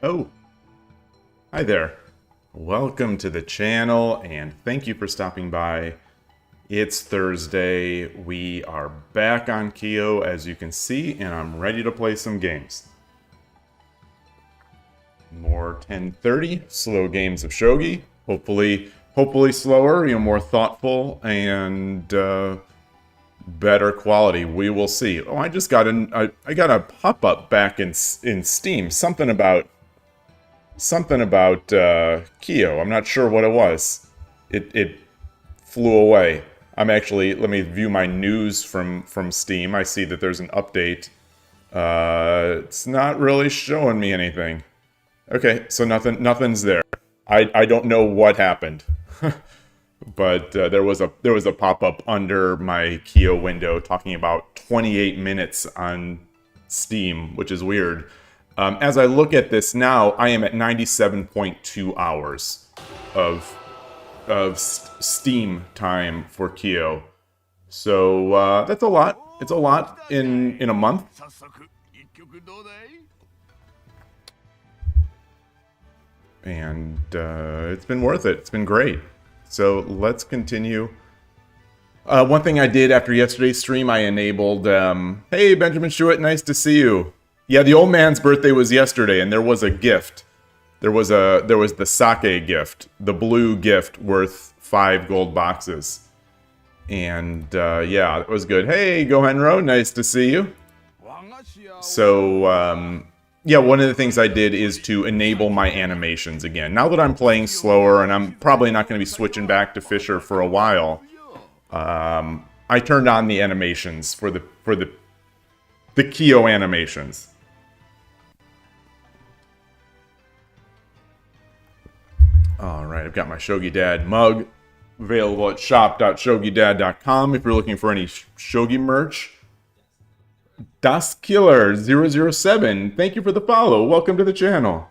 Oh, hi there. Welcome to the channel, and thank you for stopping by. It's Thursday. We are back on KIOU, as you can see, and I'm ready to play some games. More 10:30, slow games of Shogi. Hopefully slower, more thoughtful, and better quality. We will see. Oh, I just got I got a pop-up back in Steam. Something about KIOU. I'm not sure what it was. It flew away. I'm actually, let me view my news from Steam. I see that there's an update. It's not really showing me anything. Okay, so nothing's there. I don't know what happened. But there was a pop-up under my KIOU window talking about 28 minutes on Steam, which is weird. As I look at this now, I am at 97.2 hours of Steam time for KIOU. So that's a lot. It's a lot in a month. And it's been worth it. It's been great. So let's continue. One thing I did after yesterday's stream, I enabled, hey, Benjamin Schuett, nice to see you. Yeah, the old man's birthday was yesterday, and there was a gift. There was the sake gift, the blue gift worth 5 gold boxes. And yeah, it was good. Hey, Gohenro, nice to see you. So, yeah, one of the things I did is to enable my animations again. Now that I'm playing slower, and I'm probably not going to be switching back to Fisher for a while, I turned on the animations for the KIOU animations. Alright, I've got my Shogi Dad mug available at shop.shogidad.com if you're looking for any Shogi merch. DasKiller007, thank you for the follow. Welcome to the channel.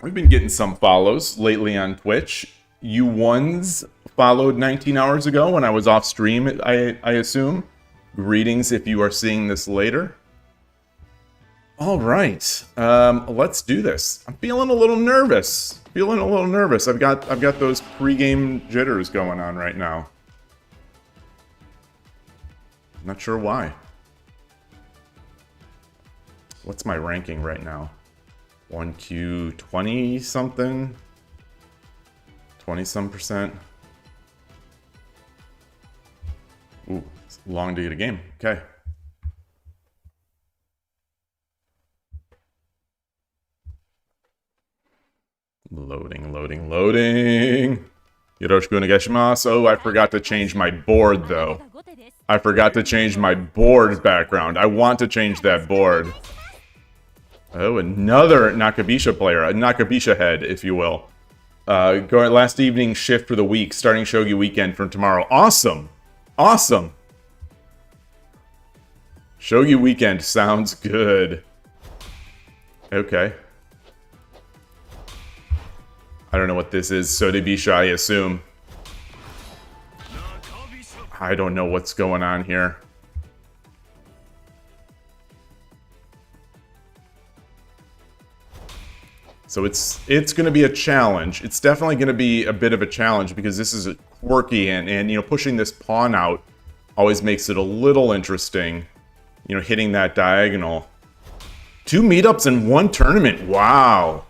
We've been getting some follows lately on Twitch. You ones followed 19 hours ago when I was off stream, I assume. Greetings if you are seeing this later. All right, let's do this. I'm feeling a little nervous. I've got those pre-game jitters going on right now. Not sure why. What's my ranking right now? 1Q 20 something? 20-some percent. Ooh, it's long to get a game. Okay. Loading. Yoroshiku onegaishimasu. Oh, I forgot to change my board, though. I forgot to change my board background. I want to change that board. Oh, another Nakabisha player. A Nakabisha head, if you will. Going last evening shift for the week. Starting Shogi weekend from tomorrow. Awesome! Awesome! Shogi weekend sounds good. Okay. I don't know what this is. Sodebisha, I assume. I don't know what's going on here. So it's going to be a challenge. It's definitely going to be a bit of a challenge because this is quirky and you know, pushing this pawn out always makes it a little interesting. You know, hitting that diagonal. 2 meetups in 1 tournament. Wow.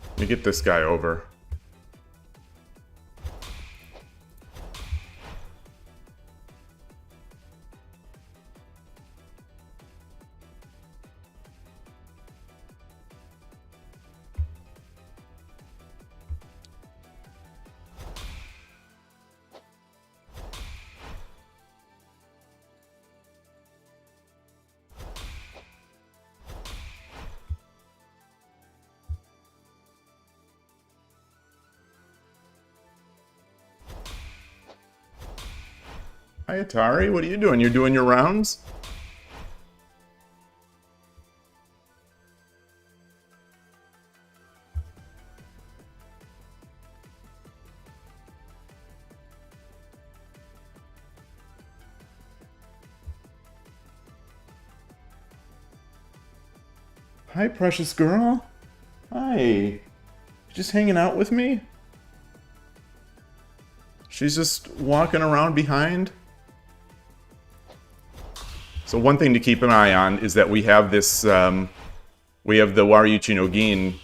Let me get this guy over. Hi, Atari. What are you doing? You're doing your rounds? Hi, precious girl. Hi. Just hanging out with me? She's just walking around behind. So one thing to keep an eye on is that we have this, we have the Waryuchi no Gin,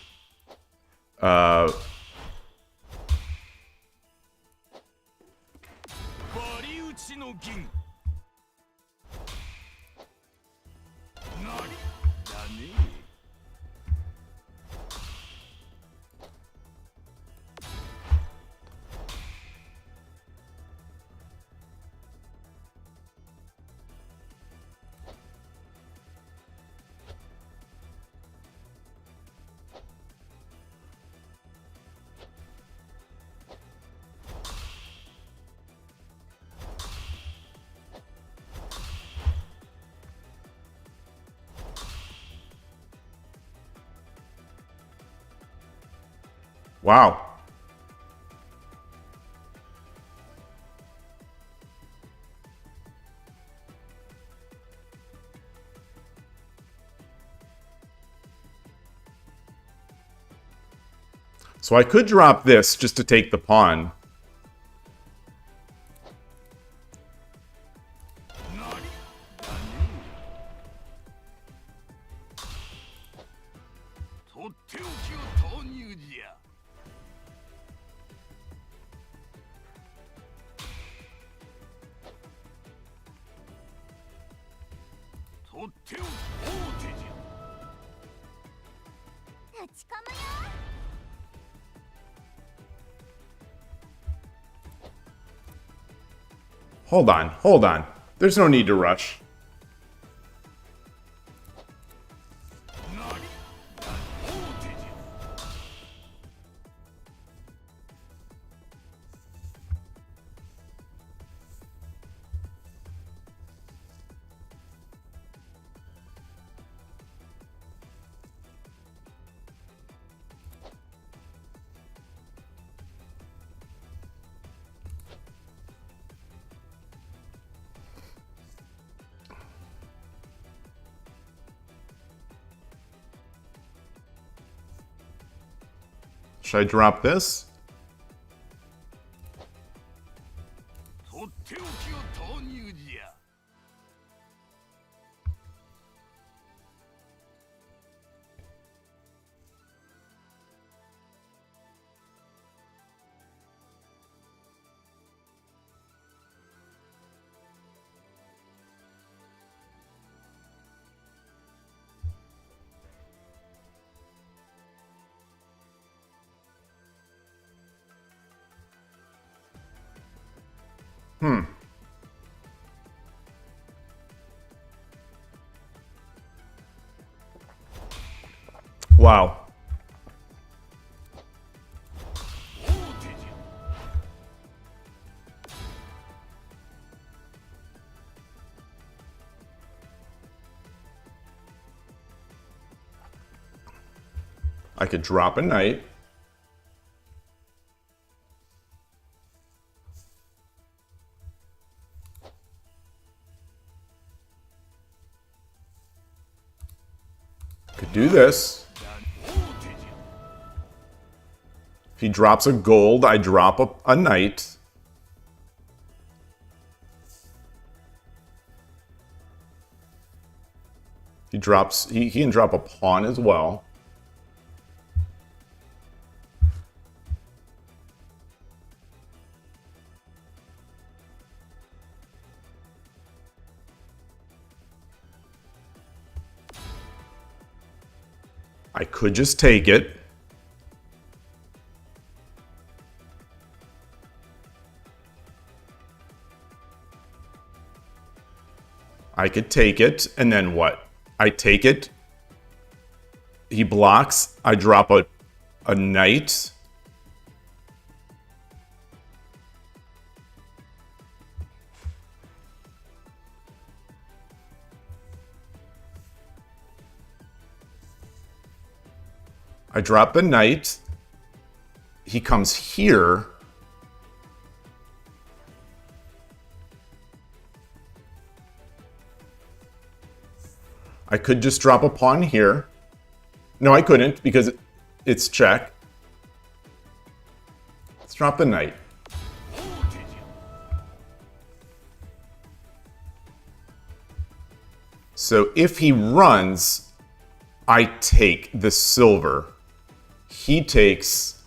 wow. So I could drop this just to take the pawn. Hold on, hold on. There's no need to rush. Should I drop this? Wow. I could drop a knight. Could do this. If he drops a gold, I drop a knight. He drops, he can drop a pawn as well. I could just take it. I could take it, and then what? I take it. He blocks. I drop a knight. I drop the knight. He comes here. I could just drop a pawn here. No, I couldn't because it's check. Let's drop the knight. So if he runs, I take the silver. He takes,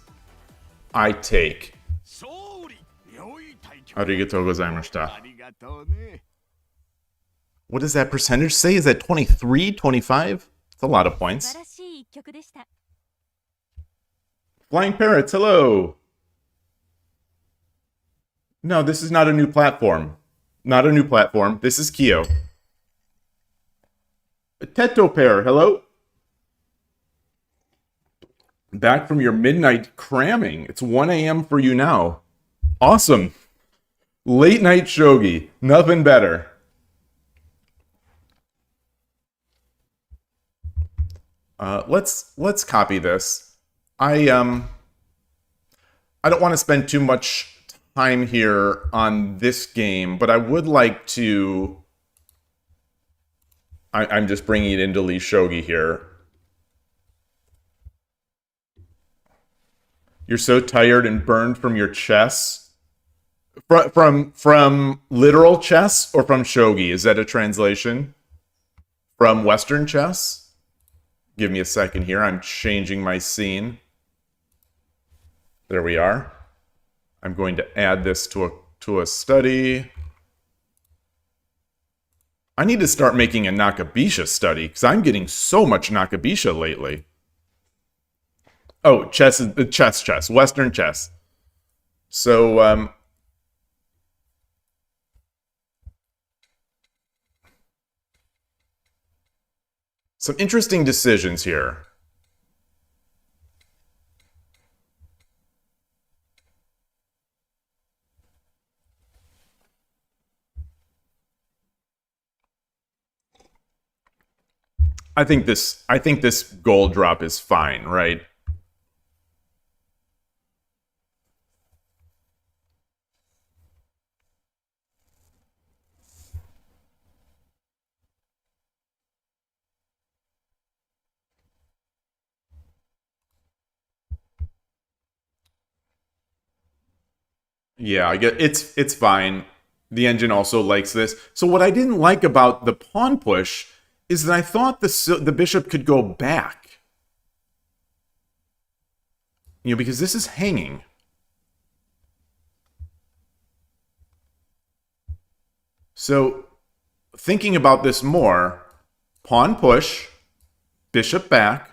I take. Arigatou gozaimashita. What does that percentage say? Is that 23, 25? It's a lot of points. Flying Parrots, hello! No, this is not a new platform. Not a new platform. This is KIOU. Teto Pair, hello? Back from your midnight cramming. It's 1 a.m. for you now. Awesome. Late night shogi. Nothing better. Let's copy this. I don't want to spend too much time here on this game, but I would like to. I'm just bringing it into Lee Shogi here. You're so tired and burned from your chess. From literal chess or from shogi? Is that a translation? From Western chess? Give me a second here. I'm changing my scene. There we are. I'm going to add this to a study. I need to start making a Nakabisha study because I'm getting so much Nakabisha lately. Oh, chess is chess, Western chess. So, some interesting decisions here. I think this gold drop is fine, right? Yeah, I get it's fine. The engine also likes this. So what I didn't like about the pawn push is that I thought the bishop could go back. You know, because this is hanging. So thinking about this more, pawn push, bishop back.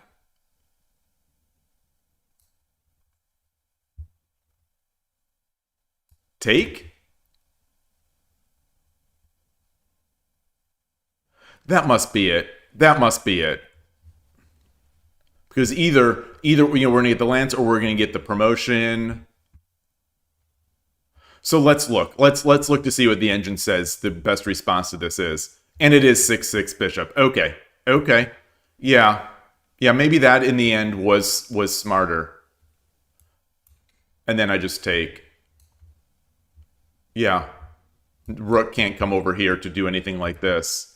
Take. That must be it. That must be it. Because either you know, we're gonna get the lance or we're gonna get the promotion. So let's look. Let's look to see what the engine says the best response to this is. And it is 6-6 bishop. Okay. Okay. Yeah. Yeah, maybe that in the end was smarter. And then I just take. Yeah. Rook can't come over here to do anything like this.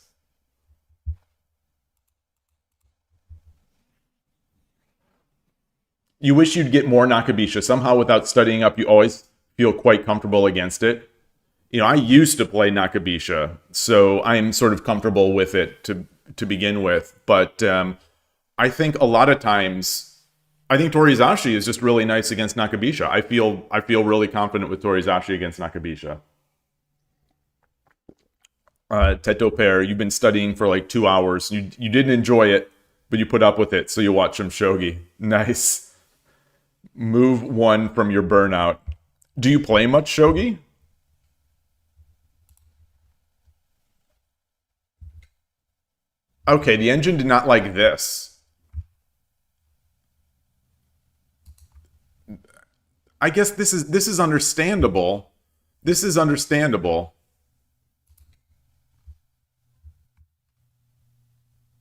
You wish you'd get more Nakabisha. Somehow, without studying up, you always feel quite comfortable against it. You know, I used to play Nakabisha, so I'm sort of comfortable with it to begin with. But I think a lot of times, I think Torizashi is just really nice against Nakabisha. I feel really confident with Torizashi against Nakabisha. Teto Pair, you've been studying for like 2 hours. You didn't enjoy it, but you put up with it, so you watch some shogi. Nice. Move one from your burnout. Do you play much shogi? Okay, the engine did not like this. I guess this is understandable. This is understandable.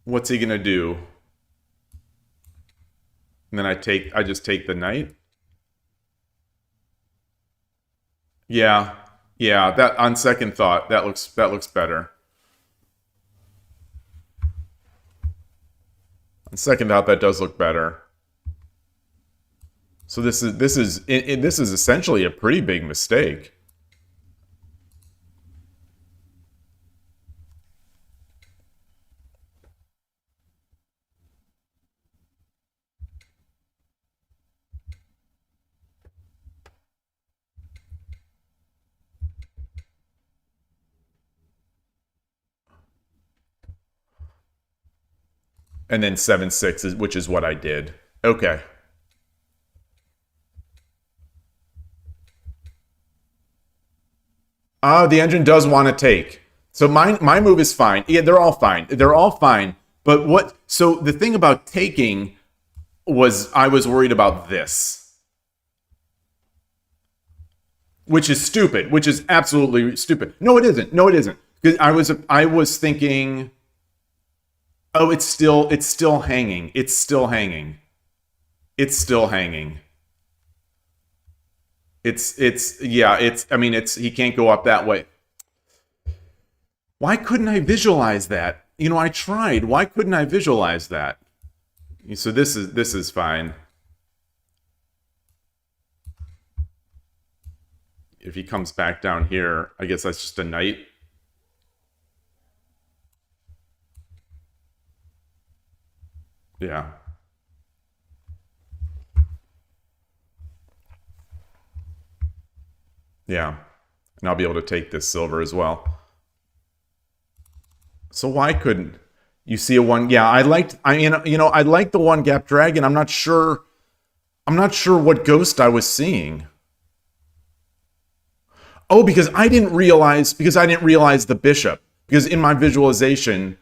What's he gonna do? And then I just take the knight. Yeah. Yeah, that on second thought, that looks better. On second thought, that does look better. So this is essentially a pretty big mistake. And then 7-6, which is what I did. Okay. The engine does want to take. So my move is fine. Yeah, they're all fine. They're all fine. But what... So the thing about taking was I was worried about this. Which is stupid. Which is absolutely stupid. No, it isn't. No, it isn't. Because I was thinking... Oh, it's still hanging. It's still hanging. It's still hanging. He can't go up that way. Why couldn't I visualize that? You know, I tried. Why couldn't I visualize that? So this is fine. If he comes back down here, I guess that's just a knight. Yeah. Yeah. And I'll be able to take this silver as well. So why couldn't you see a one? Yeah, I like the one gap dragon. I'm not sure what ghost I was seeing. Oh, because I didn't realize the bishop. Because in my visualization,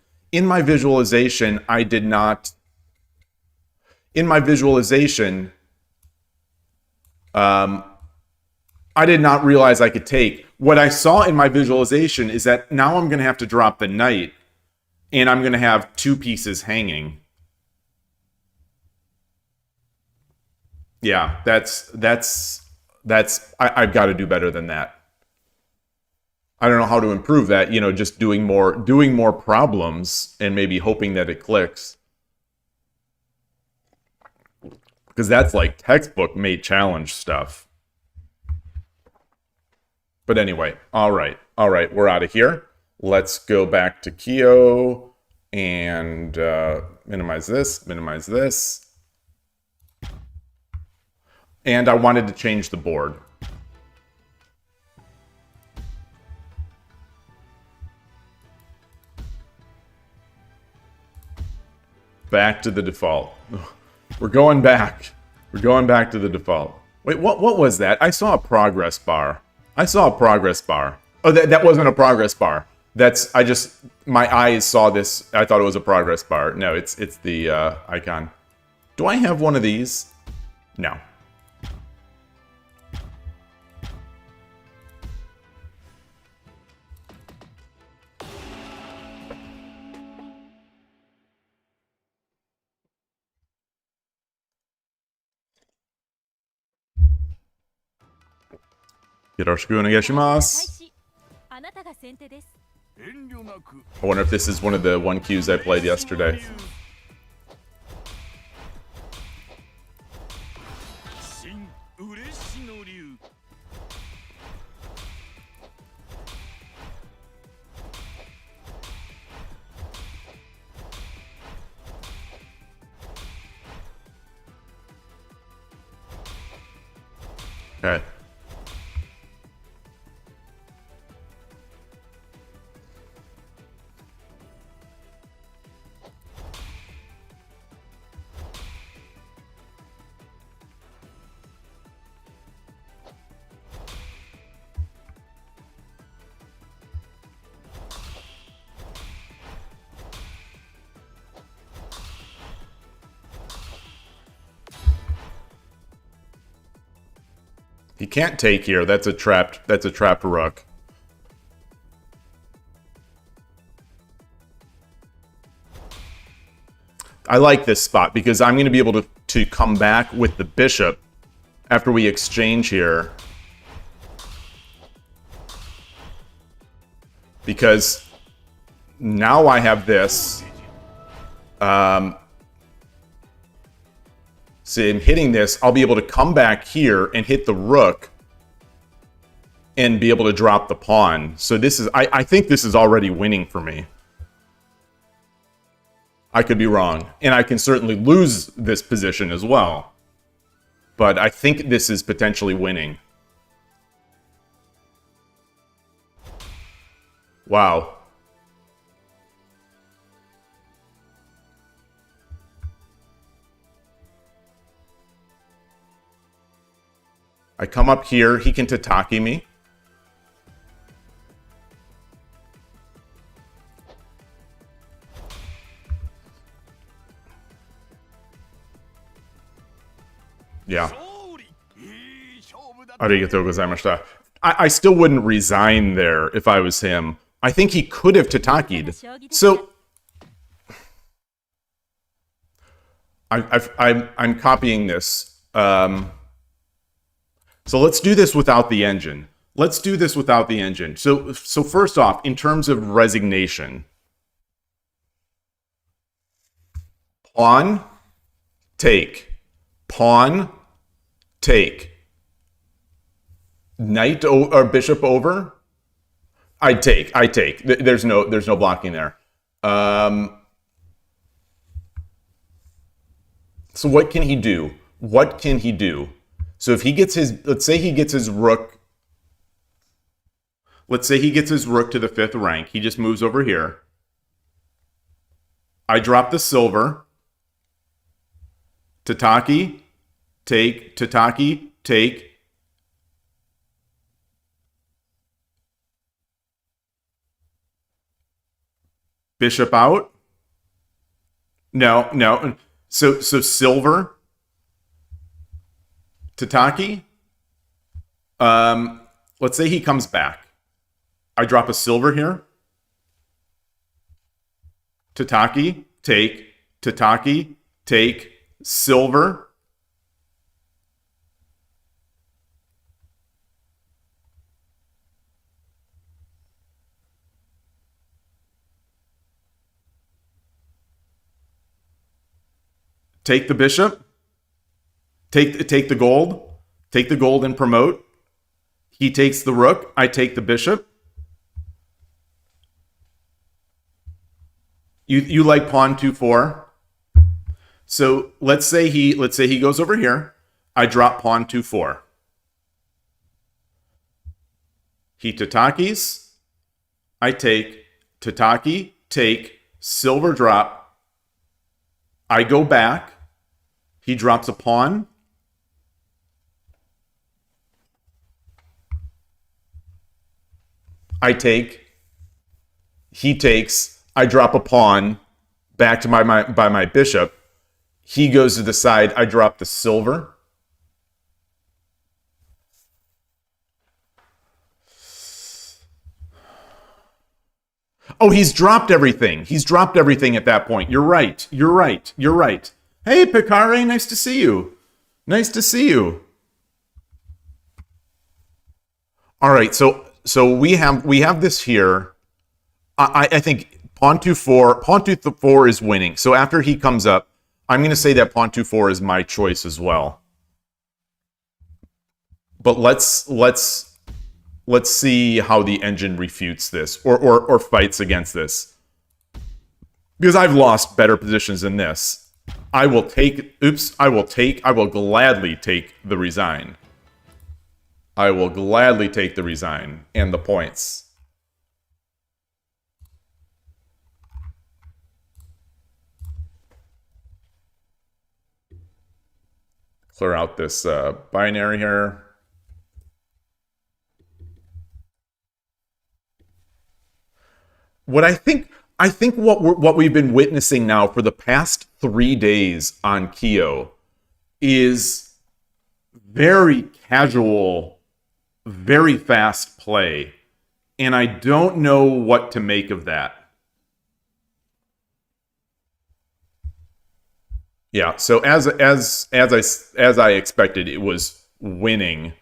I did not. In my visualization, I did not realize I could take. What I saw in my visualization is that now I'm going to have to drop the knight, and I'm going to have two pieces hanging. Yeah, I've got to do better than that. I don't know how to improve that. You know, just doing more problems and maybe hoping that it clicks. Because that's like textbook made challenge stuff. But anyway, all right, we're out of here. Let's go back to KIOU and minimize this. And I wanted to change the board. Back to the default. We're going back. We're going back to the default. Wait, what was that? I saw a progress bar. Oh, that wasn't a progress bar. My eyes saw this. I thought it was a progress bar. No, it's the icon. Do I have one of these? No. Yoroshiku onegaishimasu. I wonder if this is one of the 1Qs I played yesterday. Okay. He can't take here. That's a trapped rook. I like this spot because I'm going to be able to come back with the bishop after we exchange here. Because now I have this. So in hitting this, I'll be able to come back here and hit the rook and be able to drop the pawn. So this is, I think this is already winning for me. I could be wrong. And I can certainly lose this position as well. But I think this is potentially winning. Wow. I come up here, he can tataki me. Yeah. Arigatou gozaimashita. I still wouldn't resign there if I was him. I think he could have tataki'd. So I'm copying this. So let's do this without the engine. Let's do this without the engine. So first off, in terms of resignation, pawn, take, pawn, take, knight or bishop over. I take. There's no blocking there. So what can he do? What can he do? So if he gets his, let's say he gets his rook. Let's say he gets his rook to the 5th rank. He just moves over here. I drop the silver. Tataki, take, tataki, take. Bishop out. No. So silver. Tataki. Let's say he comes back. I drop a silver here. Tataki, take, tataki, take, silver. Take the bishop. Take the gold. Take the gold and promote. He takes the rook. I take the bishop. You like pawn 2-4. So let's say he goes over here. I drop pawn 2-4. He tatakis. I take tataki. Take silver drop. I go back. He drops a pawn. I take. He takes. I drop a pawn back to my bishop. He goes to the side. I drop the silver. Oh, he's dropped everything. He's dropped everything at that point. You're right. Hey, Picare, nice to see you. Nice to see you. All right, so we have this here. I think pawn 2-4 is winning. So after he comes up, I'm going to say that pawn 2-4 is my choice as well. But let's see how the engine refutes this or fights against this. Because I've lost better positions than this. I will gladly take the resign. I will gladly take the resign and the points. Clear out this binary here. What I think what we've been witnessing now for the past 3 days on KIOU is very casual, very fast play, and I don't know what to make of that. Yeah, so as I expected, it was winning.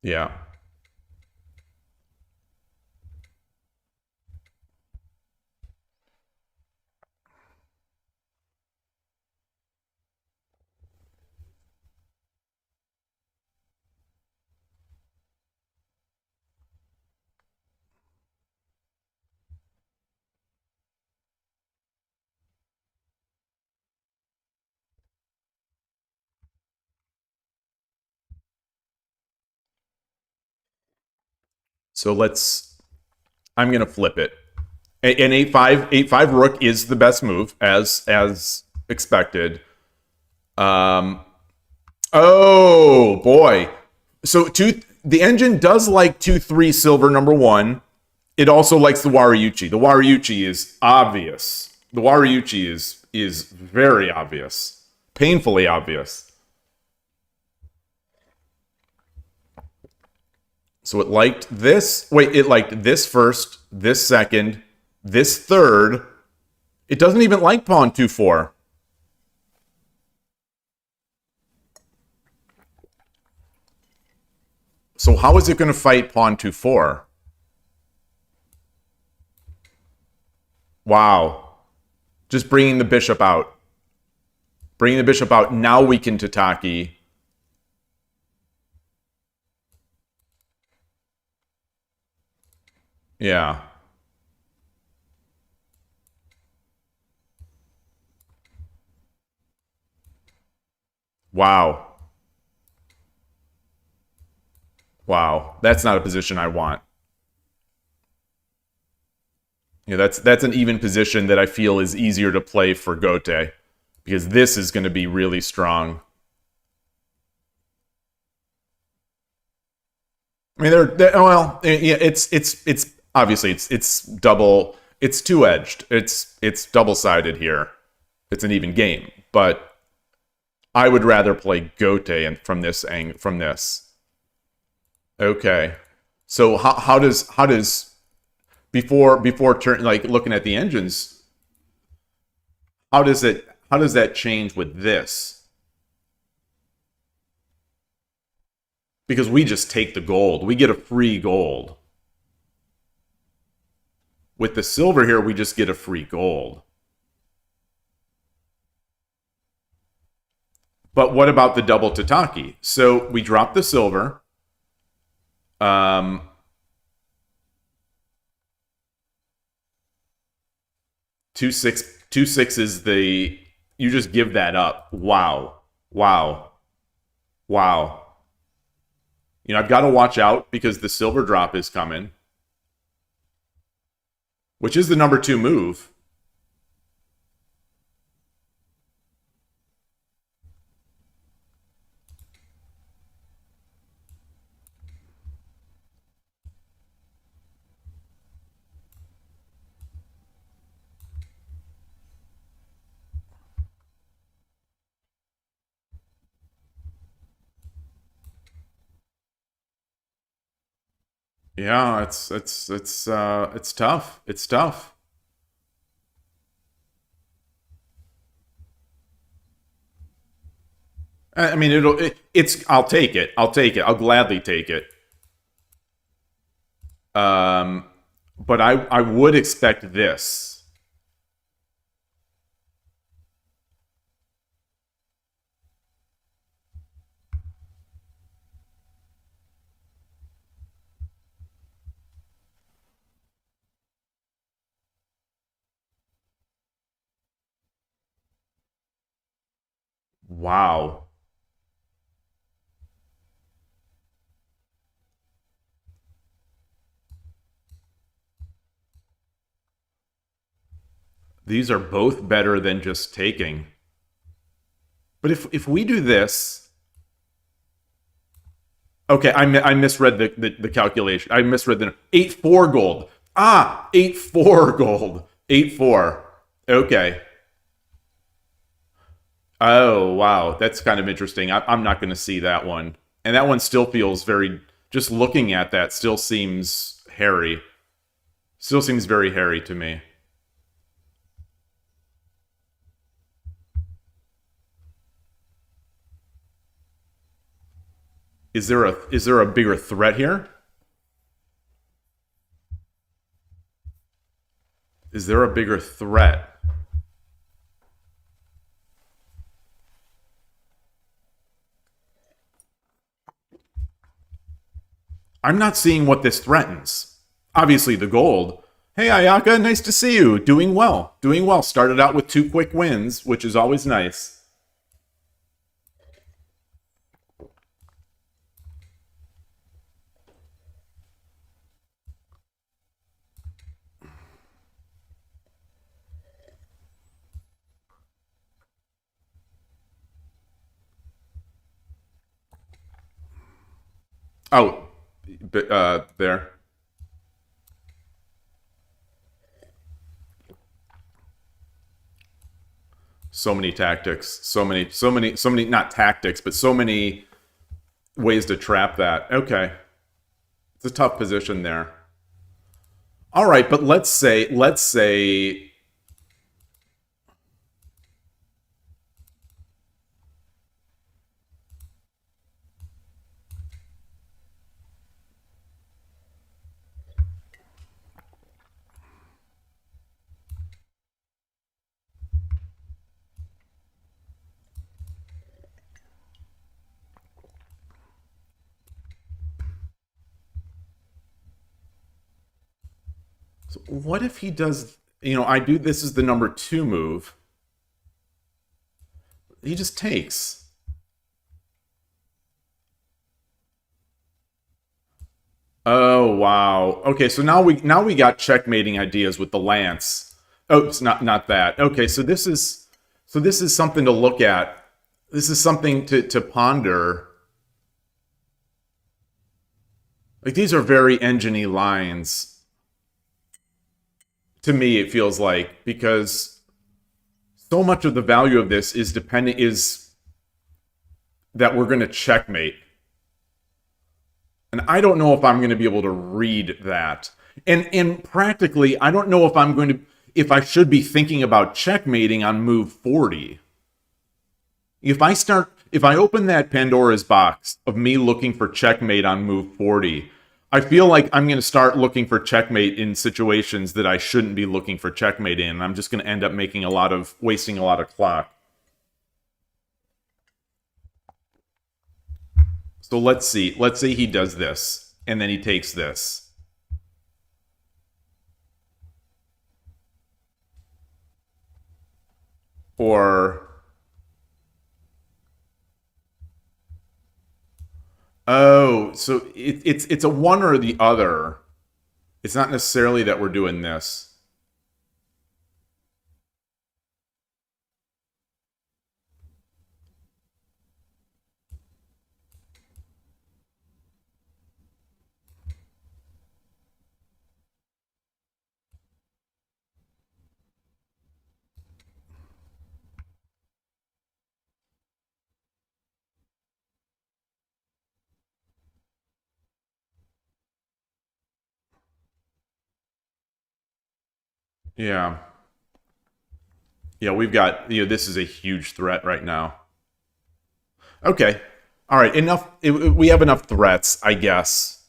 Yeah. So I'm gonna flip it. An 8-5 rook is the best move as expected. Oh boy. So the engine does like 2-3 silver number one. It also likes the Wariuchi. The Wariuchi is obvious. The Wariuchi is very obvious. Painfully obvious. So it liked this. Wait, it liked this first, this second, this third. It doesn't even like pawn 2-4. So how is it going to fight pawn 2-4? Wow. Just bringing the bishop out. Bringing the bishop out. Now we can Tataki. Yeah. Wow. Wow. That's not a position I want. Yeah, that's an even position that I feel is easier to play for Gote, because this is going to be really strong. I mean, well, yeah, it's obviously it's double, it's two-edged, it's double-sided here. It's an even game, but I would rather play Gote and from this angle, from this. Okay, so how does before turn, like looking at the engines, how does that change with this? Because we just take the gold. We get a free gold. With the silver here, we just get a free gold. But what about the double Tataki? So we drop the silver. 2-6 is the, you just give that up. Wow. Wow. Wow. You know, I've got to watch out because the silver drop is coming, which is the number 2 move. Yeah, it's tough. It's tough. I mean, I'll take it. I'll take it. I'll gladly take it. But I would expect this. Wow. These are both better than just taking. But if we do this, okay, I misread the calculation. I misread the 8-4 gold. 8-4 gold. 8-4. Okay. Oh, wow. That's kind of interesting. I'm not going to see that one. And that one still feels very... Just looking at that still seems hairy. Still seems very hairy to me. Is there a bigger threat here? Is there a bigger threat? I'm not seeing what this threatens. Obviously the gold. Hey Ayaka, nice to see you. Doing well. Doing well. Started out with 2 quick wins, which is always nice. Oh, there. So many tactics. So many, not tactics, but so many ways to trap that. Okay. It's a tough position there. All right, but let's say so what if he does, this is the number 2 move. He just takes. Oh, wow. Okay, so now we got checkmating ideas with the lance. Oh, it's not that. Okay, so this is something to look at. This is something to ponder. Like, these are very engine-y lines. To me, it feels like, because so much of the value of this is that we're going to checkmate. And I don't know if I'm going to be able to read that. And practically, I don't know if I should be thinking about checkmating on move 40. If I open that Pandora's box of me looking for checkmate on move 40, I feel like I'm going to start looking for checkmate in situations that I shouldn't be looking for checkmate in. I'm just going to end up wasting a lot of clock. So let's see. Let's say he does this, and then he takes this. Or... Oh, so it's a one or the other. It's not necessarily that we're doing this. Yeah. Yeah, we've got, this is a huge threat right now. Okay. All right, enough. We have enough threats, I guess.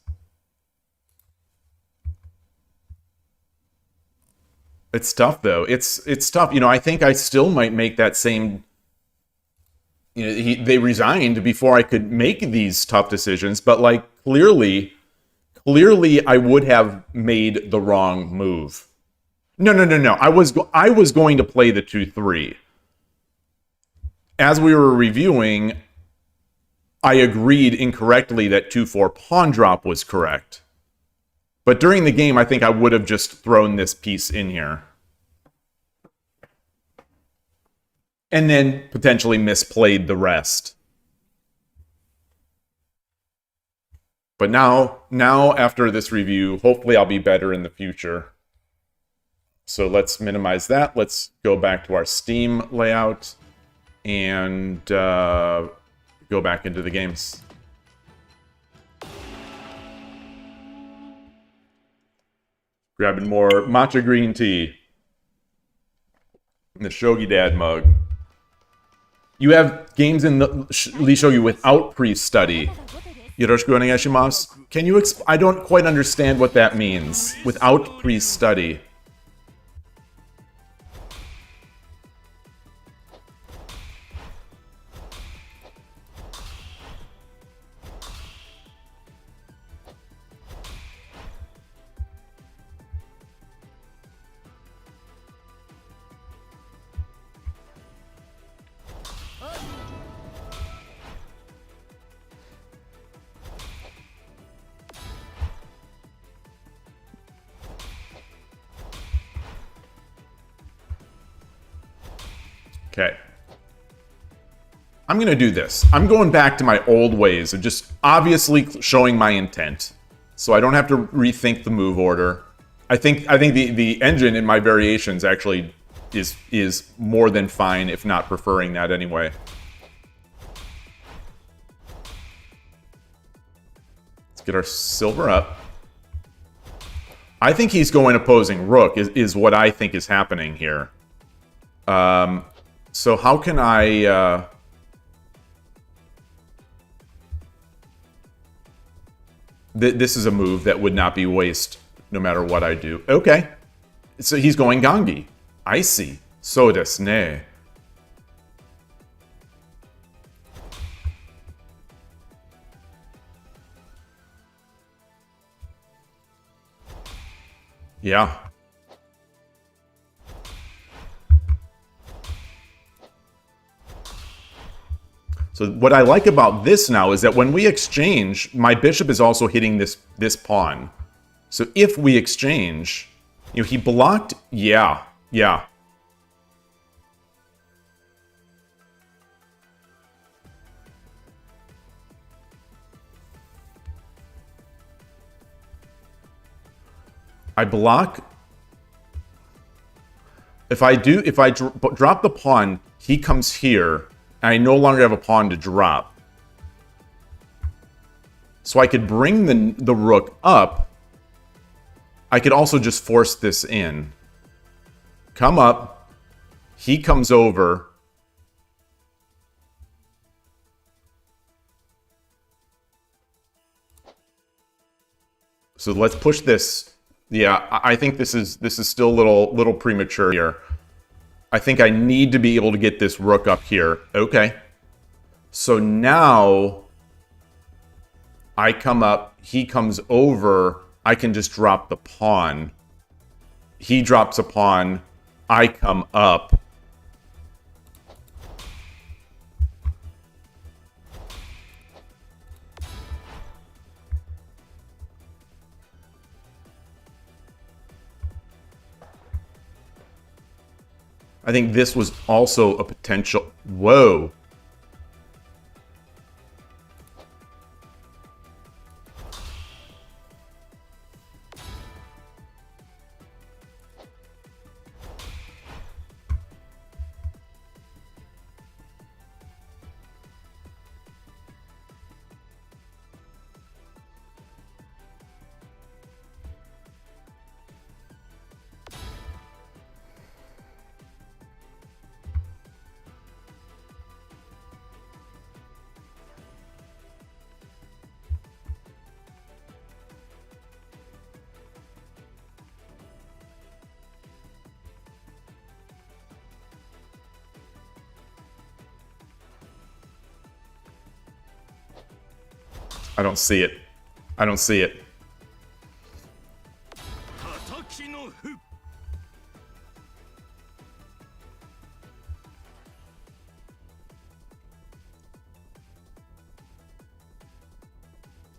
It's tough, though. It's tough. I think I still might make that same... they resigned before I could make these tough decisions, but, like, clearly I would have made the wrong move. No. I was going to play the 2-3. As we were reviewing, I agreed incorrectly that 2-4 pawn drop was correct. But during the game, I think I would have just thrown this piece in here. And then potentially misplayed the rest. But now after this review, hopefully I'll be better in the future. So let's minimize that. Let's go back to our Steam layout. and go back into the games. Grabbing more matcha green tea. In the Shogi Dad mug. You have games in the Shogi without pre-study. Yoroshiku onegaishimasu. Can you I don't quite understand what that means. Without pre-study. Okay. I'm going to do this. I'm going back to my old ways of just obviously showing my intent. So I don't have to rethink the move order. I think the engine in my variations actually is more than fine, if not preferring that anyway. Let's get our silver up. I think he's going opposing rook is what I think is happening here. So how can I... This is a move that would not be waste no matter what I do. Okay. So he's going Gangi. I see. So desu ne. Yeah. So what I like about this now is that when we exchange, my bishop is also hitting this pawn. So if we exchange, you know, he blocked, yeah. I block. If I drop the pawn, he comes here. I no longer have a pawn to drop. So I could bring the rook up. I could also just force this in. Come up. He comes over. So let's push this. Yeah, I think this is still a little premature here. I think I need to be able to get this rook up here. Okay. So now I come up, he comes over, I can just drop the pawn. He drops a pawn, I come up. I think this was also a potential... Whoa. I don't see it. I don't see it.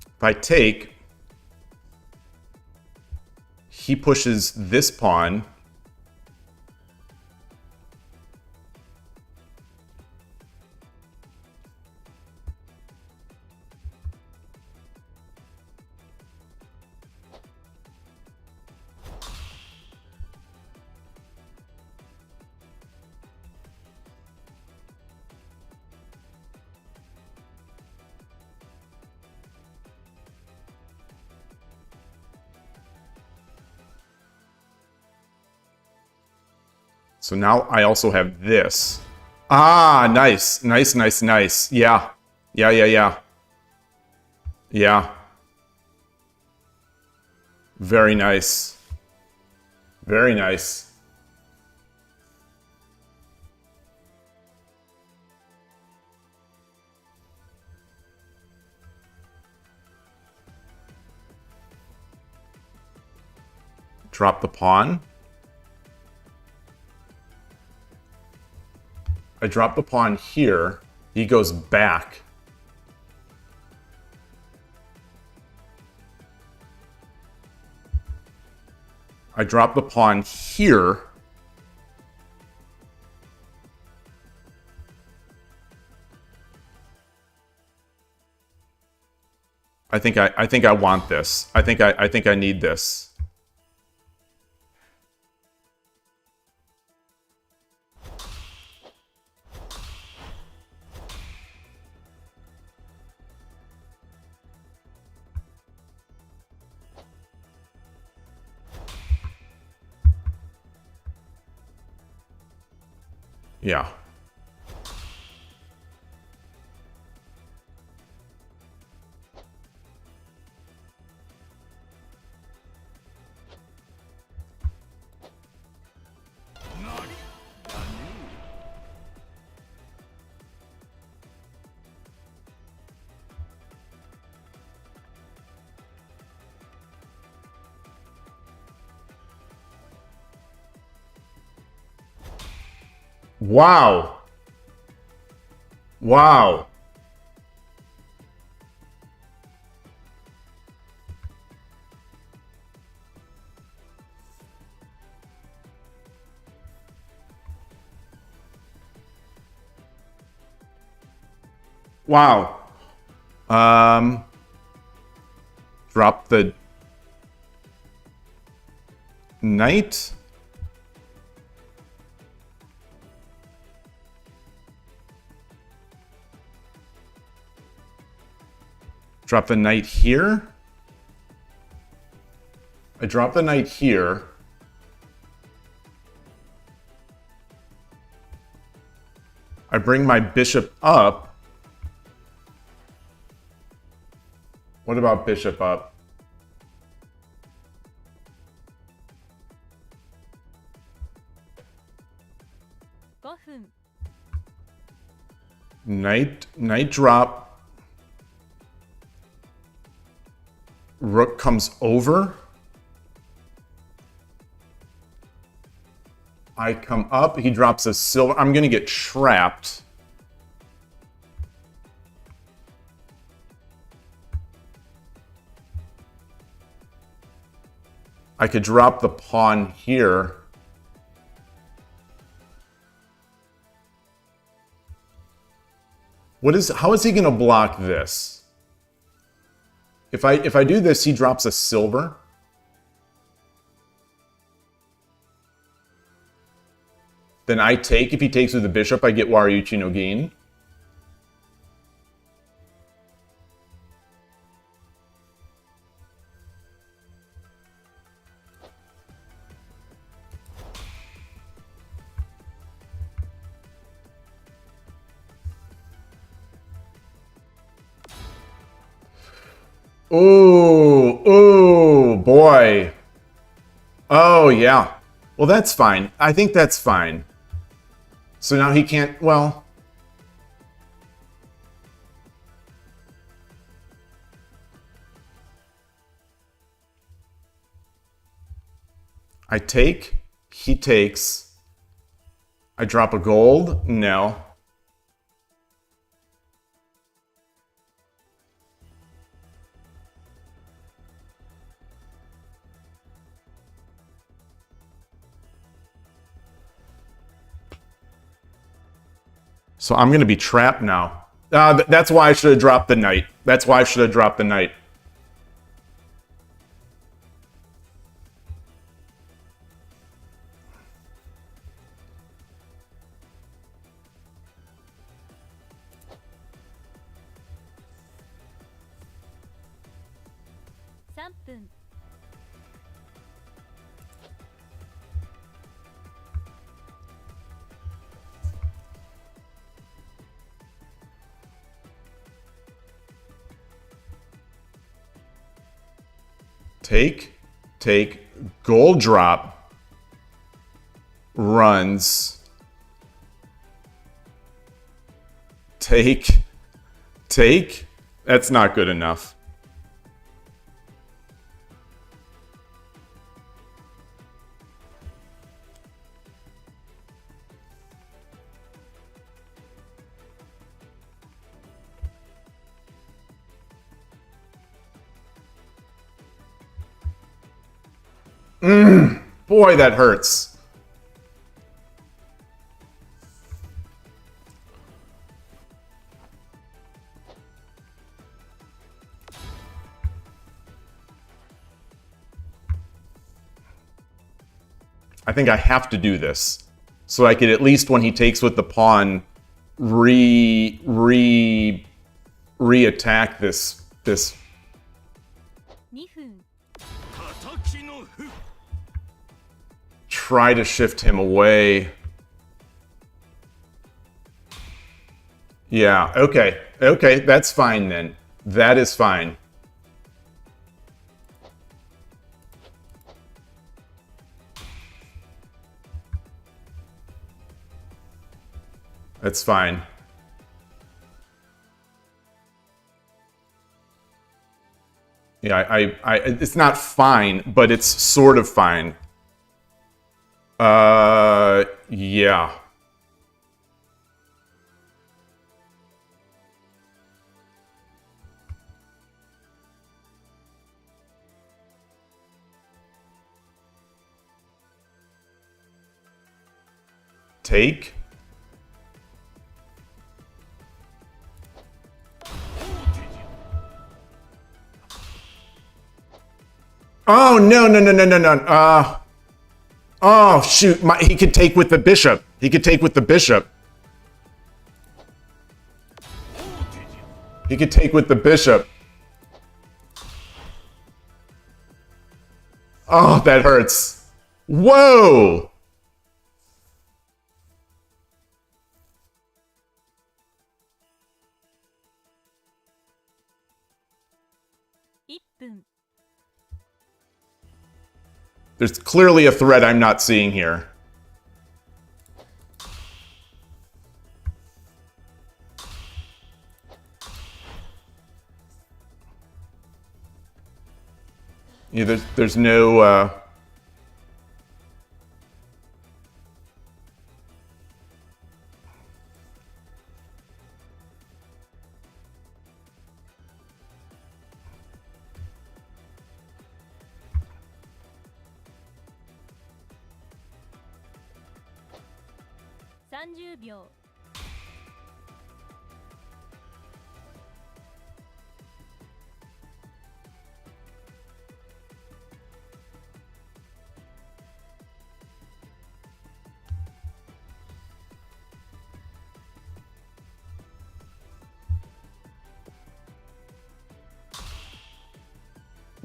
If I take, he pushes this pawn. So now I also have this. Ah, nice. Nice, nice, nice. Yeah. Yeah, yeah, yeah. Yeah. Very nice. Very nice. Drop the pawn. I drop the pawn here. He goes back. I drop the pawn here. I think I want this. I think I need this. Yeah. Wow. Wow. Wow. Drop the knight. Drop the knight here. I drop the knight here. I bring my bishop up. What about bishop up? Knight drop. Rook comes over. I come up. He drops a silver. I'm going to get trapped. I could drop the pawn here. How is he going to block this? If I do this, he drops a silver. Then I take. If he takes with the bishop, I get Wariuchi no Gin. Ooh, ooh, boy. Oh, yeah. Well, that's fine. I think that's fine. So now he can't, well... I take, he takes. I drop a gold, no. So I'm going to be trapped now. That's why I should have dropped the knight. That's why I should have dropped the knight. Take, gold drop, runs, take, that's not good enough. Boy, that hurts. I think I have to do this so I could at least, when he takes with the pawn, re-attack this. Try to shift him away. Yeah, okay, that's fine then. That is fine. That's fine. Yeah, I it's not fine, but it's sort of fine. Yeah. Take. Oh, no. Oh, shoot. He could take with the bishop. He could take with the bishop. He could take with the bishop. Oh, that hurts. Whoa! There's clearly a threat I'm not seeing here. Yeah, there's no...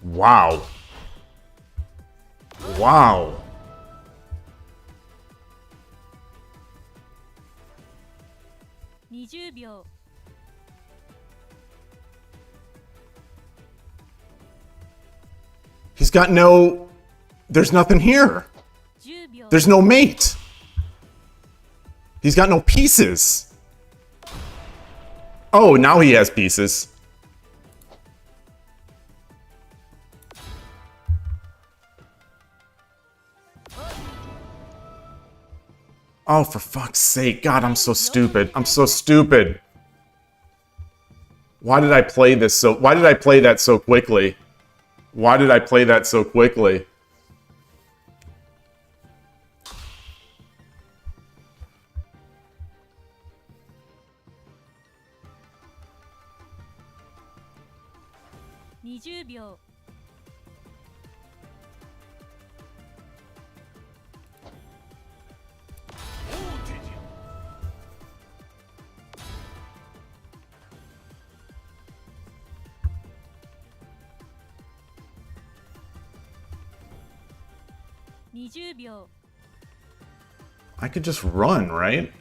Wow. Wow. He's got no... There's nothing here. There's no mate. He's got no pieces. Oh, now he has pieces. Oh, for fuck's sake. God, I'm so stupid. I'm so stupid. Why did I play this so... Why did I play that so quickly? Why did I play that so quickly? I could just run, right?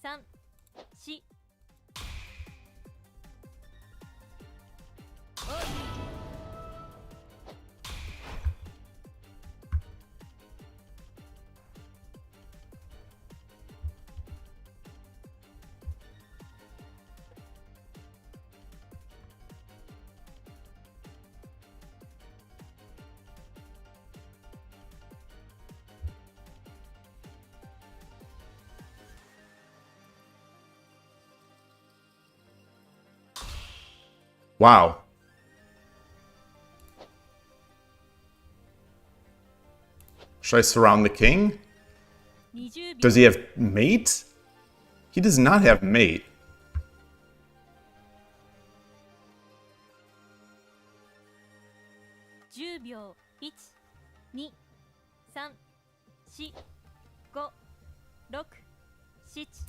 3 4 Wow. Should I surround the king? 20 秒 Does he have mate? He does not have mate. 10秒 1 2 3 4 5 6 7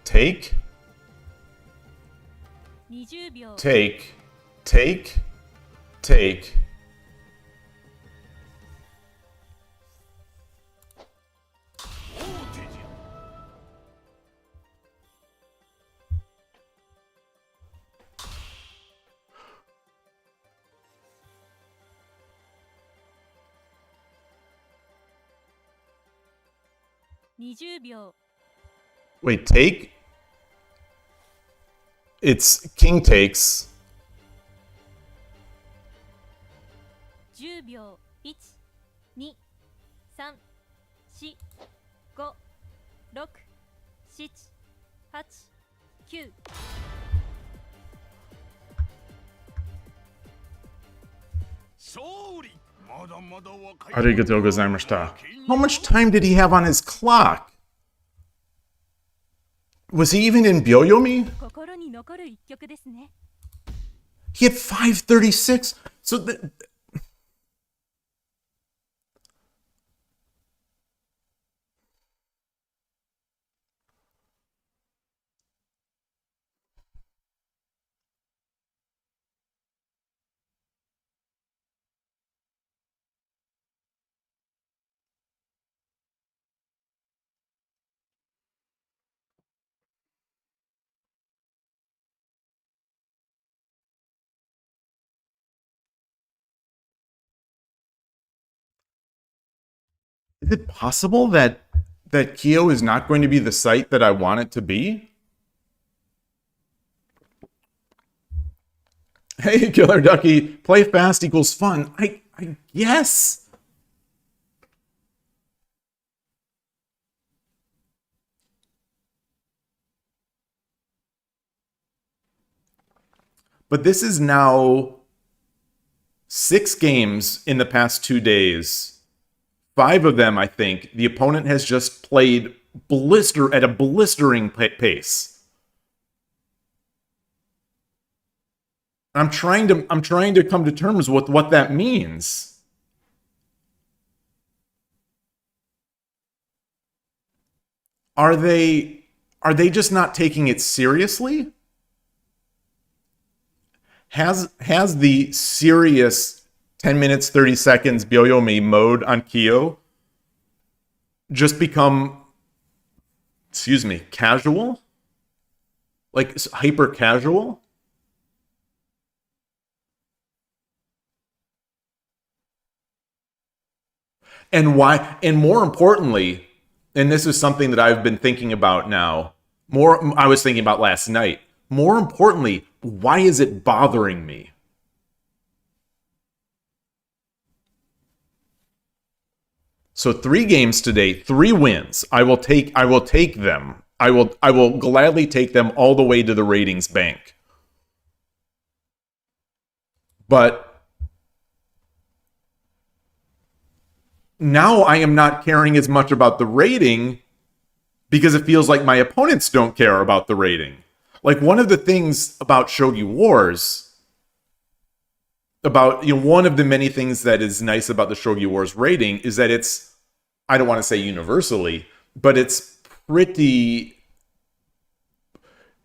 Take, 20秒 take, take, take. Wait, take? It's king takes. 10秒 1 2 3 4 5 6 7 8 9 Arigatou gozaimashita. How much time did he have on his clock? Was he even in Byoyomi? 心に残る一曲ですね He had 536. So is it possible that KIOU is not going to be the site that I want it to be? Hey, Killer Ducky, play fast equals fun. I guess. But this is now 6 games in the past 2 days. 5 of them, I think, the opponent has just played at a blistering pace. I'm trying to come to terms with what that means. Are they just not taking it seriously? Has the serious 10 minutes, 30 seconds Byoyomi mode on KIOU just become, casual? Like, hyper casual? And why? And more importantly, and this is something that I've been thinking about now, I was thinking about last night. More importantly, why is it bothering me? So 3 games today, 3 wins. I will take them. I will gladly take them all the way to the ratings bank. But now I am not caring as much about the rating because it feels like my opponents don't care about the rating. Like, one of the things about Shogi Wars, one of the many things that is nice about the Shogi Wars rating is that it's, I don't want to say universally, but it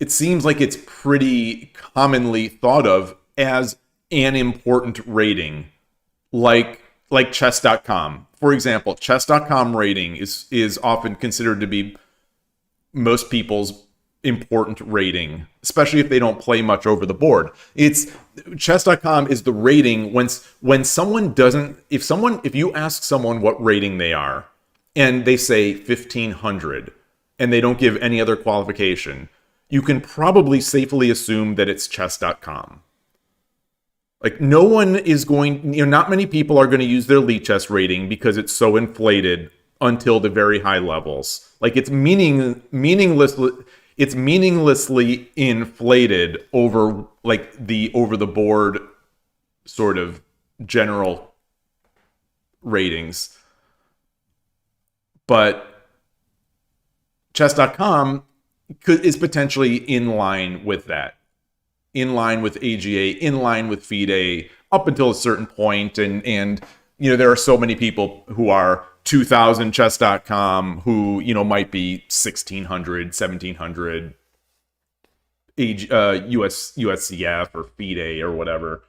seems like it's pretty commonly thought of as an important rating, like chess.com. For example, chess.com rating is often considered to be most people's important rating, especially if they don't play much over the board. It's chess.com is the rating when someone doesn't, if you ask someone what rating they are and they say 1500 and they don't give any other qualification, you can probably safely assume that it's chess.com. Like, no one is going, not many people are going to use their Lichess rating because it's so inflated until the very high levels. Like, it's meaninglessly inflated over, like, the over-the-board sort of general ratings. But chess.com is potentially in line with that. In line with AGA, in line with FIDE, up until a certain point. And there are so many people who are 2000 chess.com who, might be 1600, 1700 USCF or FIDE or whatever.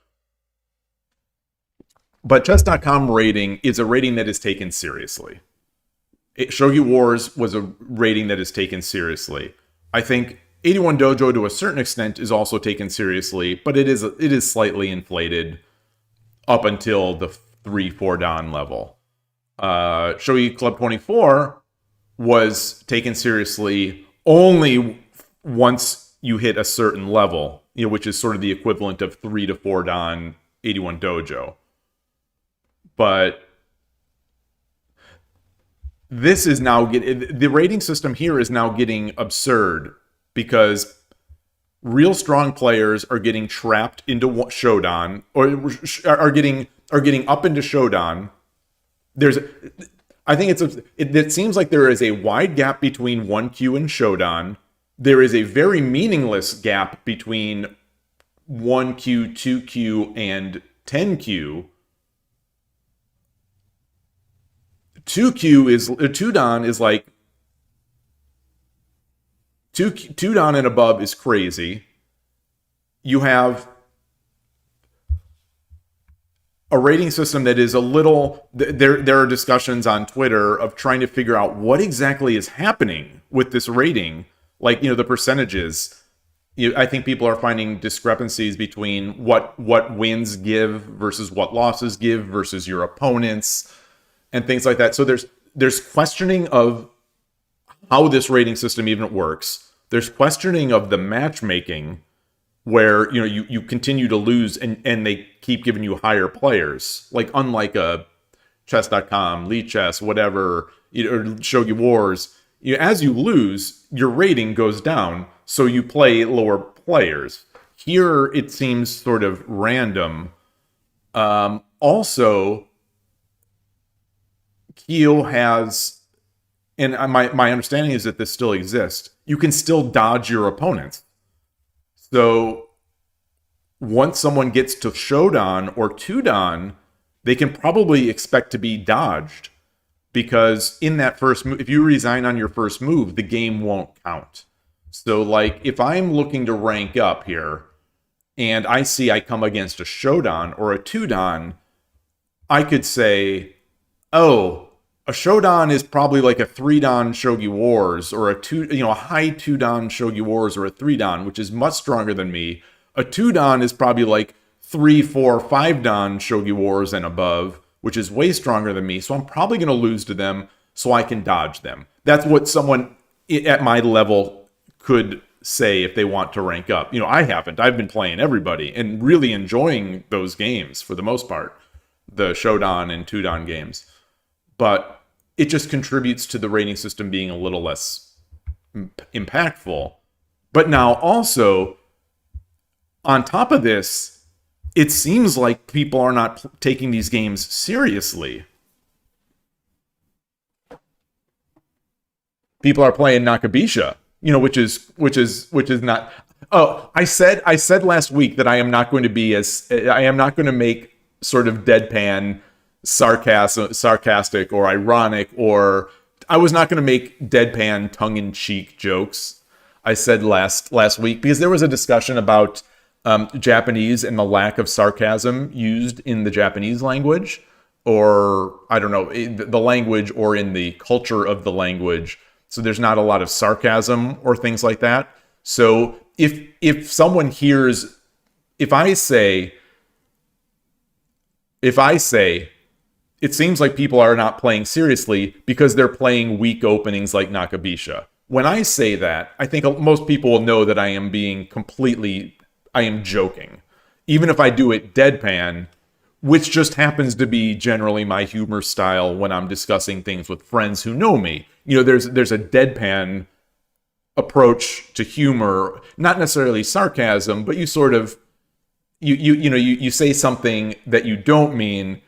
But chess.com rating is a rating that is taken seriously. Shogi Wars was a rating that is taken seriously. I think 81 Dojo to a certain extent is also taken seriously, but it is slightly inflated up until the 3-4 Dan level. Shogi Club 24 was taken seriously only once you hit a certain level, which is sort of the equivalent of 3 to 4 Dan 81 Dojo. But this is now the rating system here is now getting absurd, because real strong players are getting trapped into Shodan, or are getting up into Shodan. It seems like there is a wide gap between 1Q and Shodan. There is a very meaningless gap between 1Q, 2Q, and 10Q. 2 Dan is like, 2 Dan and above is crazy. You have a rating system that is a little... There are discussions on Twitter of trying to figure out what exactly is happening with this rating. Like, the percentages. I think people are finding discrepancies between what wins give versus what losses give versus your opponents and things like that. So there's questioning of how this rating system even works. There's questioning of the matchmaking, where you continue to lose and they keep giving you higher players. Like, unlike a chess.com, Lichess, whatever, or Shogi Wars, as you lose, your rating goes down, so you play lower players. Here it seems sort of random. Also, KIOU has, and my understanding is that this still exists, you can still dodge your opponents. So once someone gets to Shodan or 2 Dan, they can probably expect to be dodged, because in that first move, if you resign on your first move, the game won't count. So, like, if I'm looking to rank up here and I see I come against a Shodan or a 2 Dan, I could say, oh, a Shodan is probably like a 3 Dan Shogi Wars, or a high 2 Dan Shogi Wars, or a 3 Dan, which is much stronger than me. A 2 Dan is probably like 3, 4, 5 Dan Shogi Wars and above, which is way stronger than me. So I'm probably going to lose to them, so I can dodge them. That's what someone at my level could say if they want to rank up. I haven't. I've been playing everybody and really enjoying those games for the most part, the Shodan and 2 Dan games. But it just contributes to the rating system being a little less impactful. But now also, on top of this, it seems like people are not taking these games seriously. People are playing Nakabisha, which is not. Oh, I said last week that I am not going to make sort of deadpan, sarcastic or ironic, or I was not going to make deadpan tongue-in-cheek jokes. I said last week, because there was a discussion about Japanese and the lack of sarcasm used in the Japanese language, or I don't know, the language or in the culture of the language. So there's not a lot of sarcasm or things like that. So if someone hears, if I say, it seems like people are not playing seriously because they're playing weak openings like Nakabisha. When I say that, I think most people will know that I am joking. Even if I do it deadpan, which just happens to be generally my humor style when I'm discussing things with friends who know me. You know, there's a deadpan approach to humor, not necessarily sarcasm, but you sort of, you say something that you don't mean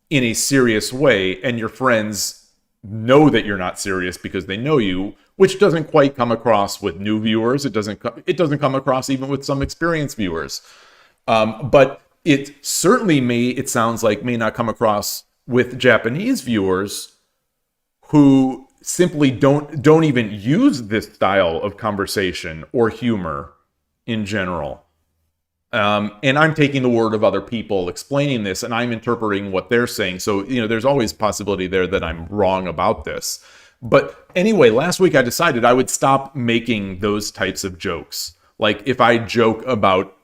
in a serious way, and your friends know that you're not serious because they know you, which doesn't quite come across with new viewers. It doesn't come across even with some experienced viewers. But it certainly may not come across with Japanese viewers who simply don't even use this style of conversation or humor in general. And I'm taking the word of other people explaining this, and I'm interpreting what they're saying. So, there's always possibility there that I'm wrong about this. But anyway, last week I decided I would stop making those types of jokes. Like if I joke about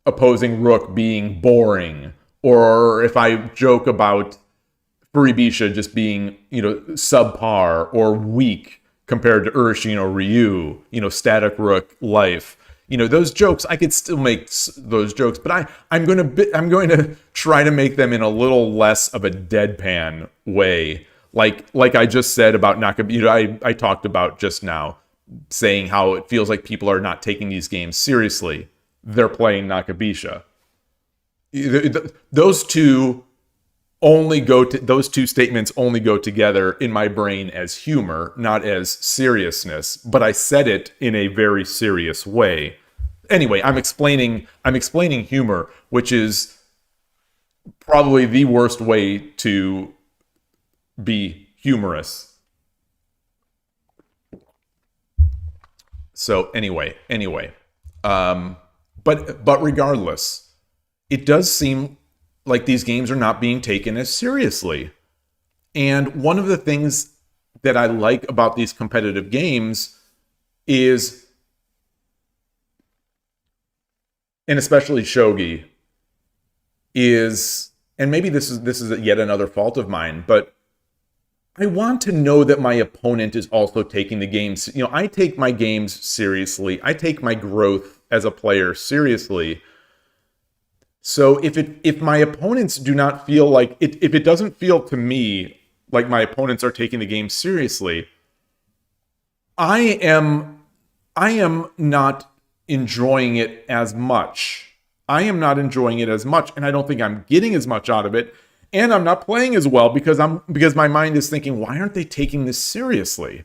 opposing rook being boring, or if I joke about Furibisha just being, subpar or weak compared to Urshin or Ryu, static rook life. Those jokes, I could still make those jokes, but I'm going to try to make them in a little less of a deadpan way. Like I just said about Nakabisha, I talked about just now, saying how it feels like people are not taking these games seriously. They're playing Nakabisha. Those two statements only go together in my brain as humor, not as seriousness, but I said it in a very serious way. Anyway, I'm explaining humor, which is probably the worst way to be humorous. So anyway, but regardless, it does seem like these games are not being taken as seriously. And one of the things that I like about these competitive games is, and especially Shogi, is, and maybe this is yet another fault of mine, but I want to know that my opponent is also taking the games. I take my games seriously. I take my growth as a player seriously. So if my opponents do not feel like if it doesn't feel to me like my opponents are taking the game seriously, I am not enjoying it as much. I am not enjoying it as much, and I don't think I'm getting as much out of it, and I'm not playing as well because my mind is thinking, why aren't they taking this seriously?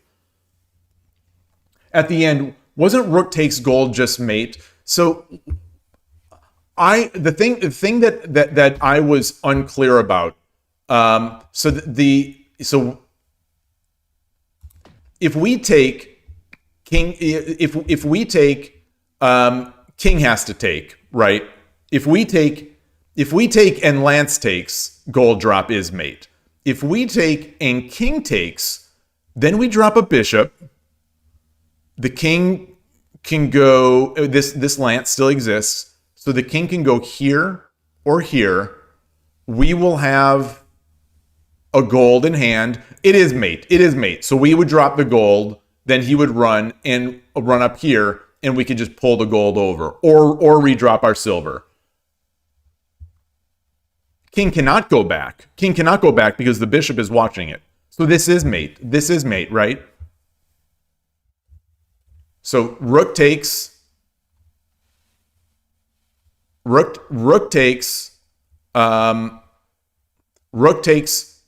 At the end, wasn't Rook Takes Gold just mate? So the thing that I was unclear about. So if we take king, if we take king has to take, right? If we take and lance takes, gold drop is mate. If we take and king takes, then we drop a bishop. The king can go. This lance still exists. So the king can go here or here. We will have a gold in hand. It is mate. It is mate. So we would drop the gold. Then he would run up here, and we could just pull the gold over or redrop our silver. King cannot go back. King cannot go back because the bishop is watching it. So this is mate. This is mate, right? So rook takes. Rook takes,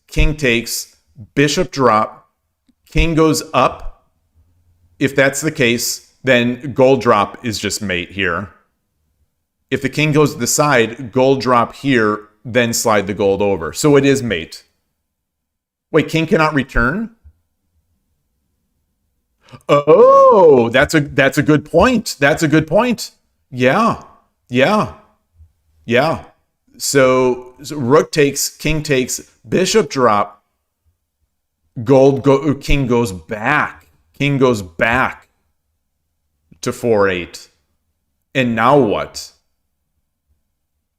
king takes, bishop drop, king goes up. If that's the case, then gold drop is just mate here. If the king goes to the side, gold drop here, then slide the gold over. So it is mate. Wait, king cannot return? Oh, that's a good point. That's a good point. Yeah. Yeah. Yeah. So rook takes, king takes, bishop drop, king goes back. King goes back to 4-8. And now what?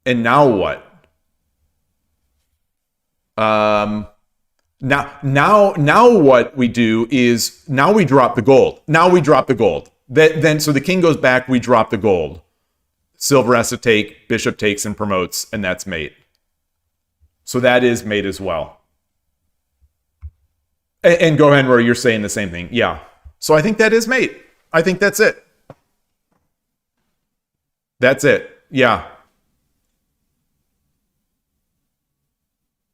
And now what? Now what we do is now we drop the gold. Now we drop the gold. Then so the king goes back, we drop the gold. Silver has to take, bishop takes and promotes, and that's mate. So that is mate as well. And go ahead, Rory, you're saying the same thing. Yeah. So I think that is mate. I think that's it. That's it. Yeah.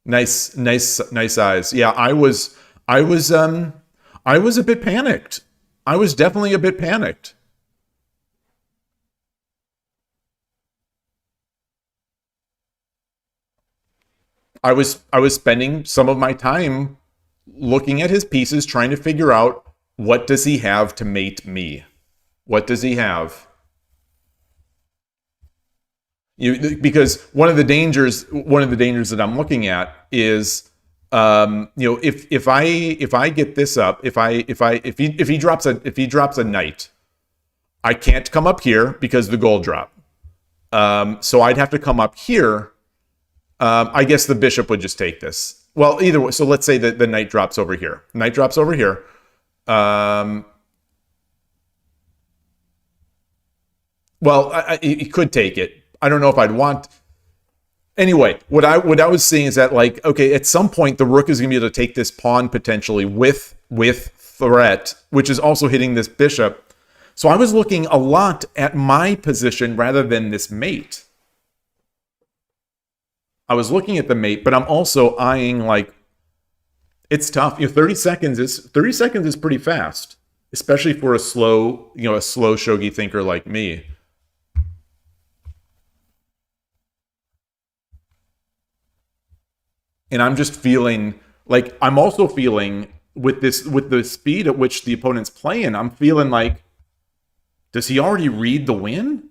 Nice eyes. Yeah, I was a bit panicked. I was definitely a bit panicked. I was spending some of my time looking at his pieces, trying to figure out what does he have to mate me? What does he have? Because one of the dangers that I'm looking at is, if I get this up, if he drops a knight, I can't come up here because the gold drop. So I'd have to come up here. I guess the bishop would just take this. Well, either way. So let's say that the knight drops over here. Knight drops over here. Well, he could take it. I don't know if I'd want. Anyway, what I was seeing is that, like, okay, at some point the rook is going to be able to take this pawn potentially with threat, which is also hitting this bishop. So I was looking a lot at my position rather than this mate. I was looking at the mate, but I'm also eyeing, like, it's tough. 30 seconds is pretty fast, especially for a slow shogi thinker like me. And I'm just feeling like I'm also feeling with the speed at which the opponent's playing, I'm feeling like, does he already read the win?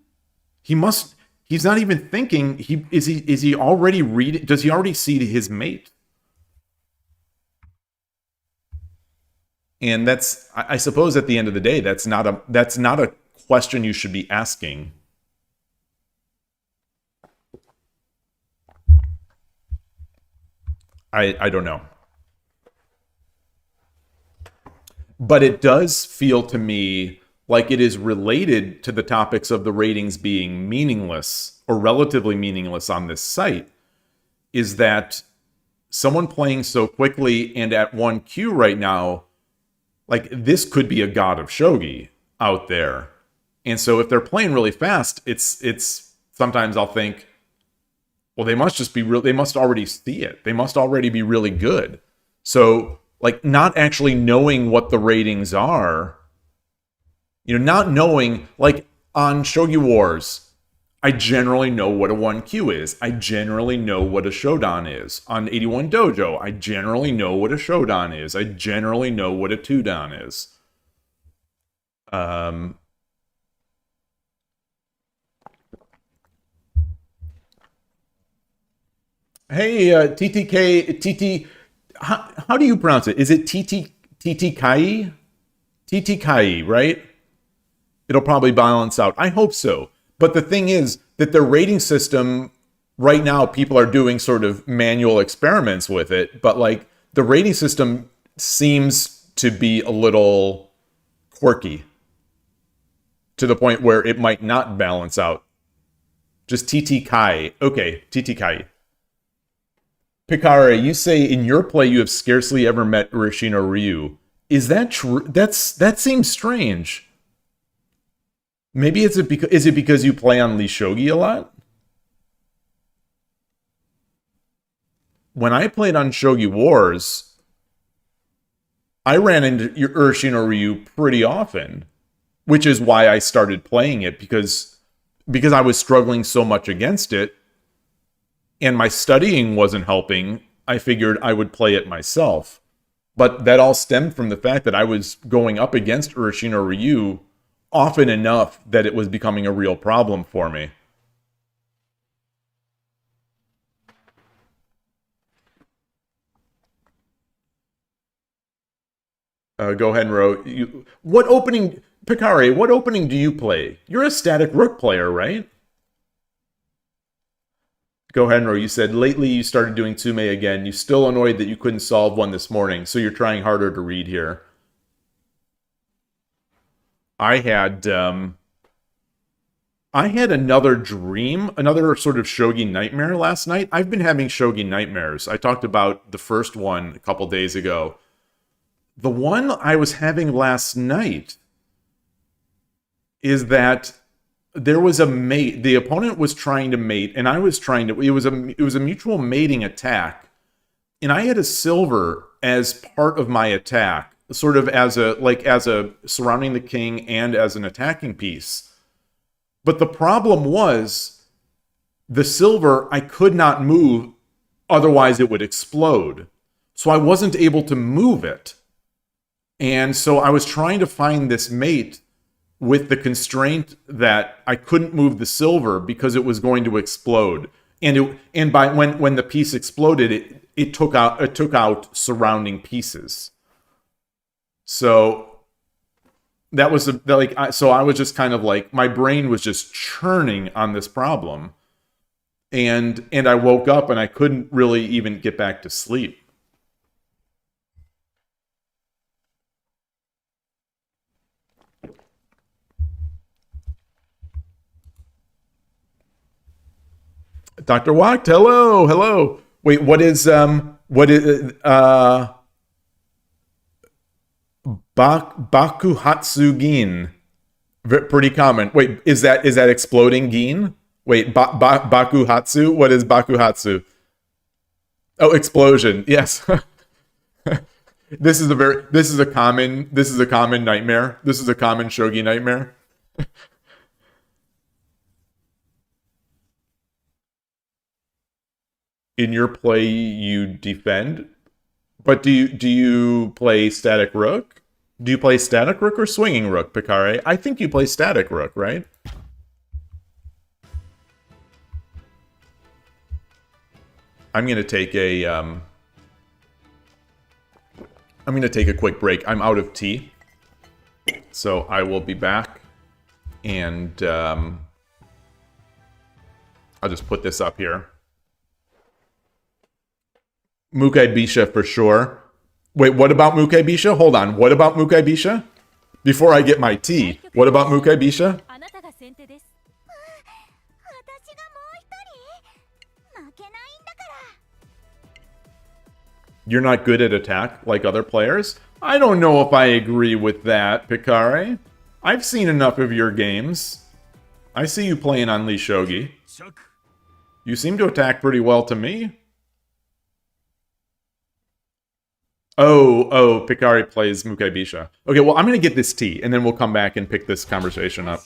He's not even thinking. Is he already reading? Does he already see his mate? And that's, I suppose, at the end of the day, that's not a question you should be asking. I don't know. But it does feel to me like it is related to the topics of the ratings being meaningless or relatively meaningless on this site, is that someone playing so quickly and at 1Q right now, like, this could be a god of shogi out there. And so if they're playing really fast, it's sometimes I'll think, well, they must just be real. They must already see it. They must already be really good. So, like, not actually knowing what the ratings are, not knowing, like, on Shogi Wars, I generally know what a 1Q is. I generally know what a Shodan is. On 81 Dojo, I generally know what a Shodan is. I generally know what a 2Dan is. Hey, TT, how do you pronounce it? Is it TT Kai, right? It'll probably balance out. I hope so. But the thing is that their rating system, right now, people are doing sort of manual experiments with it. But, like, the rating system seems to be a little quirky to the point where it might not balance out. Just TT Kai. Okay, TT Kai. Pikare, you say in your play you have scarcely ever met Urashino Ryu. Is that true? That seems strange. Maybe is it because you play on Lee Shogi a lot? When I played on Shogi Wars, I ran into Urashino Ryu pretty often, which is why I started playing it, because I was struggling so much against it. And my studying wasn't helping, I figured I would play it myself. But that all stemmed from the fact that I was going up against Urashino Ryu often enough that it was becoming a real problem for me. Go ahead and row. What opening, Picare, what opening do you play? You're a static rook player, right? Go ahead and row. You said lately you started doing Tsume again. You still annoyed that you couldn't solve one this morning, so you're trying harder to read here. I had another dream, another sort of shogi nightmare last night. I've been having shogi nightmares. I talked about the first one a couple days ago. The one I was having last night is that there was a mate. The opponent was trying to mate, and I was trying to. It was a mutual mating attack, and I had a silver as part of my attack, sort of as a surrounding the king and as an attacking piece. But the problem was the silver I could not move, otherwise it would explode. So I wasn't able to move it. And so I was trying to find this mate with the constraint that I couldn't move the silver because it was going to explode. And by when the piece exploded, it took out surrounding pieces. So that was so I was just kind of like, my brain was just churning on this problem. And I woke up and I couldn't really even get back to sleep. Dr. Wacht, hello. Wait, what is Bakuhatsu Gin? Pretty common. Wait, is that exploding Gin? Wait, Bakuhatsu? What is Bakuhatsu? Oh, explosion. Yes. This is a common nightmare. This is a common shogi nightmare. In your play, you defend, but do you play static rook? Do you play static rook or swinging rook, Picare? I think you play static rook, right? I'm gonna take a quick break. I'm out of tea, so I will be back, and I'll just put this up here. Mukai Bisha for sure. Wait, what about Mukai Bisha? Hold on. What about Mukai Bisha? Before I get my tea, what about Mukai Bisha? You're not good at attack like other players? I don't know if I agree with that, Picare. I've seen enough of your games. I see you playing on Lee Shogi. You seem to attack pretty well to me. Oh, Picare plays Mukai Bisha. Okay, well, I'm going to get this tea, and then we'll come back and pick this conversation up.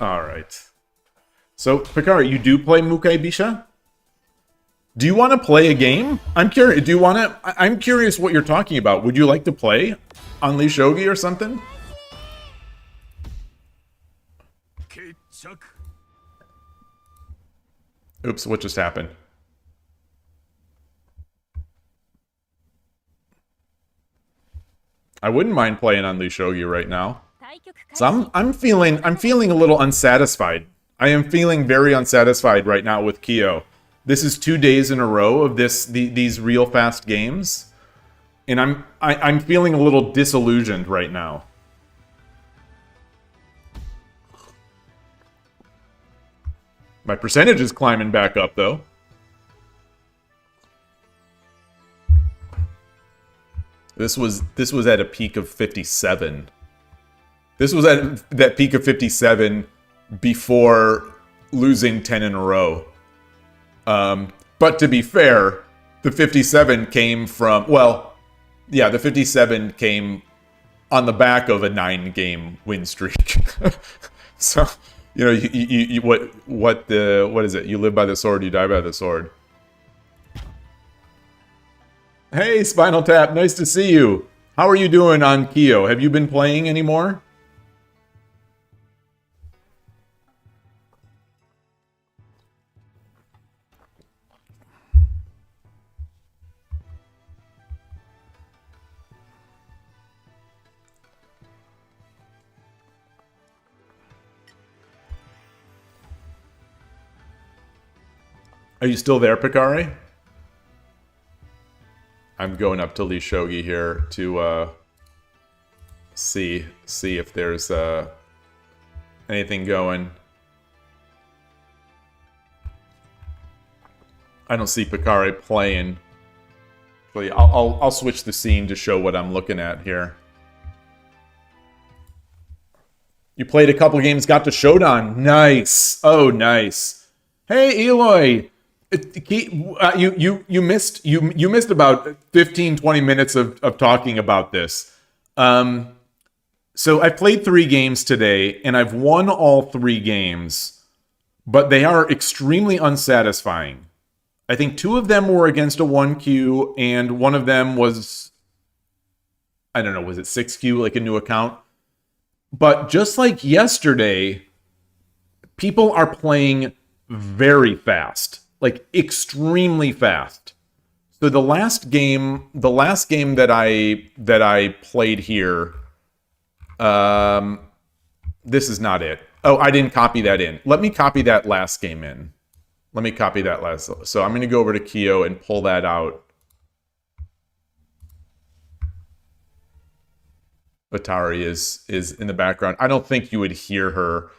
All right. So, Picard, you do play Mukai Bisha? Do you want to play a game? I'm curious. Do you want to? I'm curious what you're talking about. Would you like to play Unleash Shogi or something? Oops, what just happened? I wouldn't mind playing Unleash Shogi right now. So I'm feeling a little unsatisfied. I am feeling very unsatisfied right now with KIOU. This is 2 days in a row of these real fast games, and I'm feeling a little disillusioned right now. My percentage is climbing back up though. This was at a peak of 57. This was at that peak of 57 before losing 10 in a row. But to be fair, the 57 came from, well, yeah, the 57 came on the back of a 9-game win streak. So, you know, what is it? You live by the sword, you die by the sword. Hey, Spinal Tap, nice to see you. How are you doing on KIOU? Have you been playing anymore? Are you still there, Picari? I'm going up to Lee Shogi here to see if there's anything going. I don't see Picari playing. I'll switch the scene to show what I'm looking at here. You played a couple games, got to Shodan. Nice. Oh, nice. Hey, Yloigh. You missed about 15-20 minutes of talking about this. So I played 3 games today, and I've won all 3 games, but they are extremely unsatisfying. I think 2 of them were against a 1Q, and one of them was, I don't know, was it 6Q, like a new account? But just like yesterday, people are playing very fast. Like extremely fast. So the last game that I played here, this is not it. Oh, I didn't copy that in. Let me copy that last game in. Let me copy that last. So I'm going to go over to KIOU and pull that out. Atari is in the background. I don't think you would hear her.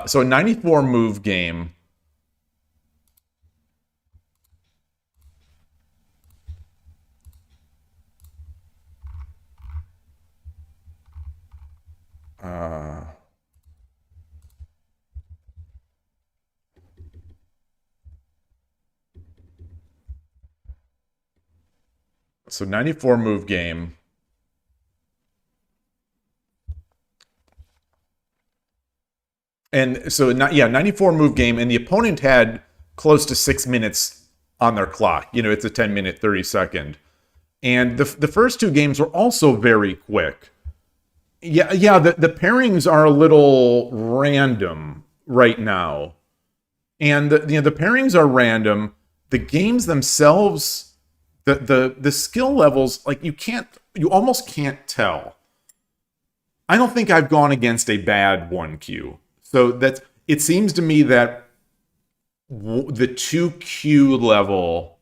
So a 94 move game. So 94 move game. And so, 94 move game, and the opponent had close to 6 minutes on their clock. You know, it's a 10-minute, 30-second. And the first 2 games were also very quick. Yeah, the pairings are a little random right now. And the pairings are random. The games themselves, the skill levels, like you almost can't tell. I don't think I've gone against a bad 1Q. So it seems to me that the 2Q level,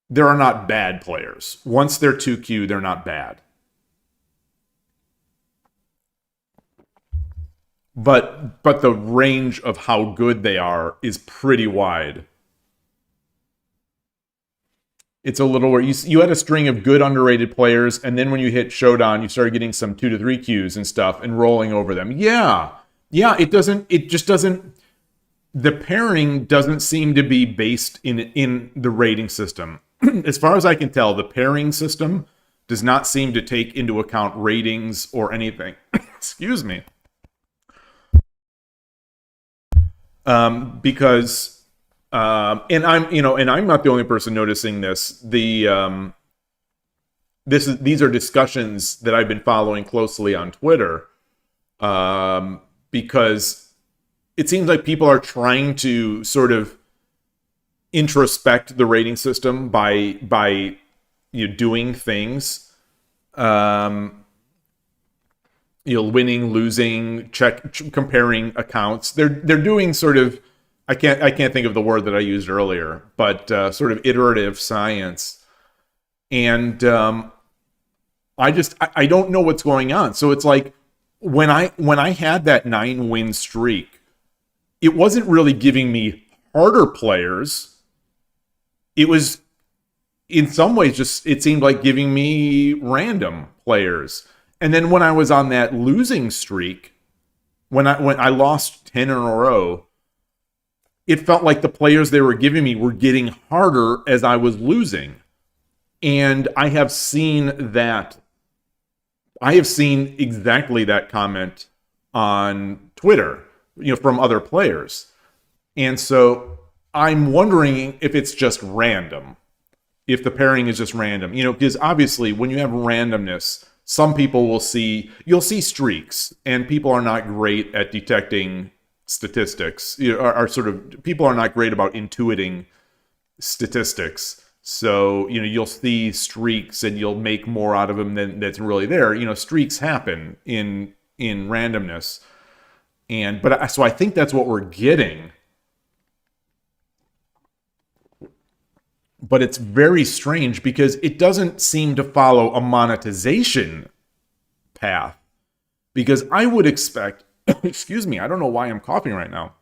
there are not bad players. Once they're 2Q, they're not bad. But the range of how good they are is pretty wide. It's a little where you had a string of good underrated players, and then when you hit Showdown, you started getting some 2 to 3 queues and stuff and rolling over them. Yeah. Yeah, it just doesn't the pairing doesn't seem to be based in the rating system. As far as I can tell, the pairing system does not seem to take into account ratings or anything. Excuse me. Because and I'm not the only person noticing this. These are discussions that I've been following closely on Twitter, because it seems like people are trying to sort of introspect the rating system by doing things, winning, losing, comparing accounts. They're doing sort of, I can't think of the word that I used earlier, but sort of iterative science, and I don't know what's going on. So it's like when I had that 9-win streak, it wasn't really giving me harder players. It was, in some ways, just, it seemed like giving me random players. And then when I was on that losing streak, when I lost 10 in a row, it felt like the players they were giving me were getting harder as I was losing. And I have seen that. I have seen exactly that comment on Twitter, from other players. And so I'm wondering if it's just random, if the pairing is just random, because obviously when you have randomness, some people you'll see streaks, and people are not great at detecting statistics, people are not great about intuiting statistics. So, you'll see streaks and you'll make more out of them than that's really there. Streaks happen in randomness. So I think that's what we're getting. But it's very strange because it doesn't seem to follow a monetization path. Because I would expect, excuse me, I don't know why I'm coughing right now.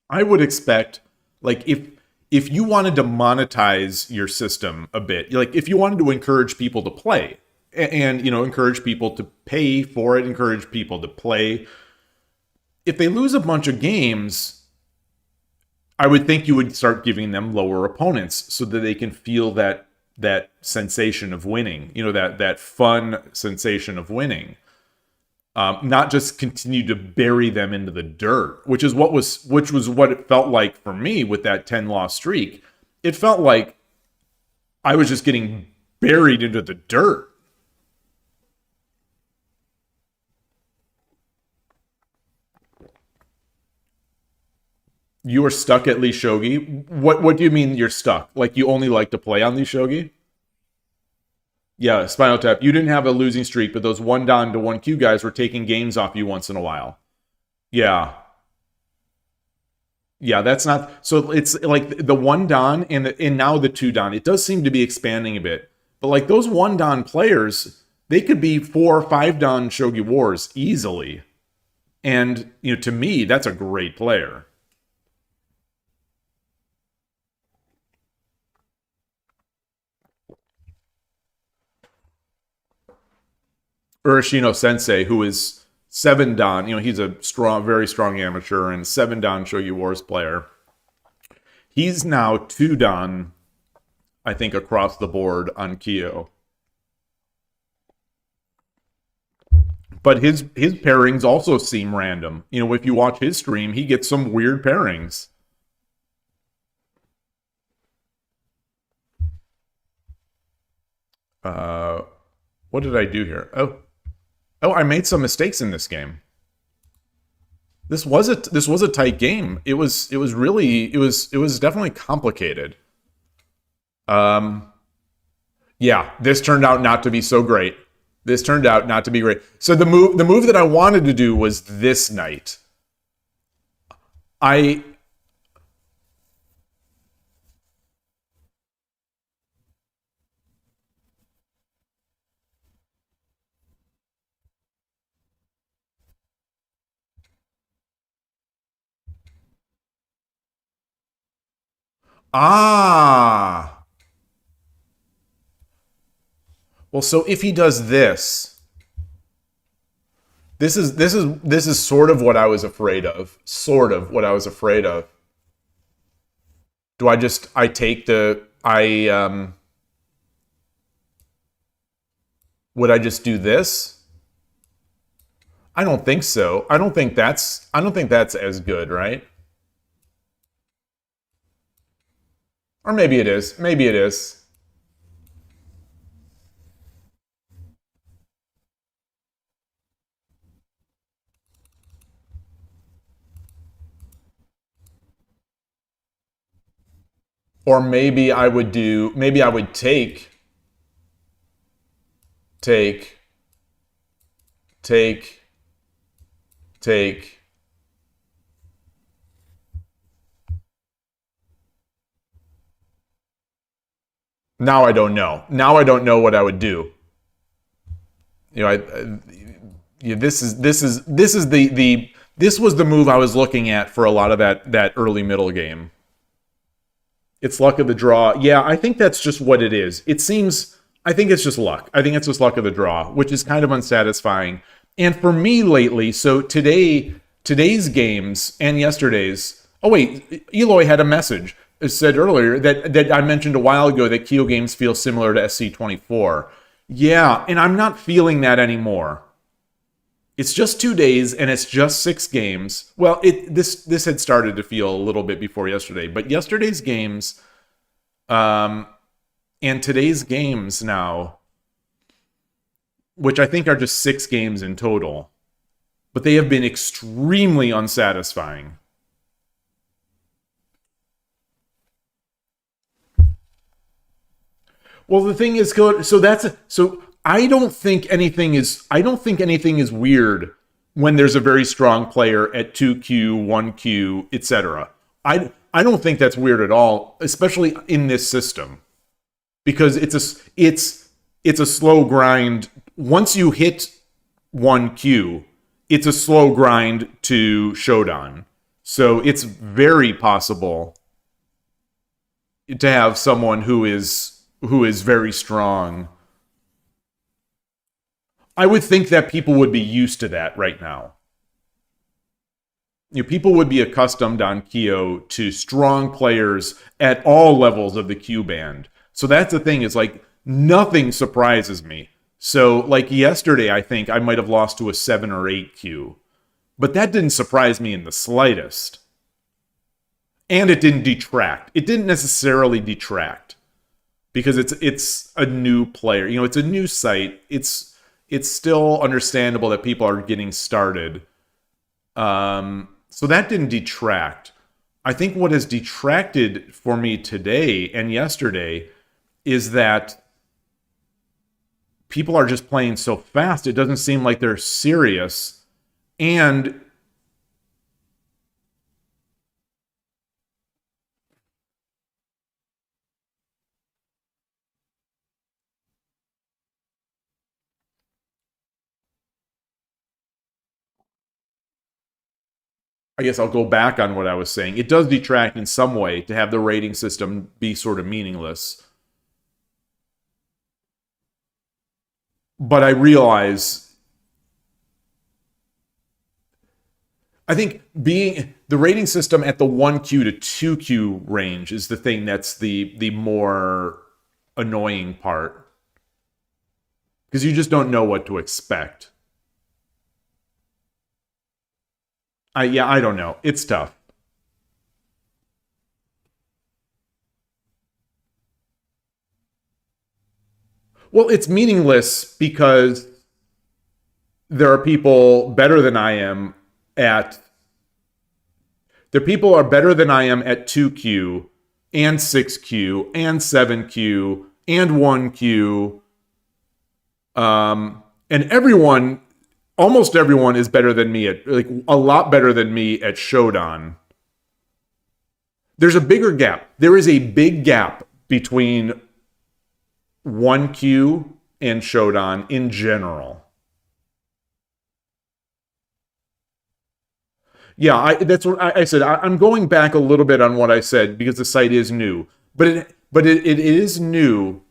I would expect, like, if you wanted to monetize your system a bit, like if you wanted to encourage people to play and encourage people to pay for it, encourage people to play, if they lose a bunch of games, I would think you would start giving them lower opponents so that they can feel that sensation of winning, that fun sensation of winning. Not just continue to bury them into the dirt, which was what it felt like for me with that 10-loss streak. It felt like I was just getting buried into the dirt. You are stuck at Lee Shogi? What do you mean you're stuck? Like you only like to play on Lee Shogi? Yeah, Spinal Tap. You didn't have a losing streak, but those 1-Dan to 1Q guys were taking games off you once in a while. Yeah. Yeah, that's not... So it's like the 1-Dan and now the 2-Dan. It does seem to be expanding a bit. But like those 1-Dan players, they could be 4 or 5-Dan Shogi Wars easily. And, to me, that's a great player. Urashino Sensei, who is 7-Dan, he's a very strong amateur and 7-Dan Shogi Wars player. He's now 2-Dan, I think, across the board on KIOU. But his pairings also seem random. If you watch his stream, he gets some weird pairings. What did I do here? Oh, I made some mistakes in this game. This was a tight game. It was definitely complicated. Yeah, this turned out not to be so great. This turned out not to be great. So the move that I wanted to do was this knight. Ah. Well, so if he does this, this is sort of what I was afraid of. Sort of what I was afraid of. Do I take the would I just do this? I don't think so. I don't think that's as good, right? Or maybe it is. Maybe it is. Or maybe I would take. Now I don't know. Now I don't know what I would do. You know, this was the move I was looking at for a lot of that early middle game. It's luck of the draw. Yeah, I think that's just what it is. I think it's just luck. I think it's just luck of the draw, which is kind of unsatisfying. And for me lately, so today's games and yesterday's. Oh wait, Yloigh had a message. It said earlier that I mentioned a while ago that KIOU games feel similar to SC24. Yeah, and I'm not feeling that anymore. It's just 2 days and it's just 6 games. Well, this had started to feel a little bit before yesterday, but yesterday's games and today's games now, which I think are just 6 games in total, but they have been extremely unsatisfying. Well, the thing is, so I don't think anything is weird when there's a very strong player at 2Q, 1Q, etc. I don't think that's weird at all, especially in this system, because it's a slow grind. Once you hit 1Q, it's a slow grind to Shodan. So it's very possible to have someone who is very strong. I would think that people would be used to that right now. You know, people would be accustomed on KIOU to strong players at all levels of the Q band. So that's the thing, is like nothing surprises me. So like yesterday, I think I might have lost to a 7 or 8 Q. But that didn't surprise me in the slightest. And it didn't detract. It didn't necessarily detract. Because it's a new player. You know, it's a new site. It's still understandable that people are getting started. So that didn't detract. I think what has detracted for me today and yesterday is that people are just playing so fast. It doesn't seem like they're serious. And I guess I'll go back on what I was saying. It does detract in some way to have the rating system be sort of meaningless. But I realize, I think being the rating system at the 1Q to 2Q range is the thing that's the more annoying part. Because you just don't know what to expect. I don't know. It's tough. Well, it's meaningless because there are people better than I am at... There people are better than I am at 2Q and 6Q and 7Q and 1Q. And everyone... Almost everyone is better than me at, like, a lot better than me at Shodan. There's a bigger gap. There is a big gap between 1Q and Shodan in general. Yeah, that's what I said. I'm going back a little bit on what I said because the site is new. But it is new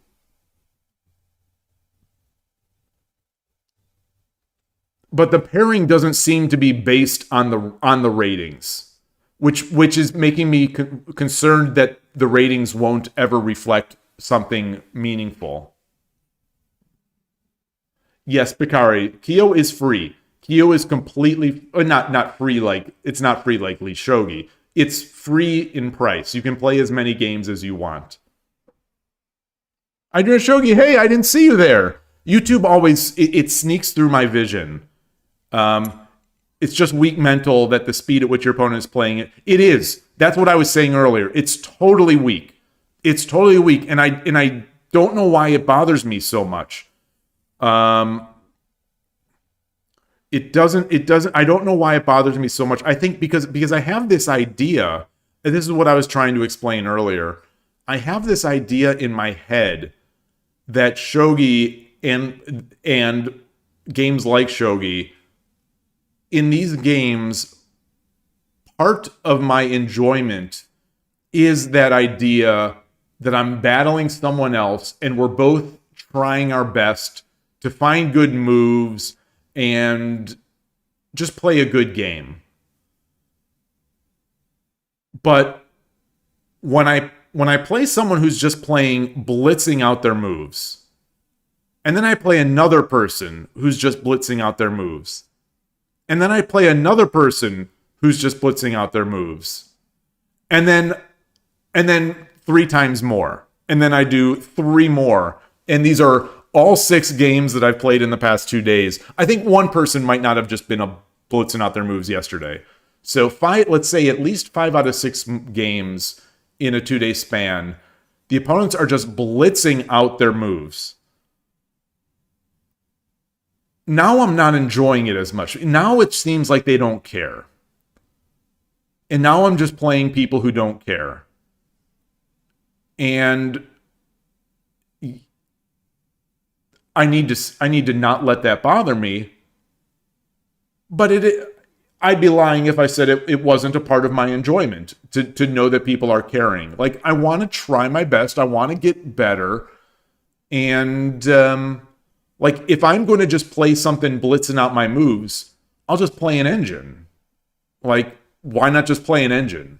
but the pairing doesn't seem to be based on the ratings, which is making me concerned that the ratings won't ever reflect something meaningful. Yes, Picari, KIOU is free. KIOU is completely not free like it's not free like Lee Shogi. It's free in price. You can play as many games as you want. I do a Shogi. Hey, I didn't see you there. YouTube always it sneaks through my vision. It's just weak mental that the speed at which your opponent is playing it. It is. That's what I was saying earlier. It's totally weak. It's totally weak, and I don't know why it bothers me so much. It doesn't. I don't know why it bothers me so much. I think because I have this idea, and this is what I was trying to explain earlier. I have this idea in my head that Shogi and games like Shogi, in these games, part of my enjoyment is that idea that I'm battling someone else and we're both trying our best to find good moves and just play a good game. But when I play someone who's just playing blitzing out their moves, and then I play another person who's just blitzing out their moves, and then I play another person who's just blitzing out their moves, and then 3 times more, and then I do 3 more, and these are all 6 games that I've played in the past 2 days. I think one person might not have just been blitzing out their moves yesterday. So let's say at least 5 out of 6 games in a 2-day span, the opponents are just blitzing out their moves. Now I'm not enjoying it as much. Now it seems like they don't care. And now I'm just playing people who don't care. And I need to not let that bother me. But I'd be lying if I said it wasn't a part of my enjoyment to know that people are caring. Like, I want to try my best. I want to get better. And like, if I'm going to just play something blitzing out my moves, I'll just play an engine. Like, why not just play an engine?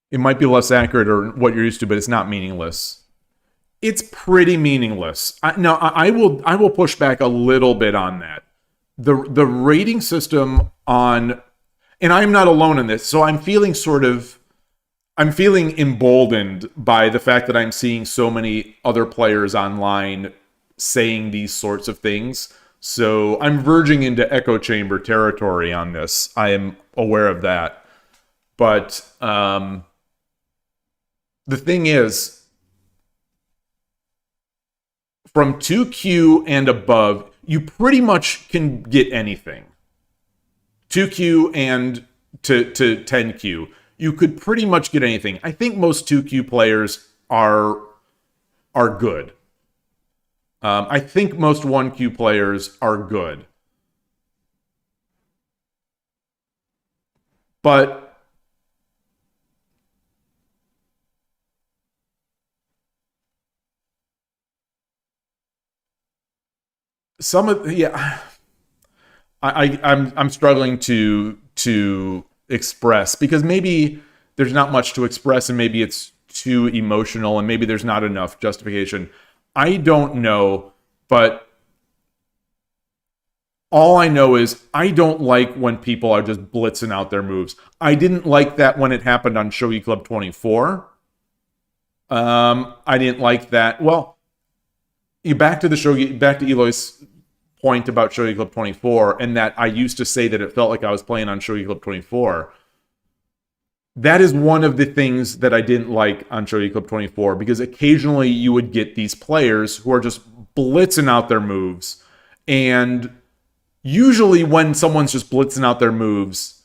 It might be less accurate or what you're used to, but it's not meaningless. It's pretty meaningless. I will push back a little bit on that. The rating system on, and I'm not alone in this, so I'm feeling emboldened by the fact that I'm seeing so many other players online saying these sorts of things. So I'm verging into echo chamber territory on this. I am aware of that. But the thing is, from 2Q and above, you pretty much can get anything. 2Q and to 10Q, you could pretty much get anything. I think most 2Q players are good. I think most 1Q players are good. But I'm struggling to express, because maybe there's not much to express and maybe it's too emotional and maybe there's not enough justification. I don't know, but all I know is I don't like when people are just blitzing out their moves. I didn't like that when it happened on Shogi Club 24. I didn't like that. Well, back to Yloigh's point about Shogi Club 24, and that I used to say that it felt like I was playing on Shogi Club 24. That is one of the things that I didn't like on Shogi Club 24, because occasionally you would get these players who are just blitzing out their moves, and usually when someone's just blitzing out their moves,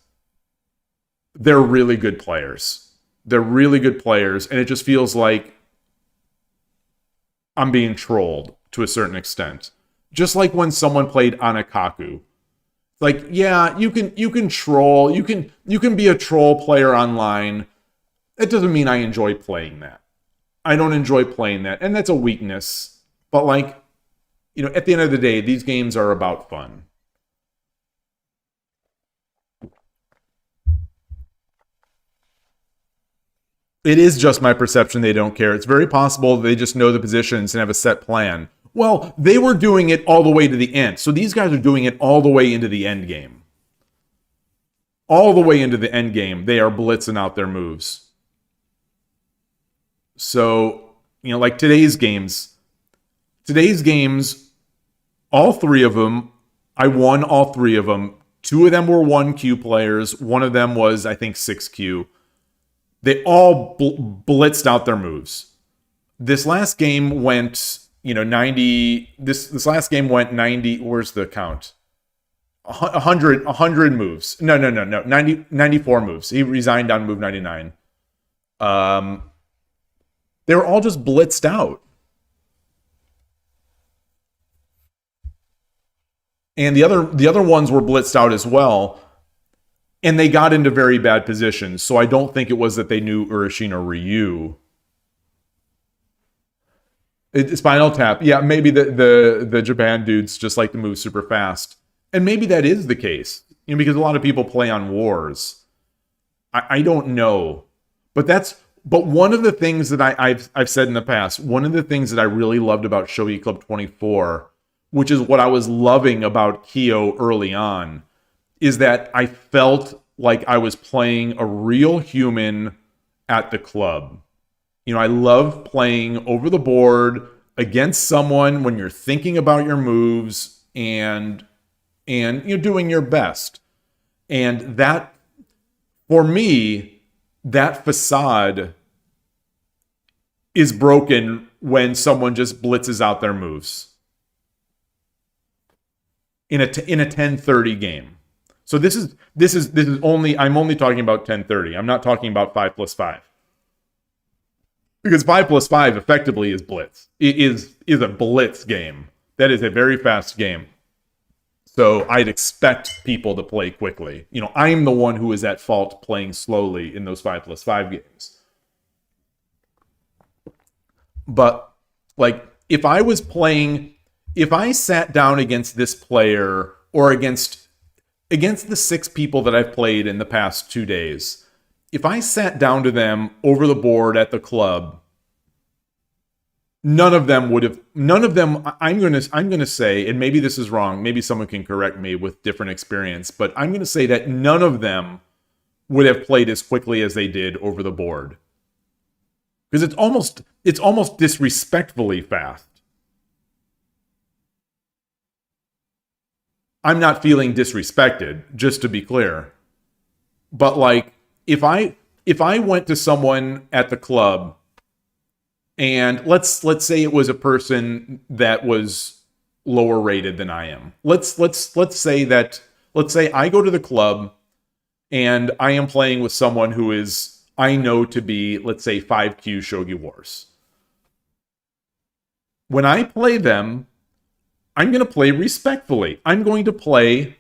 they're really good players. They're really good players, and it just feels like I'm being trolled to a certain extent. Just like when someone played Anakaku. Like, yeah, you can troll. You can be a troll player online, It doesn't mean I enjoy playing that. I don't enjoy playing that, and that's a weakness. But like, at the end of the day, these games are about fun. It is just my perception they don't care. It's very possible they just know the positions and have a set plan. Well, they were doing it all the way to the end. So these guys are doing it all the way into the end game. All the way into the end game, they are blitzing out their moves. So, like today's games, all three of them, I won all three of them. 2 of them were 1Q players. 1 of them was, I think, 6Q. They all blitzed out their moves. This last game went, 90. This last game went 90. Where's the count? 100 moves. No. 94 moves. He resigned on move 99. They were all just blitzed out. And the other ones were blitzed out as well. And they got into very bad positions. So I don't think it was that they knew Urushin or Ryu. Spinal Tap. Yeah, maybe the Japan dudes just like to move super fast. And maybe that is the case. Because a lot of people play on wars. I don't know. But one of the things that I've said in the past, one of the things that I really loved about Shogi Club 24, which is what I was loving about KIOU early on, is that I felt like I was playing a real human at the club. I love playing over the board against someone when you're thinking about your moves and you're doing your best. And that, for me, that facade is broken when someone just blitzes out their moves in a 10:30 game. So this is only, I'm only talking about 10:30. I'm not talking about 5+5. Because 5+5 effectively is blitz. It is a blitz game. That is a very fast game. So I'd expect people to play quickly. I'm the one who is at fault playing slowly in those 5+5 games. But like, if I sat down against this player or against the 6 people that I've played in the past 2 days, if I sat down to them over the board at the club, none of them, I'm going to say, and maybe this is wrong, maybe someone can correct me with different experience, but I'm going to say that none of them would have played as quickly as they did over the board. Because it's almost disrespectfully fast. I'm not feeling disrespected, just to be clear. But like, if I went to someone at the club, and let's say it was a person that was lower rated than I am. Let's say I go to the club and I am playing with someone who is, I know to be, let's say, 5Q Shogi Wars. When I play them, I'm going to play respectfully. I'm going to play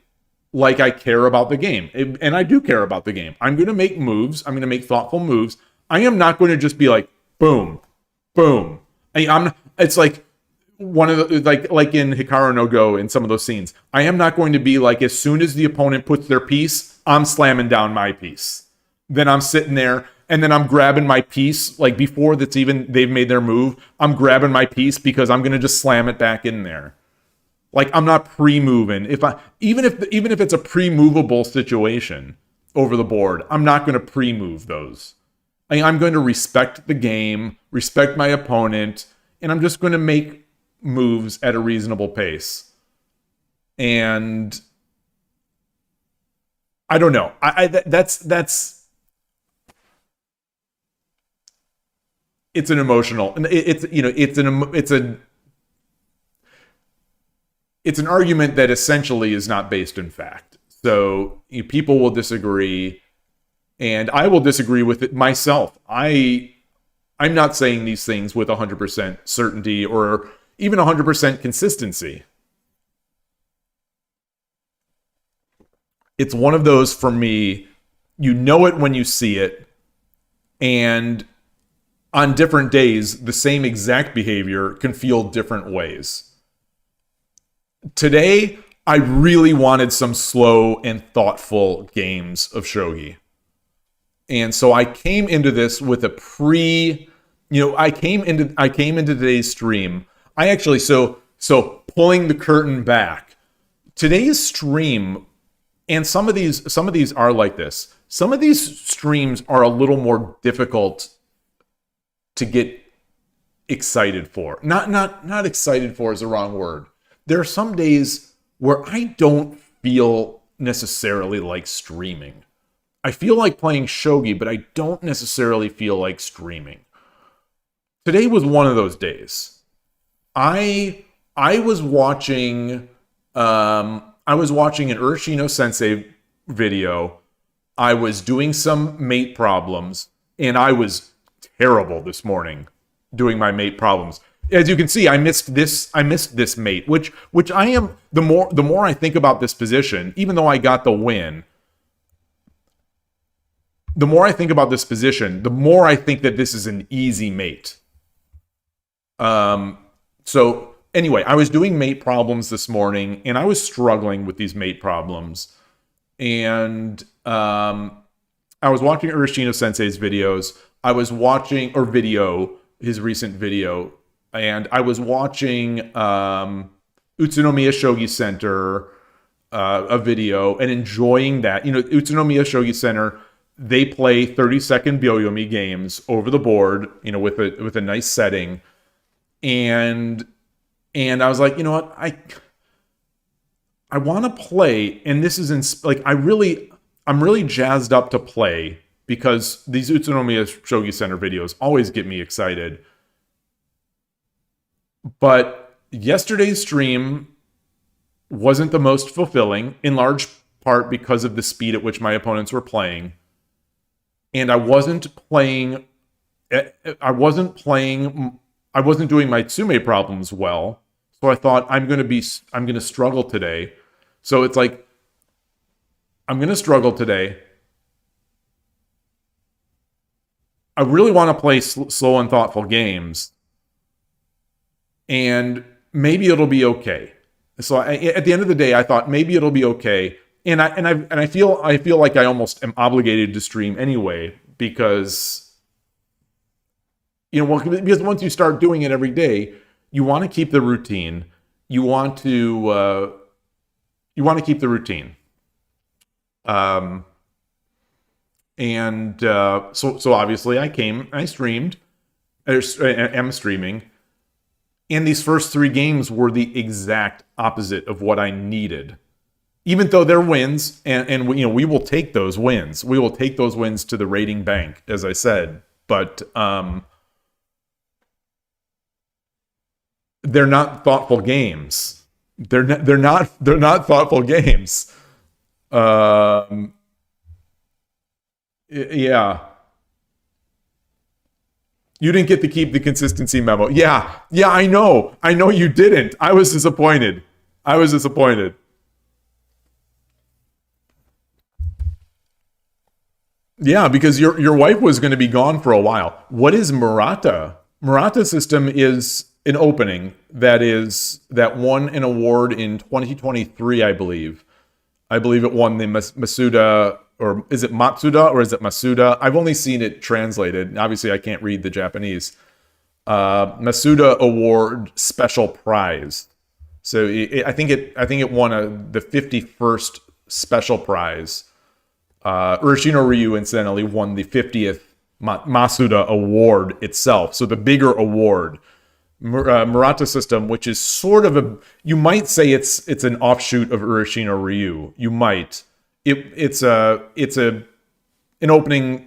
like I care about the game. And I do care about the game. I'm going to make moves. I'm going to make thoughtful moves. I am not going to just be like, boom, boom. It's like one of the, like in Hikaru no Go in some of those scenes. I am not going to be like, as soon as the opponent puts their piece, I'm slamming down my piece. Then I'm sitting there and then I'm grabbing my piece, like before that's even, they've made their move. I'm grabbing my piece because I'm going to just slam it back in there. Like, I'm not pre-moving. Even if it's a pre-movable situation over the board, I'm not going to pre-move those. I'm going to respect the game, respect my opponent, and I'm just going to make moves at a reasonable pace. And I don't know. That's it's an emotional. It's an argument that essentially is not based in fact. So people will disagree, and I will disagree with it myself. I'm not saying these things with 100% certainty or even 100% consistency. It's one of those, for me, you know it when you see it, And on different days, the same exact behavior can feel different ways. Today, I really wanted some slow and thoughtful games of shogi. And so I came into this with a I came into today's stream. I actually, so pulling the curtain back, today's stream, and some of these are like this. Some of these streams are a little more difficult to get excited for. Not excited for is the wrong word. There are some days where I don't feel necessarily like streaming. I feel like playing shogi, but I don't necessarily feel like streaming. Today was one of those days. I was watching an Urashino Sensei video. I was doing some mate problems, and I was terrible this morning doing my mate problems. As you can see, I missed this mate, which I am, the more I think about this position, even though I got the win, the more I think about this position, the more I think that this is an easy mate. So anyway, I was doing mate problems this morning, and I was struggling with these mate problems. And I was watching Urashino Sensei's videos. I was watching, his recent video, and I was watching Utsunomiya Shogi Center, a video, and enjoying that. Utsunomiya Shogi Center, they play 30-second Byoyomi games over the board, with a nice setting. And I was like, you know what, I want to play, and this is I'm really jazzed up to play, because these Utsunomiya Shogi Center videos always get me excited. But yesterday's stream wasn't the most fulfilling, in large part because of the speed at which my opponents were playing. And I wasn't doing my Tsume problems well. So I thought I'm going to struggle today. So it's like, I'm going to struggle today. I really want to play slow and thoughtful games, and maybe it'll be okay. So at the end of the day, I thought maybe it'll be okay, and I feel like I almost am obligated to stream anyway, because because once you start doing it every day, you want to keep the routine. You want to keep the routine. So obviously I streamed, am streaming, and these first 3 games were the exact opposite of what I needed. Even though they're wins, and we will take those wins. We will take those wins to the rating bank, as I said. But they're not thoughtful games. They're not thoughtful games. Yeah. You didn't get to keep the consistency memo. Yeah, I know you didn't. I was disappointed. Yeah, because your wife was going to be gone for a while. What is Murata? Murata system is an opening that won an award in 2023, I believe. I believe it won the Masuda, or is it Matsuda, or is it Masuda? I've only seen it translated. Obviously, I can't read the Japanese. Masuda Award Special Prize. So I think it won the 51st special prize. Urashino Ryu, incidentally, won the 50th Masuda Award itself. So the bigger award. Murata system, which is sort of you might say it's an offshoot of Urashino Ryu. You might. It's an opening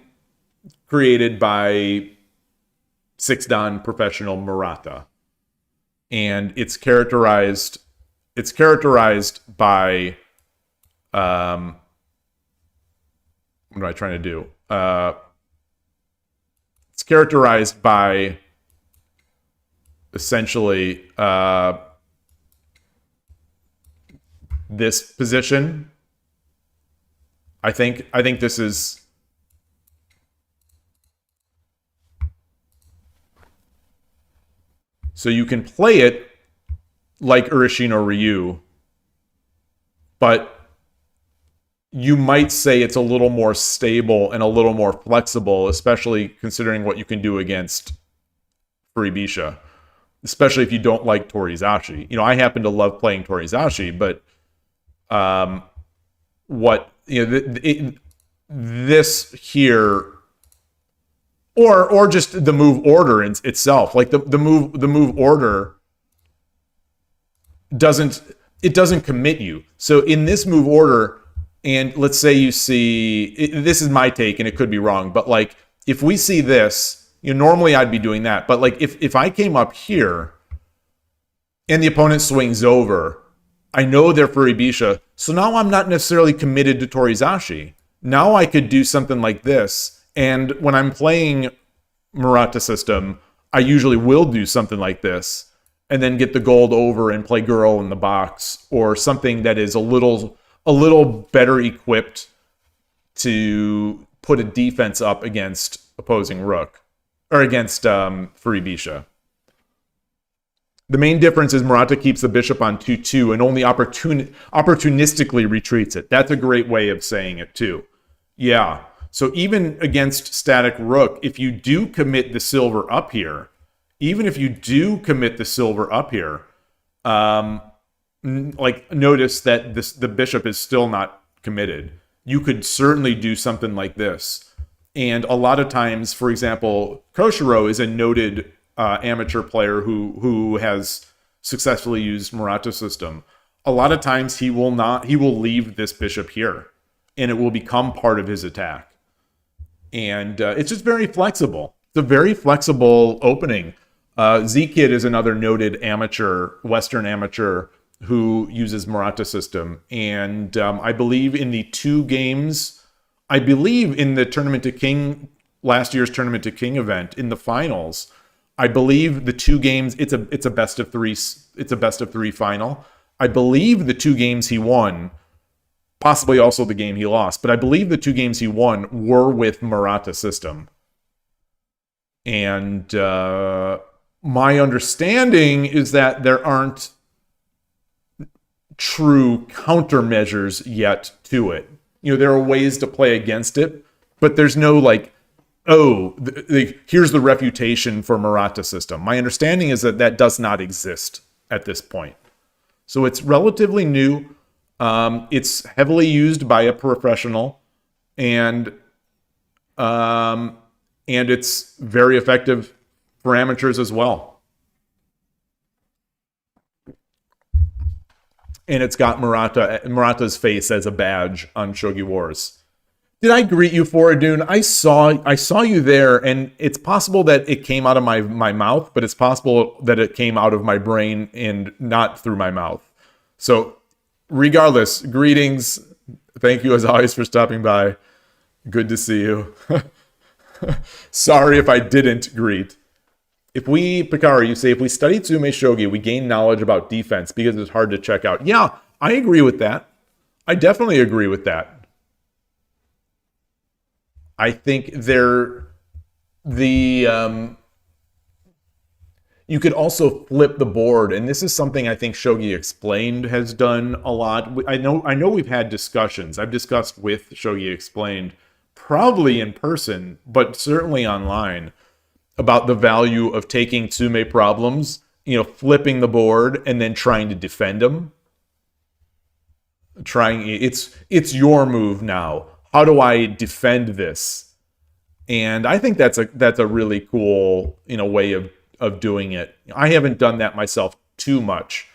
created by 6-dan professional Murata, and it's characterized by what am I trying to do? It's characterized by essentially this position. I think this is So you can play it like Urashino Ryu, but you might say it's a little more stable and a little more flexible, especially considering what you can do against Furibisha, especially if you don't like Torizashi. You know, I happen to love playing Torizashi, but this here, or just the move order itself, like the move order doesn't commit you. So in this move order, and let's say you see, this is my take and it could be wrong, but like if we see this, you know, normally I'd be doing that, but like if I came up here and the opponent swings over, I know they're Furibisha, so now I'm not necessarily committed to Torizashi. Now I could do something like this, and when I'm playing Murata system, I usually will do something like this, and then get the gold over and play girl in the box, or something that is a little better equipped to put a defense up against opposing rook, or against Furibisha. The main difference is Murata keeps the bishop on 2-2 and only opportunistically retreats it. That's a great way of saying it too. Yeah. So even against static rook, if you do commit the silver up here, like notice that the bishop is still not committed. You could certainly do something like this. And a lot of times, for example, Koshiro is a noted amateur player who has successfully used Murata system. A lot of times he will leave this bishop here, and it will become part of his attack. And it's just very flexible. It's a very flexible opening. Z-Kid is another noted amateur, Western amateur, who uses Murata system. And I believe in the 2 games, I believe in the Tournament to King, last year's Tournament to King event, in the finals, I believe the 2 games, it's a best of 3, it's a best of 3 final. I believe the 2 games he won, possibly also the game he lost, but I believe the 2 games he won were with Murata system. And my understanding is that there aren't true countermeasures yet to it. You know, there are ways to play against it, but there's no like, oh, here's the refutation for Murata system. My understanding is that does not exist at this point. So it's relatively new. It's heavily used by a professional, and it's very effective for amateurs as well. And it's got Murata's face as a badge on Shogi Wars. Did I greet you, Foradun? I saw you there, and it's possible that it came out of my mouth, but it's possible that it came out of my brain and not through my mouth. So, regardless, greetings. Thank you as always for stopping by. Good to see you. Sorry if I didn't greet. Picari, you say, if we study Tsume Shogi, we gain knowledge about defense because it's hard to check out. Yeah, I agree with that. I definitely agree with that. I think you could also flip the board, and this is something I think ShogiExplained has done a lot. I know we've had discussions. I've discussed with ShogiExplained, probably in person, but certainly online, about the value of taking Tsume problems, you know, flipping the board and then trying to defend them. It's your move now. How do I defend this? And I think that's a really cool, you know, way of doing it. I haven't done that myself too much,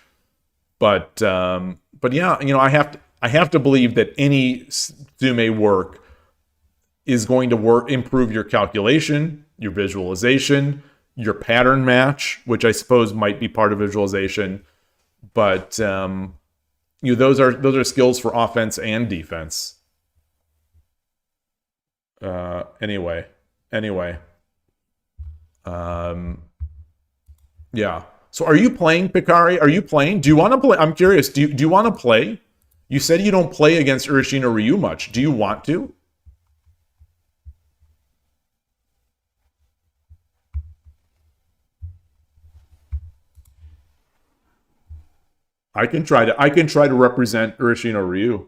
but yeah, you know, I have to believe that any Tsume work is going to improve your calculation, your visualization, your pattern match, which I suppose might be part of visualization, but you know, those are skills for offense and defense. Anyway. Yeah. So are you playing, Picari? Are you playing? Do you want to play? I'm curious. Do you want to play? You said you don't play against Urashino Ryu much. Do you want to? I can try to represent Urashino Ryu.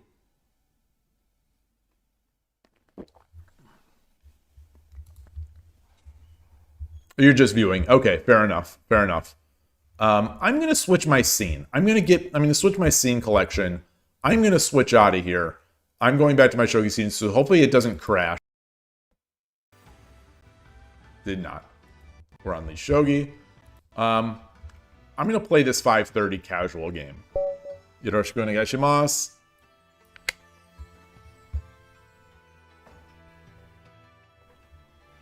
You're just viewing. Okay, fair enough. Fair enough. I'm gonna switch my scene. I'm gonna switch my scene collection. I'm gonna switch out of here. I'm going back to my Shogi scene, so hopefully it doesn't crash. Did not. We're on Lee Shogi. I'm gonna play this 5:30 casual game. Yoroshiku onegaishimasu.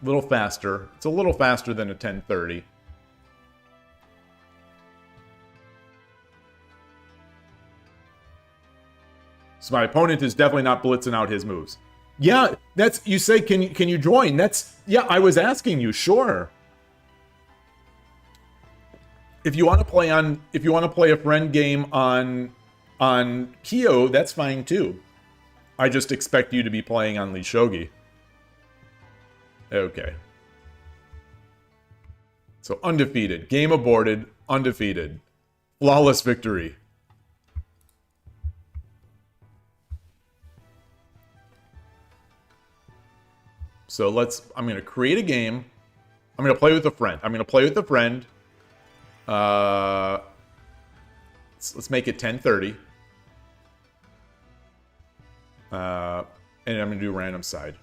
A little faster. It's a little faster than a 10:30. So my opponent is definitely not blitzing out his moves. Yeah, that's, you say, can you join? That's, yeah, I was asking you, sure. If you want to play a friend game on KIOU, that's fine too. I just expect you to be playing on Lee Shogi. Okay. So undefeated. Game aborted. Undefeated. Flawless victory. So I'm going to create a game. I'm going to play with a friend. Let's make it 10:30. And I'm going to do random side.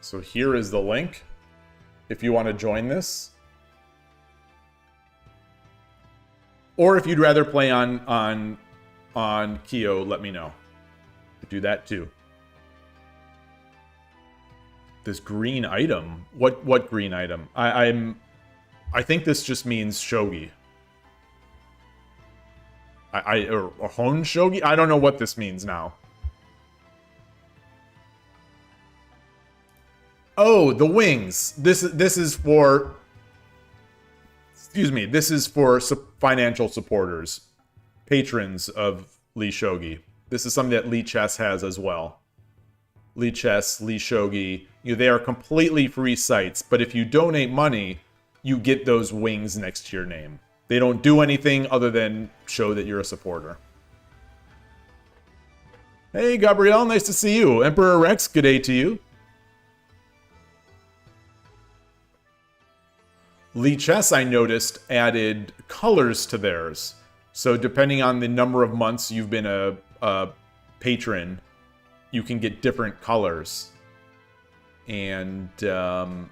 So here is the link. If you want to join this. Or if you'd rather play on KIOU, let me know. Do that too. This green item. What green item? I think this just means Shogi. Or Hon Shogi? I don't know what this means now. Oh, the wings. This is for, excuse me, this is for financial supporters, patrons of Lee Shogi. This is something that Lee Chess has as well. Lee Chess, Lee Shogi, they are completely free sites, but if you donate money, you get those wings next to your name. They don't do anything other than show that you're a supporter. Hey, Gabrielle, nice to see you. Emperor Rex, good day to you. Lee Chess, I noticed, added colors to theirs. So depending on the number of months you've been a patron, you can get different colors. And I'm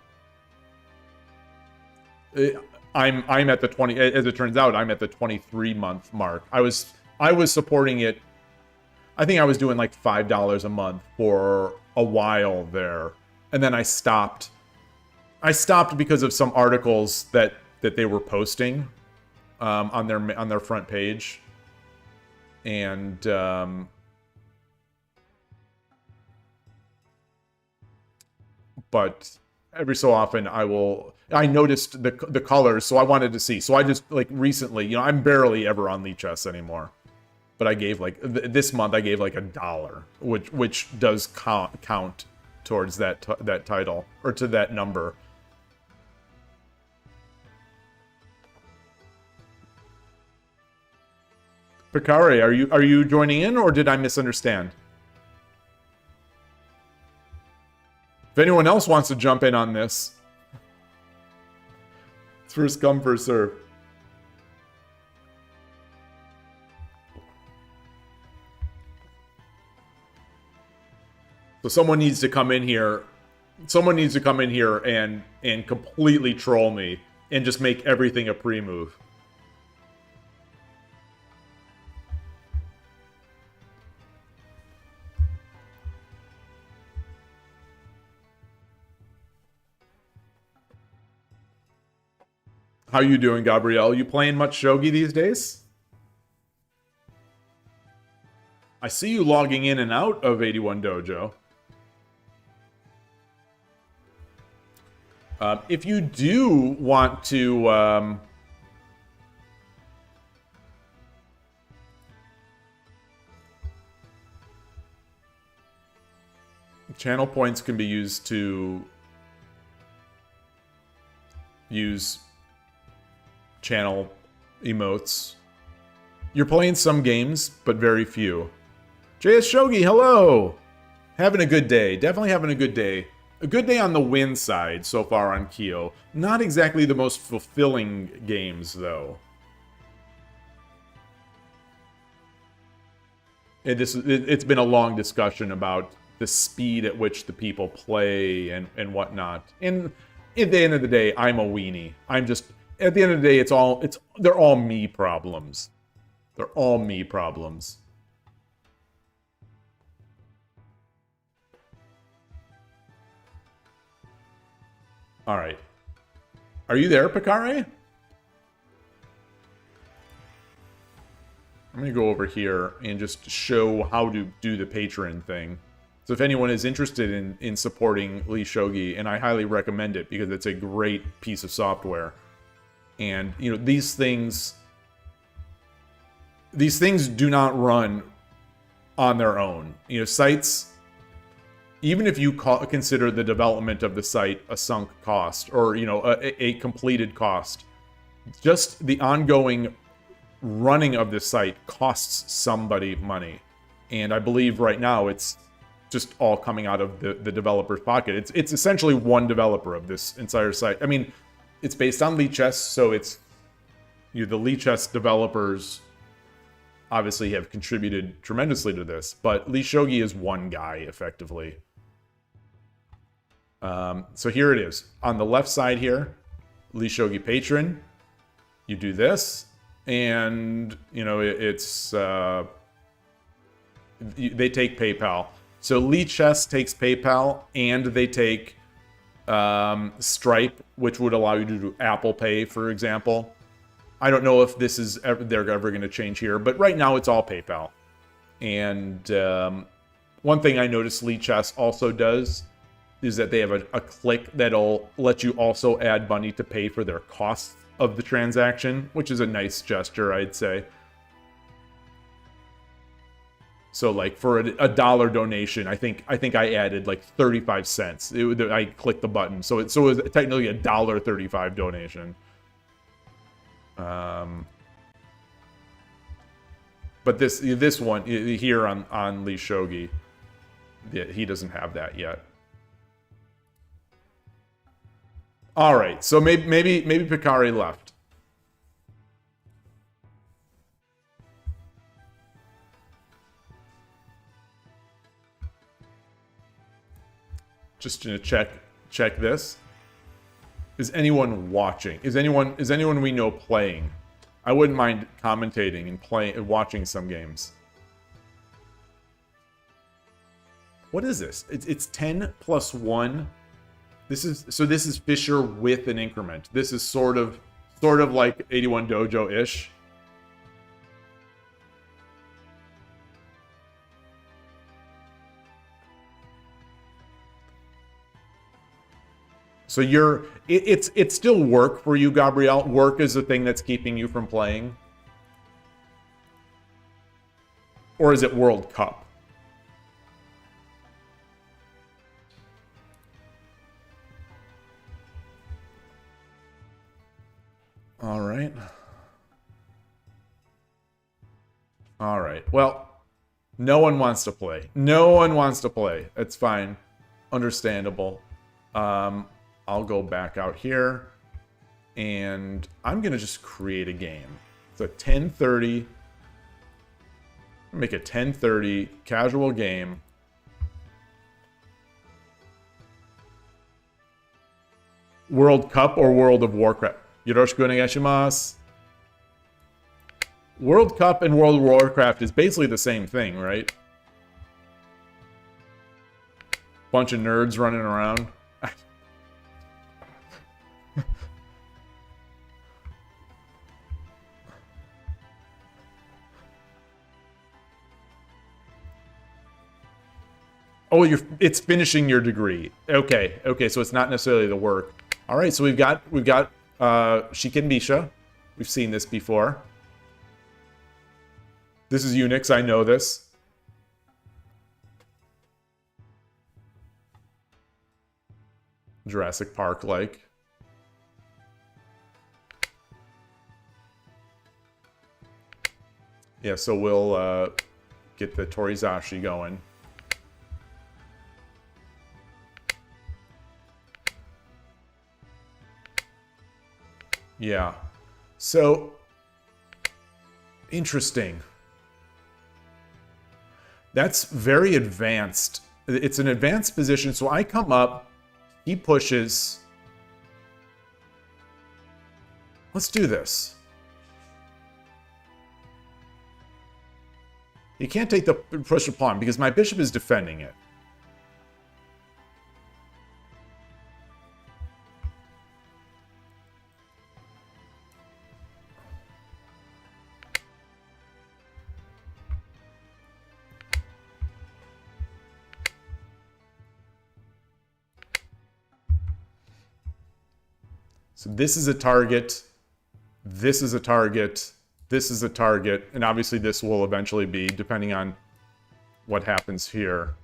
at the 20, as it turns out, I'm at the 23-month mark. I was supporting it. I think I was doing like $5 a month for a while there, and then I stopped. I stopped because of some articles that they were posting on their front page, and but every so often I noticed the colors, so I wanted to see. So I just, like, recently, I'm barely ever on Lee Chess anymore, but I gave, like, this month I gave like $1, which does count towards that title, or to that number. Picare, are you joining in, or did I misunderstand? If anyone else wants to jump in on this, it's first come, first serve. So someone needs to come in here. Someone needs to come in here and completely troll me and just make everything a pre-move. How you doing, Gabrielle? You playing much Shogi these days? I see you logging in and out of 81 Dojo. If you do want to... channel points can be used to use channel emotes. You're playing some games, but very few. JS Shogi, hello! Having a good day. Definitely having a good day. A good day on the win side so far on KIOU. Not exactly the most fulfilling games, though. And it's been a long discussion about the speed at which the people play and whatnot. And at the end of the day, I'm a weenie. I'm just, at the end of the day, they're all me problems. They're all me problems. All right. Are you there, Picare? I'm going to go over here and just show how to do the Patreon thing. So if anyone is interested in supporting Lee Shogi, and I highly recommend it because it's a great piece of software. And, you know, these things do not run on their own. You know, sites, even if you consider the development of the site a sunk cost or, you know, a completed cost, just the ongoing running of the site costs somebody money. And I believe right now it's just all coming out of the developer's pocket. It's essentially one developer of this entire site. I mean, it's based on Lichess, so it's, you know, the Lichess developers obviously have contributed tremendously to this, but Lee Shogi is one guy, effectively. So here it is. On the left side here, Lee Shogi Patron. You do this, and, you know, it's... they take PayPal. So Lichess takes PayPal, and they take Stripe, which would allow you to do Apple Pay, for example. I don't know if this is they're ever going to change here, but right now it's all PayPal. And one thing I noticed Lichess also does is that they have a click that'll let you also add money to pay for their costs of the transaction, which is a nice gesture, I'd say. So, like, for a dollar donation, I think I added like 35 cents. I clicked the button, so it was technically a $1.35 donation. But this one here on Lee Shogi, he doesn't have that yet. All right, so maybe Picari left. Just to check this. Is anyone watching? Is anyone we know playing? I wouldn't mind commentating and watching some games. What is this? It's 10 plus 1. This is Fisher with an increment. This is sort of like 81 Dojo-ish. So it's still work for you, Gabrielle. Work is the thing that's keeping you from playing. Or is it World Cup? All right. All right. Well, no one wants to play. No one wants to play. It's fine. Understandable. I'll go back out here, and I'm going to just create a game. It's a 10:30. Make a 10:30 casual game. World Cup or World of Warcraft? Yoroshiku onegaishimasu. World Cup and World of Warcraft is basically the same thing, right? Bunch of nerds running around. Oh, it's finishing your degree. Okay, so it's not necessarily the work. All right, so we've got Shiken Bisha. We've seen this before. This is Unix, I know this. Jurassic Park like. Yeah, so we'll get the Torizashi going. Yeah. So, interesting. That's very advanced. It's an advanced position, so I come up, he pushes. Let's do this. You can't take the push pawn because my bishop is defending it. So this is a target, this is a target, this is a target, and obviously this will eventually be, depending on what happens here.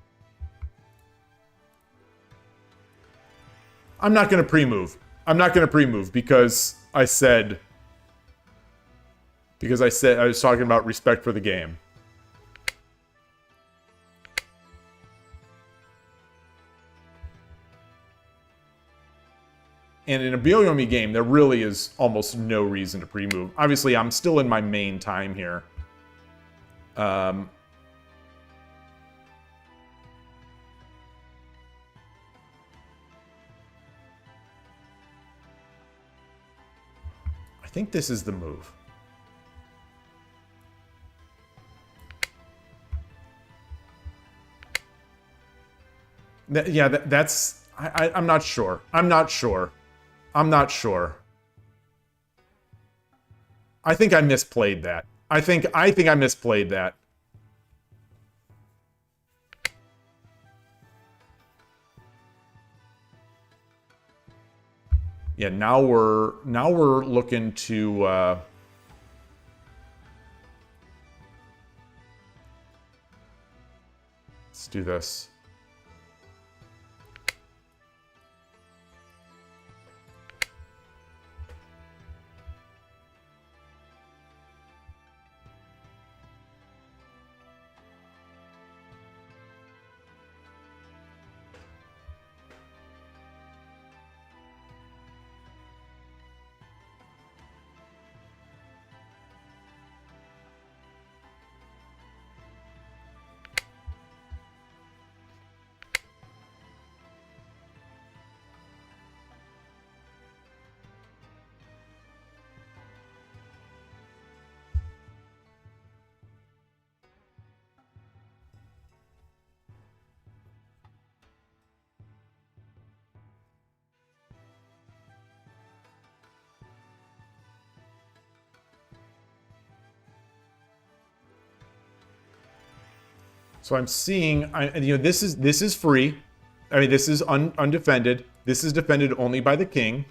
I'm not going to pre-move. I'm not going to pre-move because I said I was talking about respect for the game. And in a Byoyomi game, there really is almost no reason to pre-move. Obviously, I'm still in my main time here. I think this is the move. That's... I'm not sure. I'm not sure. I'm not sure. I think I misplayed that. I think I misplayed that. Yeah, now we're looking to let's do this. So I'm seeing, this is free. I mean, this is undefended. This is defended only by the king.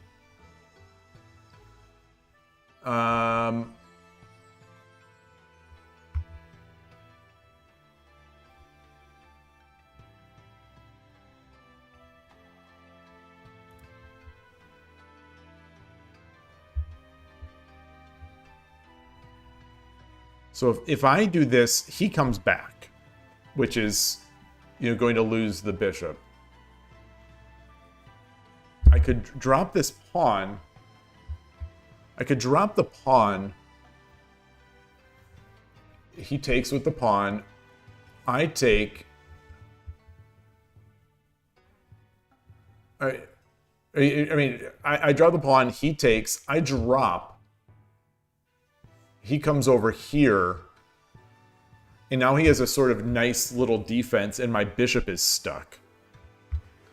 So if I do this, he comes back, which is, going to lose the bishop. I could drop this pawn. I could drop the pawn. He takes with the pawn. I take. I draw the pawn. He takes. I drop. He comes over here. And now he has a sort of nice little defense, and my bishop is stuck.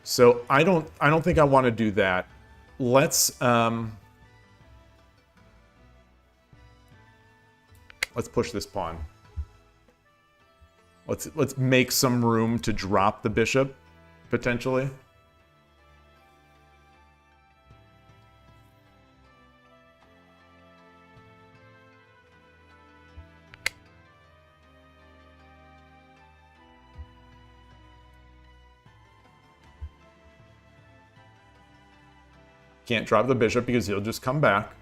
So I don't think I want to do that. Let's push this pawn. Let's make some room to drop the bishop, potentially. Can't drop the bishop because he'll just come back.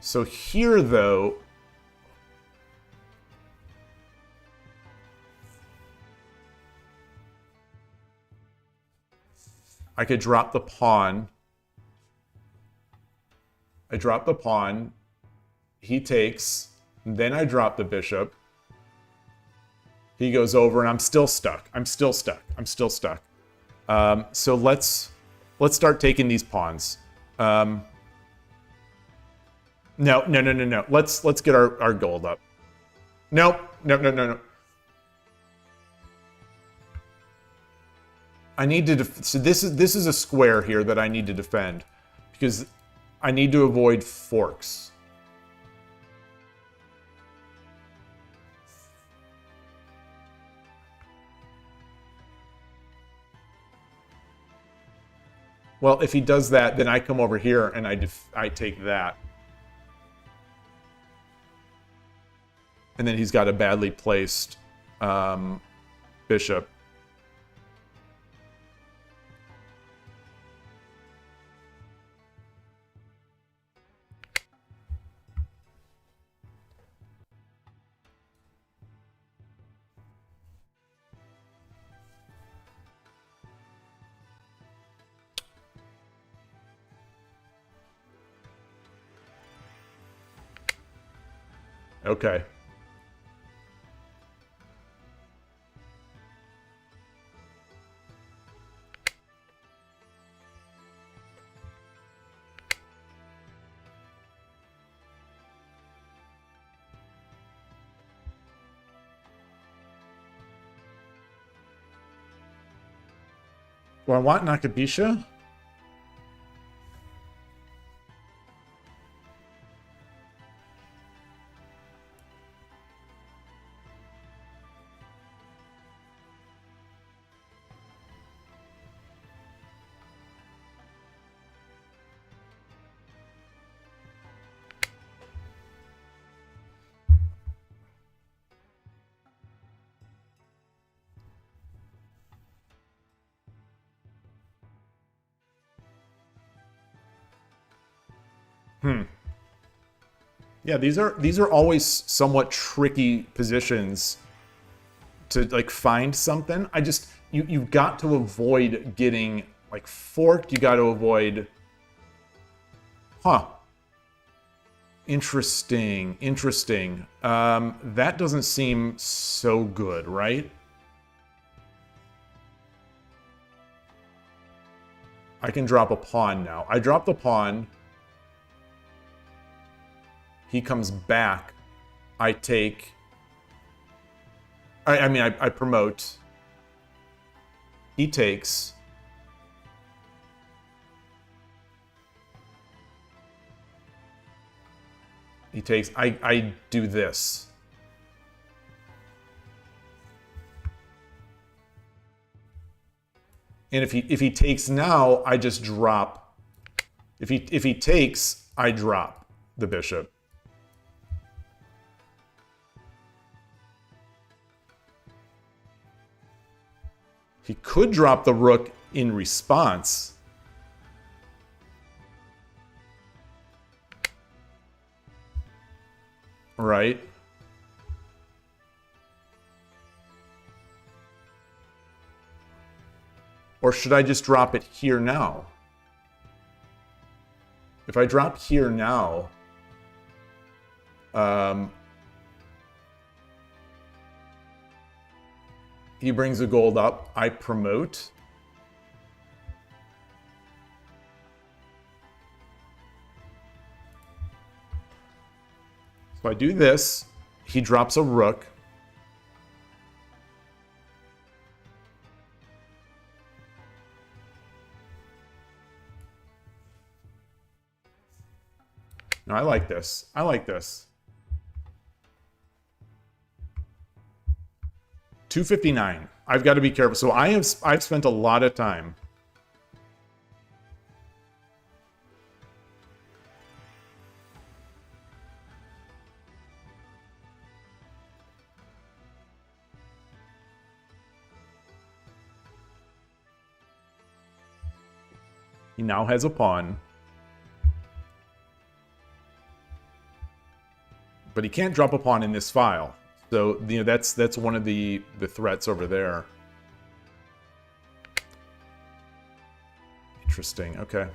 So here, though, I could drop the pawn. I drop the pawn. He takes. Then I drop the bishop. He goes over, and I'm still stuck. I'm still stuck. I'm still stuck. So let's start taking these pawns. No. Let's get our gold up. Nope. No. I need to so this is a square here that I need to defend because I need to avoid forks. Well, if he does that, then I come over here and I take that. And then he's got a badly placed bishop. Okay. Do I want Nakabisha? Yeah, these are always somewhat tricky positions to like find something. You've got to avoid getting like forked. You got to avoid. Huh. Interesting. That doesn't seem so good, right? I can drop a pawn now. I drop the pawn. He comes back. I take. I promote. He takes. He takes. I do this. And if he takes now, I just drop. If he takes, I drop the bishop. He could drop the rook in response. Right? Or should I just drop it here now? If I drop here now, he brings the gold up. I promote. So I do this. He drops a rook. No, I like this. I like this. 259. I've got to be careful. So I've spent a lot of time. He now has a pawn. But he can't drop a pawn in this file. So, you know, that's one of the threats over there. Interesting. Okay.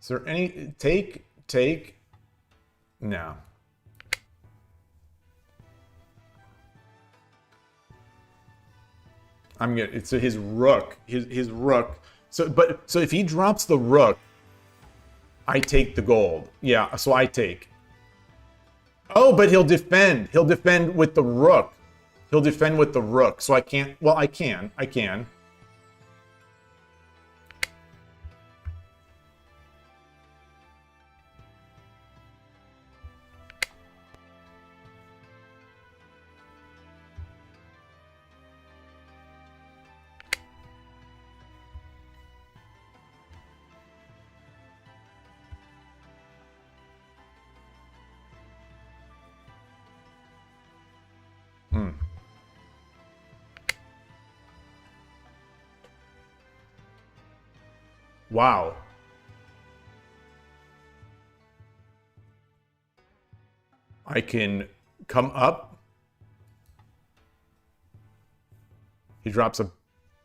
Is there any take? No. I'm gonna. It's his rook. His rook. So if he drops the rook, I take the gold. Yeah. So I take. Oh, but he'll defend. He'll defend with the rook. He'll defend with the rook. So I can't. Well, I can. I can. Wow. I can come up. He drops a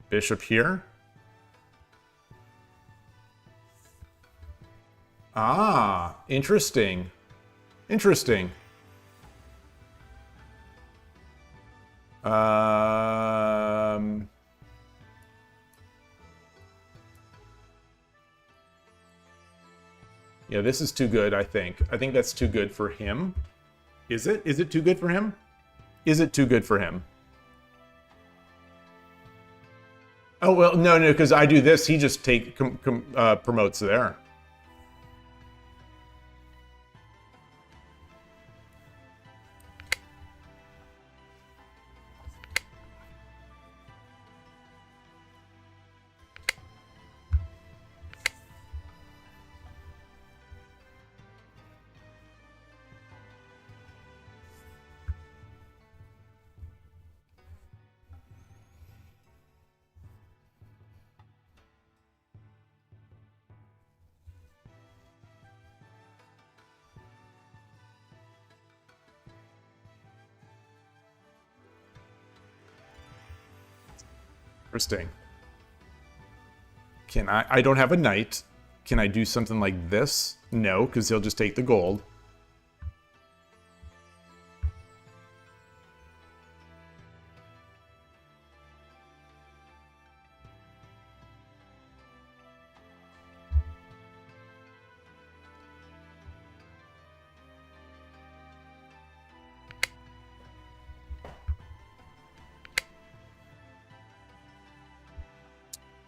bishop here. Ah, interesting. Interesting. Yeah, this is too good, I think. I think that's too good for him. Is it? Is it too good for him? Is it too good for him? Oh, well, no, because I do this, he just promotes there. Interesting. Can I don't have a knight. Can I do something like this? No, because he'll just take the gold.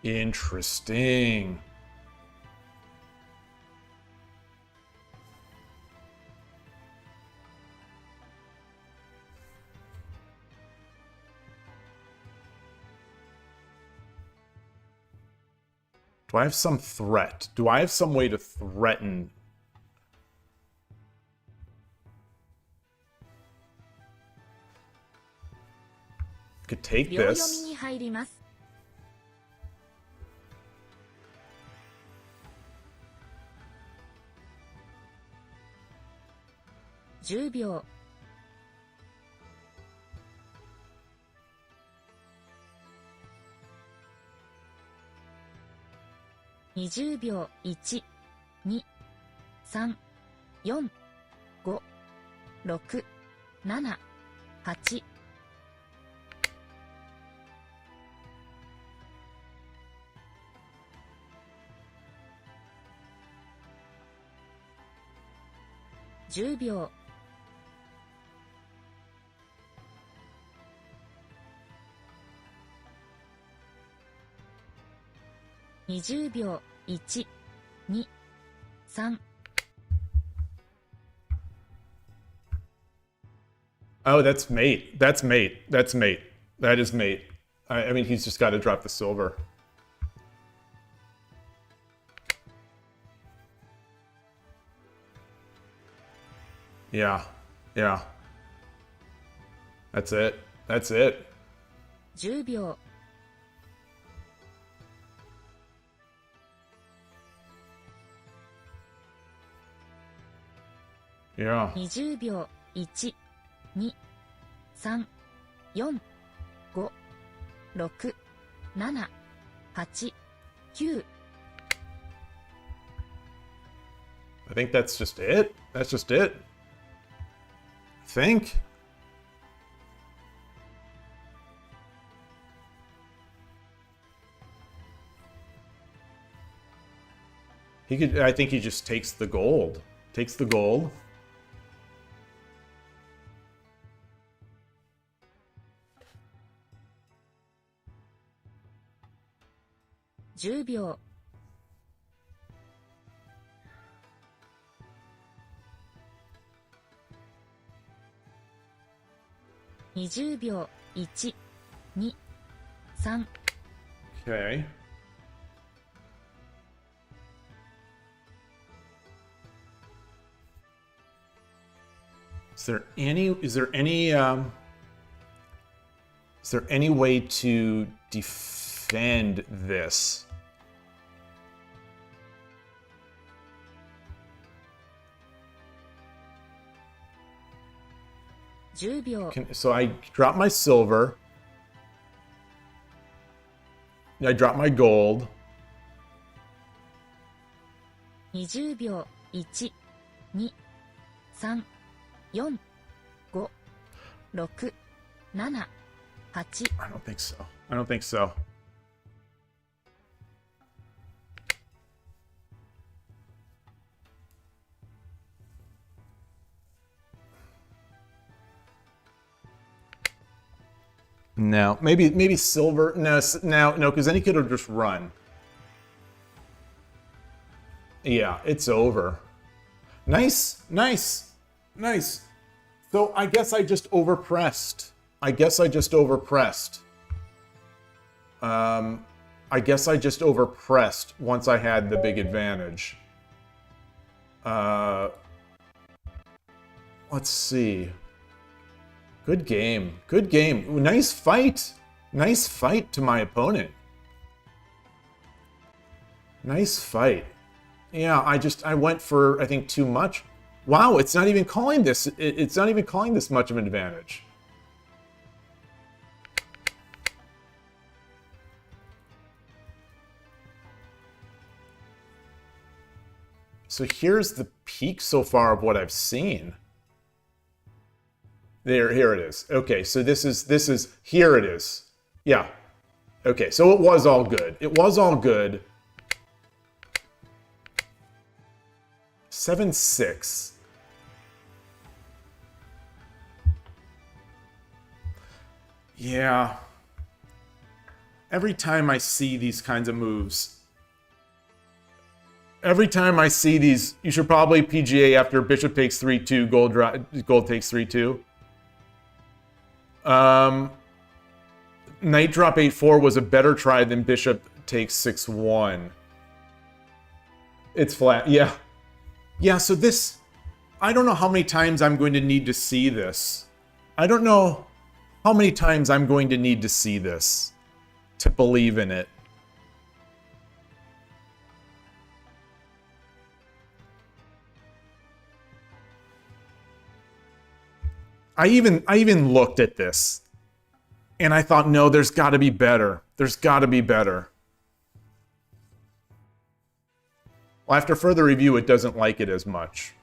Interesting. Do I have some threat? Do I have some way to threaten? Could take this. 10秒。20秒。1、2、3、4、5、6、7、8。10秒。20秒。1、2、3。Oh, that's mate. That's mate. That's mate. That is mate. I mean, he's just got to drop the silver. Yeah. Yeah. That's it. That's it. 10秒、 Yeah. 20秒、1、2、3、4、5、6、7、8、9。 I think that's just it. That's just it. I think. He could. I think he just takes the gold. Takes the gold. 10秒、 20秒、1、2、3、 Okay. Is there any way to defend this?10秒、 So I drop my silver. I drop my gold. 20秒、1、2、3、4、5、6、7、8。 I don't think so. I don't think so. No, maybe silver. No, because then he could have just run. Yeah, it's over. Nice. So I guess I just overpressed. I guess I just overpressed once I had the big advantage. Let's see. Good game. Nice fight to my opponent. Nice fight. Yeah, I went for, I think, too much. Wow, it's not even calling this. It's not even calling this much of an advantage. So here's the peak so far of what I've seen. Here it is. Okay, so this is, here it is. Yeah. Okay, so it was all good. 7-6. Yeah. Every time I see these kinds of moves, every time I see these, you should probably PGA after bishop takes 3-2, gold takes 3-2. Knight drop 8-4 was a better try than bishop takes 6-1. It's flat, yeah. Yeah, so this, I don't know how many times I'm going to need to see this. I don't know how many times I'm going to need to see this to believe in it. I even looked at this and I thought, no, there's got to be better. There's got to be better. Well, after further review, it doesn't like it as much.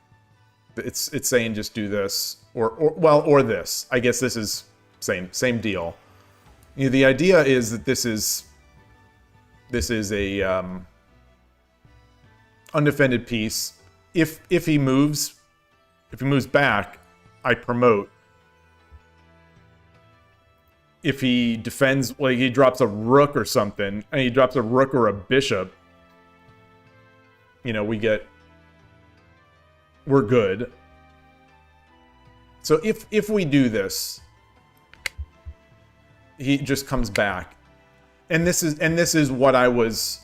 It's saying just do this or this. I guess this is same deal. You know, the idea is that this is a undefended piece. If he moves back, I promote. If he defends, like he drops a rook or something, and he drops a rook or a bishop, you know, we're good. So if we do this, he just comes back. And this is what I was,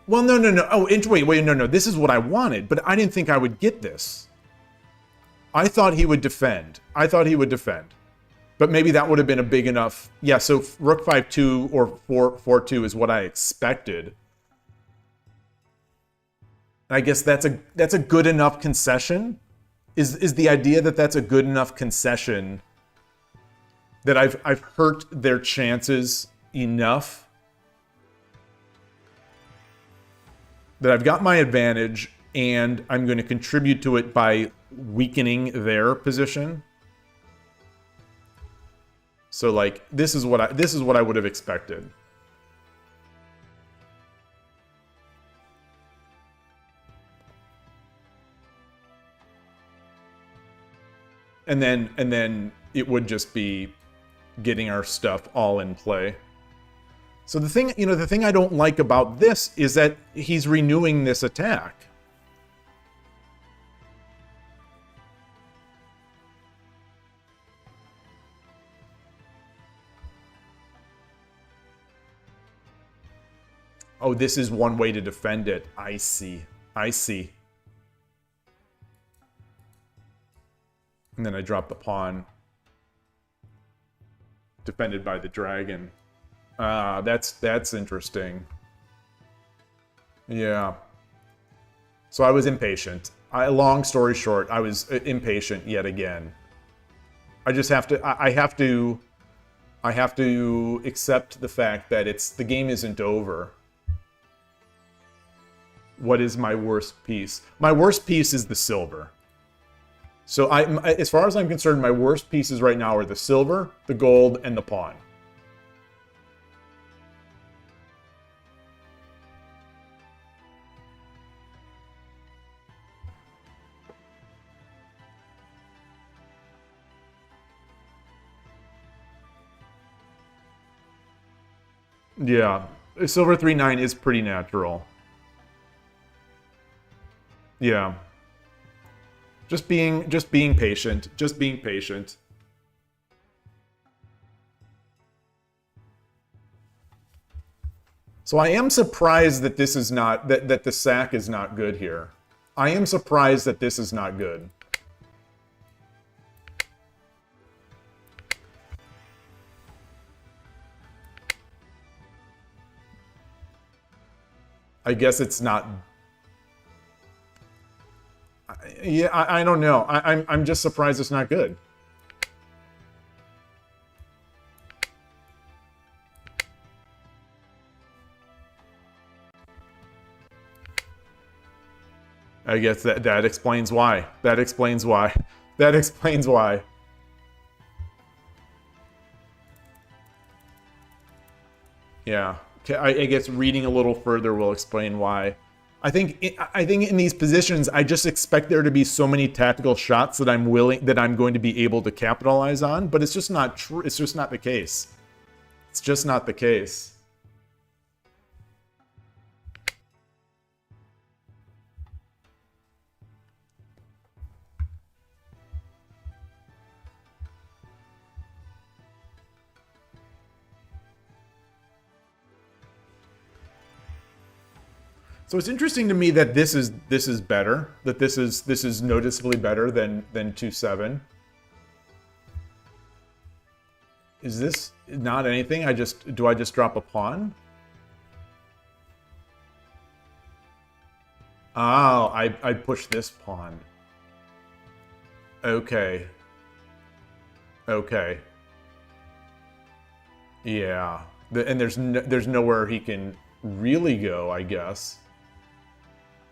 well, no. Oh, wait, no. This is what I wanted, but I didn't think I would get this. I thought he would defend. But maybe that would have been a big enough... Yeah, so rook 5-2 or 4-4-2 is what I expected. I guess that's a good enough concession. Is the idea that that's a good enough concession that I've hurt their chances enough that I've got my advantage and I'm going to contribute to it by weakening their position. So like this is what I would have expected. And then it would just be getting our stuff all in play. So the thing I don't like about this is that he's renewing this attack. Oh, this is one way to defend it. I see. And then I drop the pawn. Defended by the dragon. Ah, that's interesting. Yeah. So I was impatient. Long story short, I was impatient yet again. I just have to. I have to accept the fact that the game isn't over. What is my worst piece? My worst piece is the silver. So as far as I'm concerned, my worst pieces right now are the silver, the gold, and the pawn. Yeah, silver 3-9 is pretty natural. Yeah. Just being patient. Just being patient. So I am surprised that this is not that the sack is not good here. I am surprised that this is not good. I guess it's not. Yeah, I don't know. I'm just surprised it's not good. I guess that explains why. That explains why. That explains why. Yeah. I guess reading a little further will explain why. I think in these positions, I just expect there to be so many tactical shots that I'm going to be able to capitalize on, but it's just not true. It's just not the case. It's just not the case. So it's interesting to me that this is better. That this is noticeably better than 2-7. Is this not anything? Do I just drop a pawn? Oh, I push this pawn. Okay. Okay. Yeah. And there's nowhere he can really go, I guess.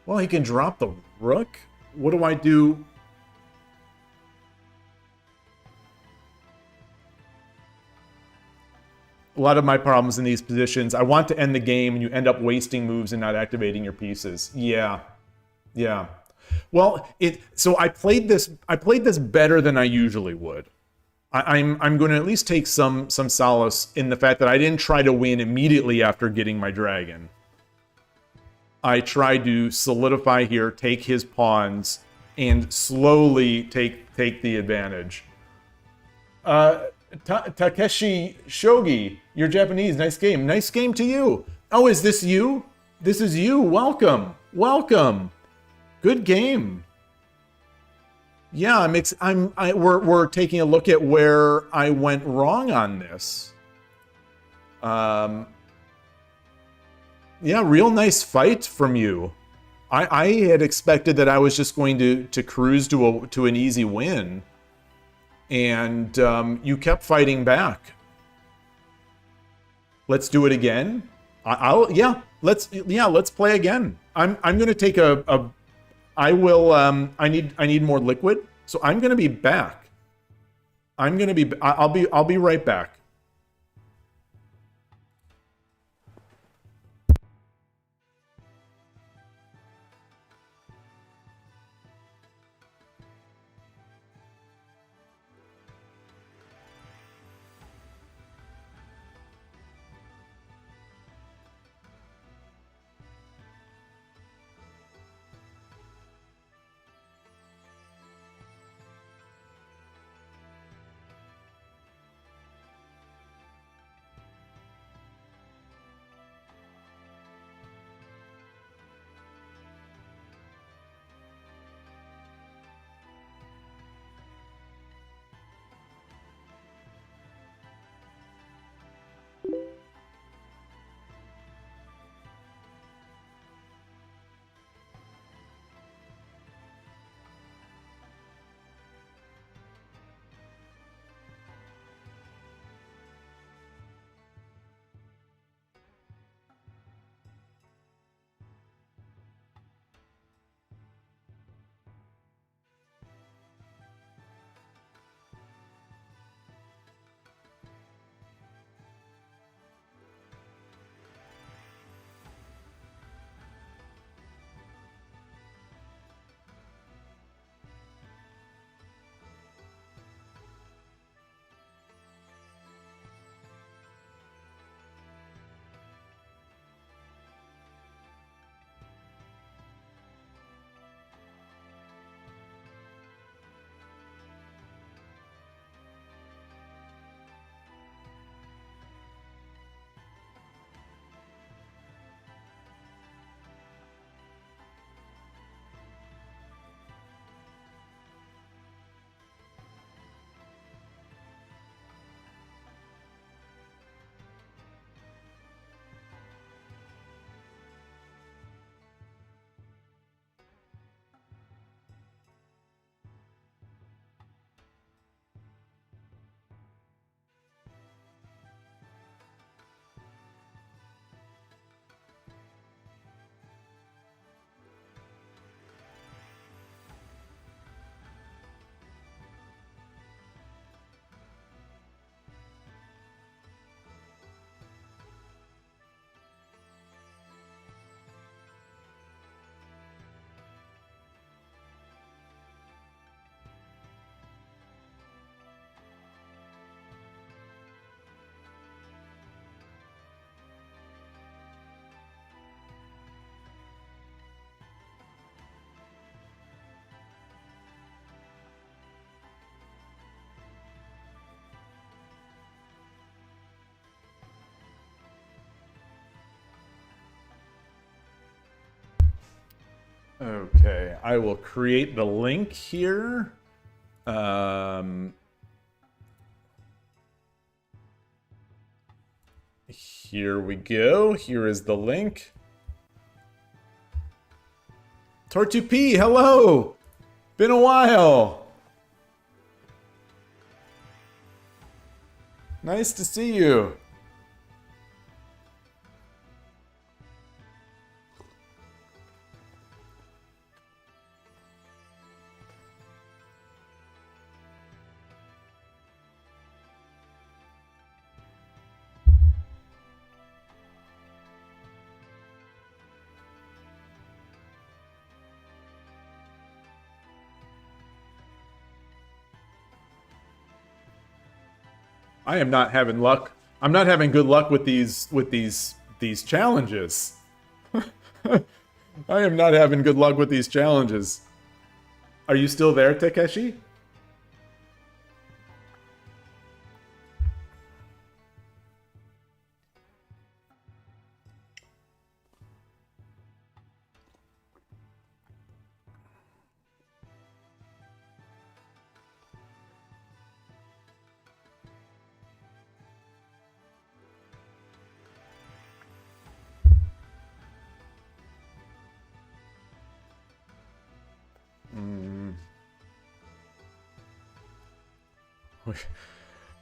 Well, he can drop the rook. What do I do? A lot of my problems in these positions, I want to end the game and you end up wasting moves and not activating your pieces. Yeah. Yeah. Well, so I played this better than I usually would. I'm going to at least take some solace in the fact that I didn't try to win immediately after getting my dragon. I tried to solidify here, take his pawns, and slowly take the advantage. Takeshi Shogi, you're Japanese. Nice game. Nice game to you. Oh, is this you? This is you. Welcome. Welcome. Good game. Yeah, we're taking a look at where I went wrong on this. Yeah, real nice fight from you. I had expected that I was just going to cruise to an easy win, and you kept fighting back. Let's do it again. Let's play again. I'm gonna take I need more liquid, so I'm gonna be back. I'll be right back. Okay, I will create the link here. Here we go. Here is the link. Tortu-P, hello! Been a while. Nice to see you. I am not having luck. I'm not having good luck with these challenges. I am not having good luck with these challenges. Are you still there, Takeshi?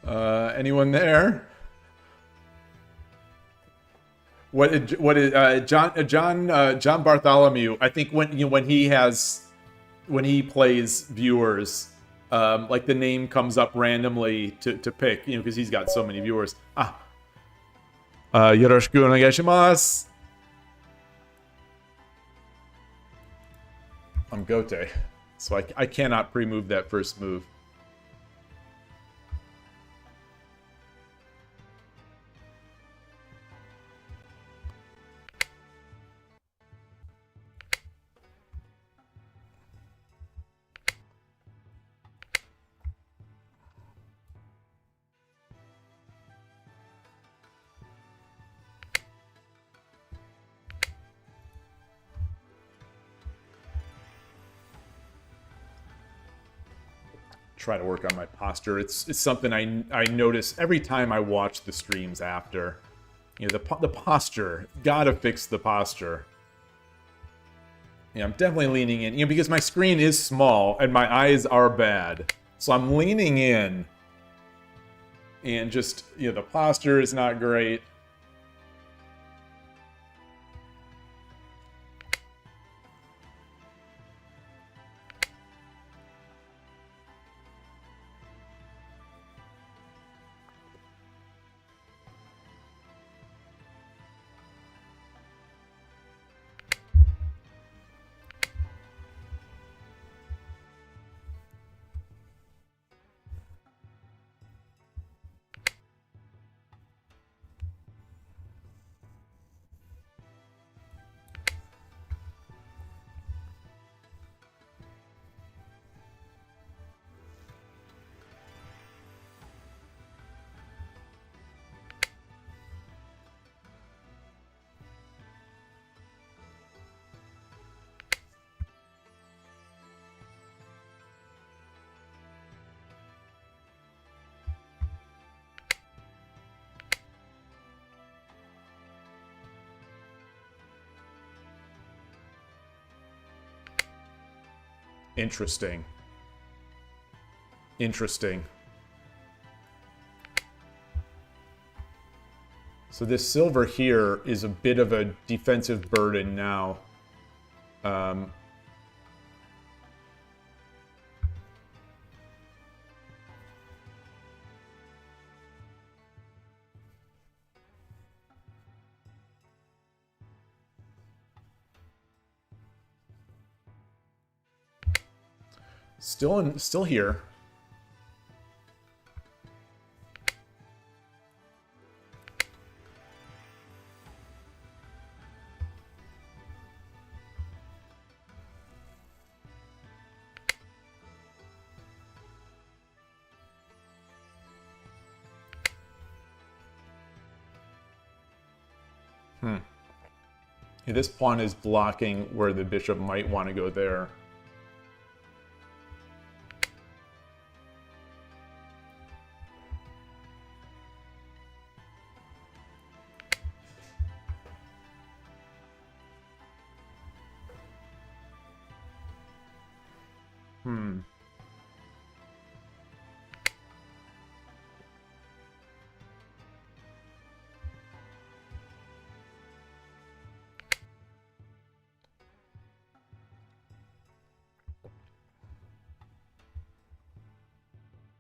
Anyone there? What is John Bartholomew? I think when he plays viewers, like the name comes up randomly to pick, because he's got so many viewers. Yoroshiku onegaishimasu. I'm Gote, so I cannot pre-move that first move. Try to work on my posture. It's something I notice every time I watch the streams after. The posture. Gotta fix the posture. Yeah, I'm definitely leaning in. Because my screen is small and my eyes are bad. So I'm leaning in. And just, the posture is not great. Interesting. Interesting. So this silver here is a bit of a defensive burden now. Still here. Yeah, this pawn is blocking where the bishop might want to go there.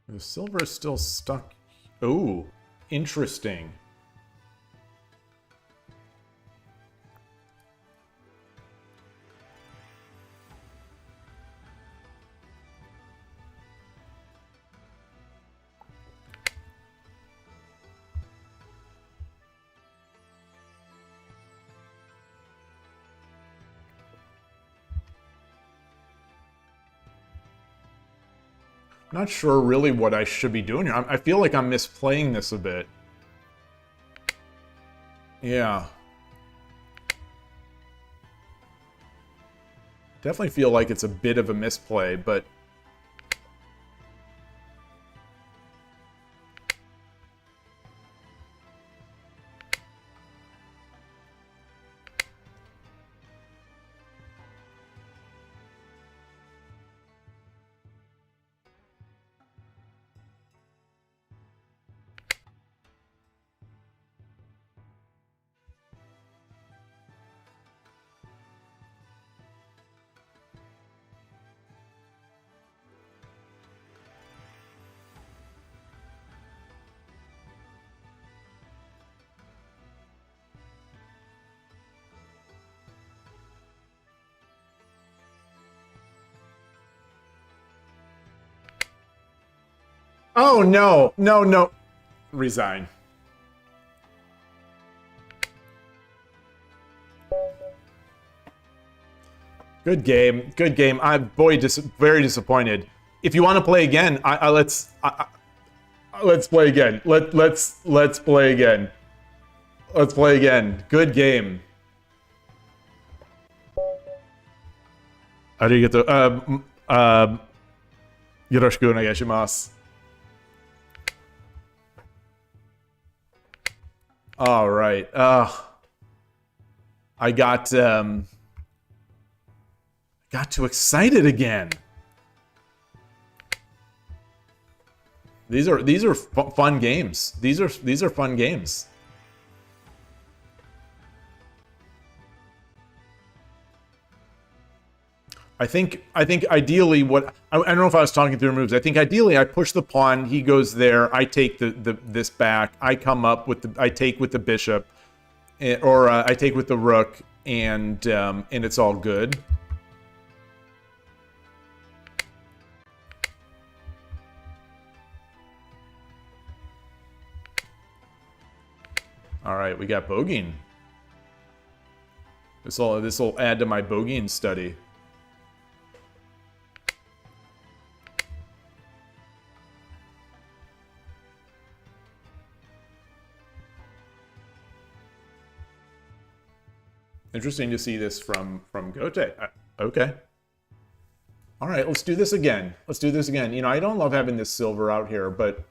The silver is still stuck. Oh, interesting. Not sure really what I should be doing here. I feel like I'm misplaying this a bit. Yeah. Definitely feel like it's a bit of a misplay, but... Oh, no. No, no. Resign. Good game. Good game. I'm very disappointed. If you want to play again, let's play again. Let's play again. Let's play again. Good game. Arigato. Yoroshiku onegaishimasu. All right. I got too excited again. These are fun games. These are fun games. I think ideally what I don't know if I was talking through moves. I think ideally I push the pawn, he goes there, I take this back, I come up with I take with the bishop, or I take with the rook, and it's all good. All right, we got bogeying. This will add to my bogeying study. Interesting to see this from Gote. Okay. All right, let's do this again. Let's do this again. You know, I don't love having this silver out here, but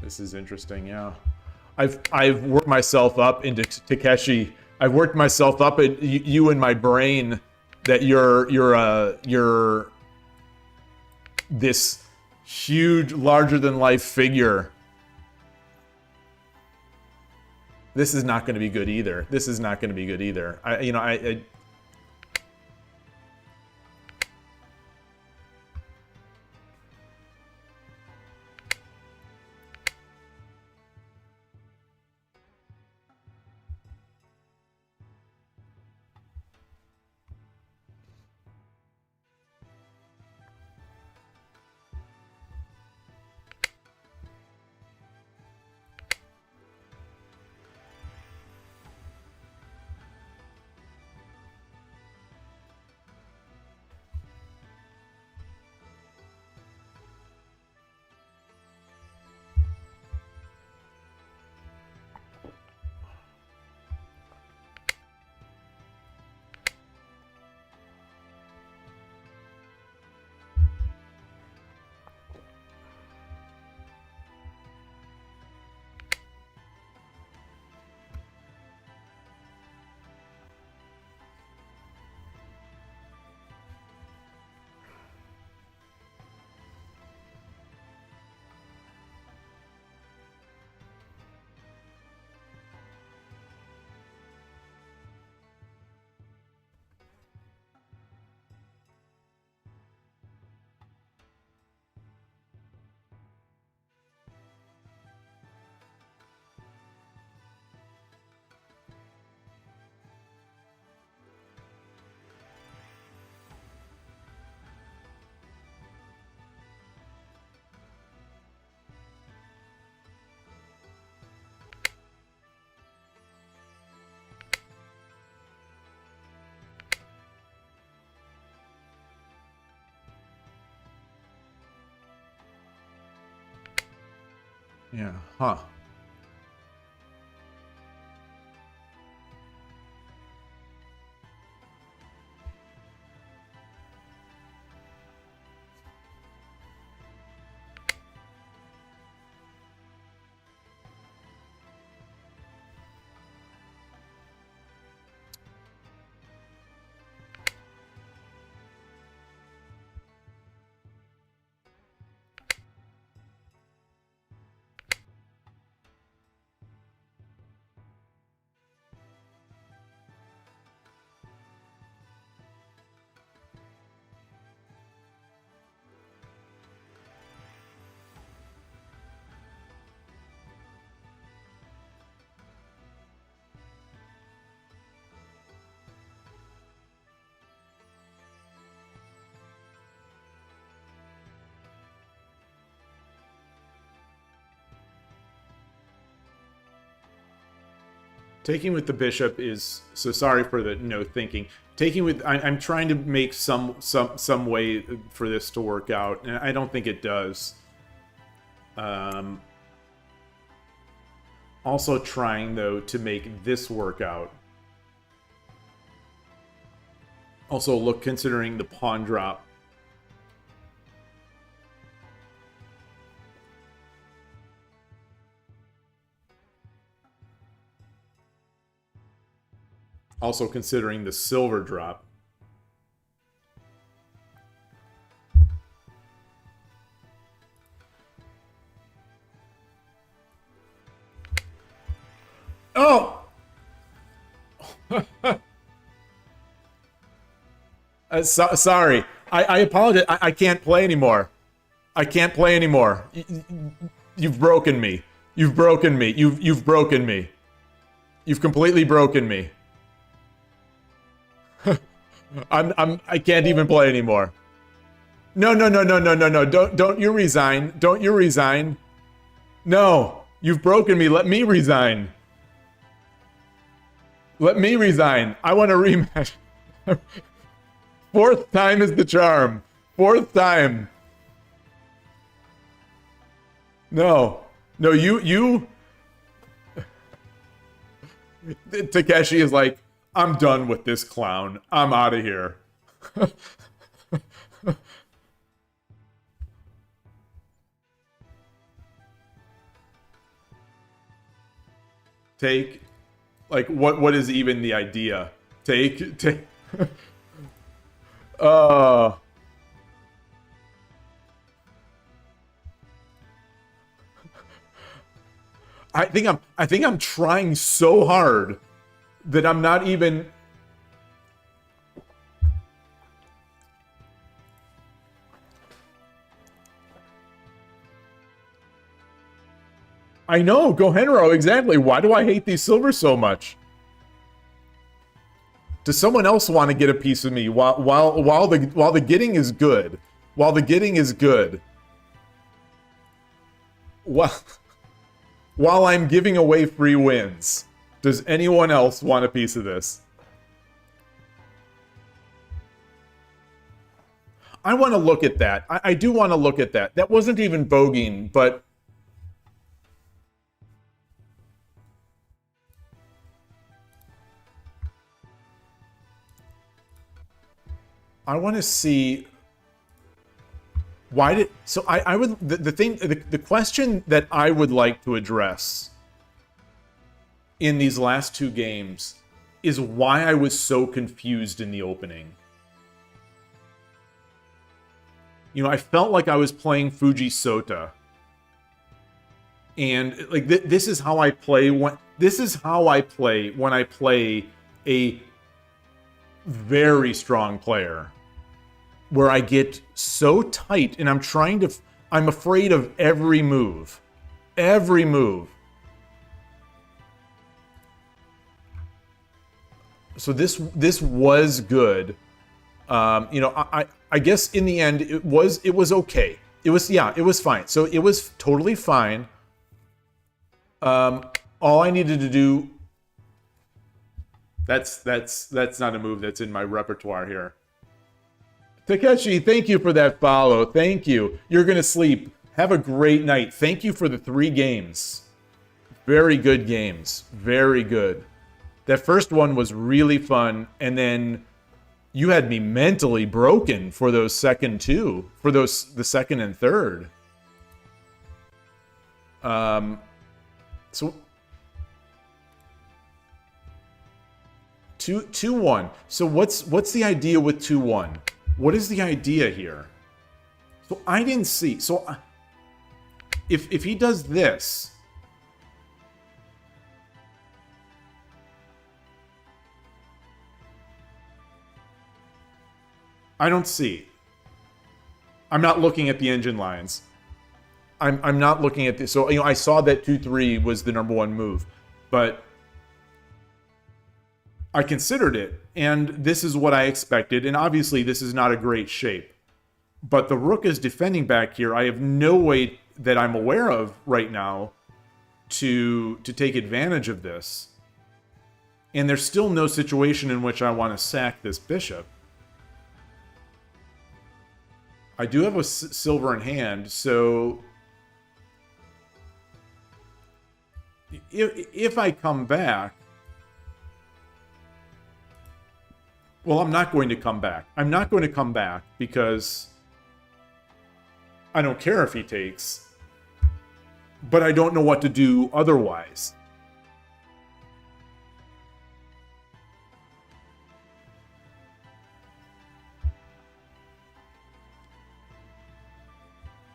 this is interesting, yeah. I've worked myself up into Takeshi. I've worked myself up at you in my brain that you're this huge, larger than life figure. This is not going to be good either. This is not going to be good either. I yeah, huh. Taking with the bishop is, so sorry for the no thinking. Taking with, I'm trying to make some way for this to work out, and I don't think it does. Also trying, though, to make this work out. Also, look, considering the pawn drop. Also considering the silver drop. Oh! Sorry. I apologize. I can't play anymore. I can't play anymore. You've broken me. You've broken me. You've broken me. You've completely broken me. I can't even play anymore. No. Don't you resign. Don't you resign. No. You've broken me. Let me resign. Let me resign. I want a rematch. Fourth time is the charm. Fourth time. No. No, you... Takeshi is like, I'm done with this clown. I'm out of here. Take, like, what is even the idea? Take. I think I'm trying so hard that I'm not even... I know, Gohenro, exactly. Why do I hate these silvers so much? Does someone else want to get a piece of me while the getting is good? While the getting is good. While I'm giving away free wins. Does anyone else want a piece of this? I want to look at that. I do want to look at that. That wasn't even bogeying, but... I want to see... Why did... So I would... The question that I would like to address in these last two games is why I was so confused in the opening. You know, I felt like I was playing Fuji Sota. And like this is how I play when I play a very strong player, where I get so tight and I'm afraid of every move. Every move. So this was good. You know, I guess in the end it was okay. It was fine. So it was totally fine. All I needed to do... That's not a move that's in my repertoire here. Takeshi, thank you for that follow. Thank you. You're gonna sleep. Have a great night. Thank you for the 3 games. Very good games. Very good. That first one was really fun, and then you had me mentally broken for those second two, for the second and third. So 2-1. So what's the idea with 2-1? What is the idea here? So I didn't see. So if he does this, I don't see. I'm not looking at the engine lines. I'm not looking at this. So, you know, I saw that 2-3 was the number 1 move, but I considered it, and this is what I expected, and obviously this is not a great shape. But the rook is defending back here. I have no way that I'm aware of right now to take advantage of this. And there's still no situation in which I want to sack this bishop. I do have a silver in hand, so if I come back, well, I'm not going to come back. I'm not going to come back because I don't care if he takes, but I don't know what to do otherwise.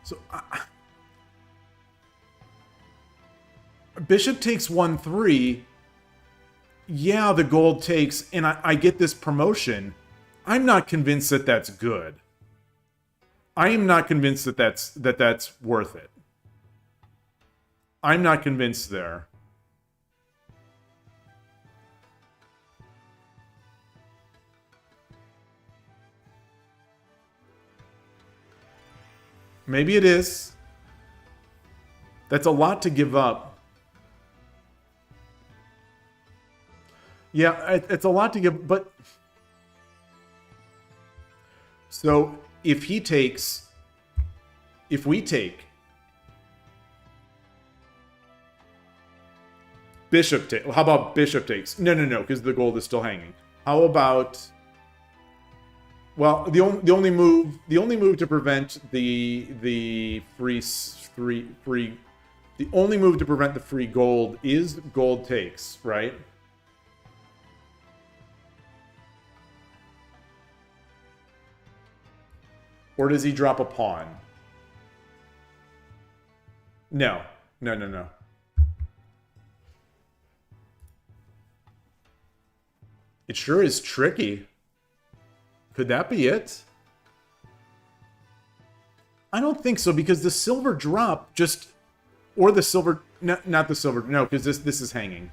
So, bishop takes 1-3. Yeah, the gold takes, and I get this promotion. I'm not convinced that that's good. I am not convinced that that's worth it. I'm not convinced there. Maybe it is. That's a lot to give up. Yeah, it's a lot to give, but... So, if he takes... If we take... Bishop takes... How about bishop takes? No, because the gold is still hanging. How about... Well, the only move to prevent the free the only move to prevent the free gold is gold takes, right? Or does he drop a pawn? No. It sure is tricky. Could that be it? I don't think so, because the silver drop just... Or the silver... No, not the silver... No, because this is hanging.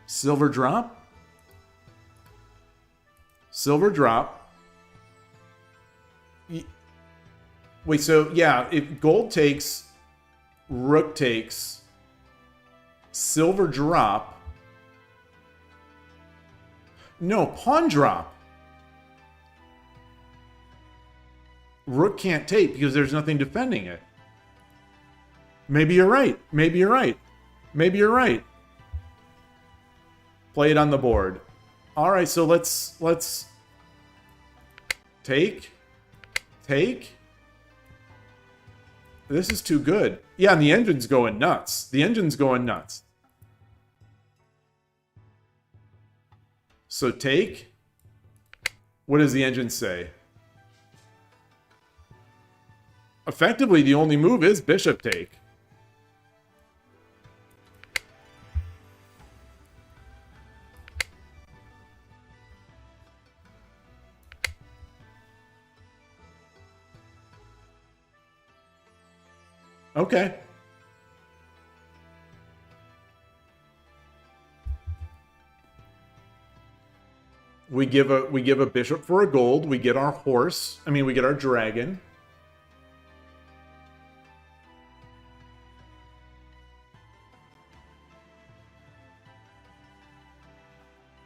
Silver drop? Silver drop. Wait, so, yeah, if gold takes... Rook takes... Silver drop... No, pawn drop. Rook can't take because there's nothing defending it. Maybe you're right. Maybe you're right. Maybe you're right. Play it on the board. All right, so let's take. This is too good. Yeah, and the engine's going nuts. The engine's going nuts. So take. What does the engine say? Effectively, the only move is bishop take. Okay. We give a bishop for a gold. We get our horse. I mean, we get our dragon.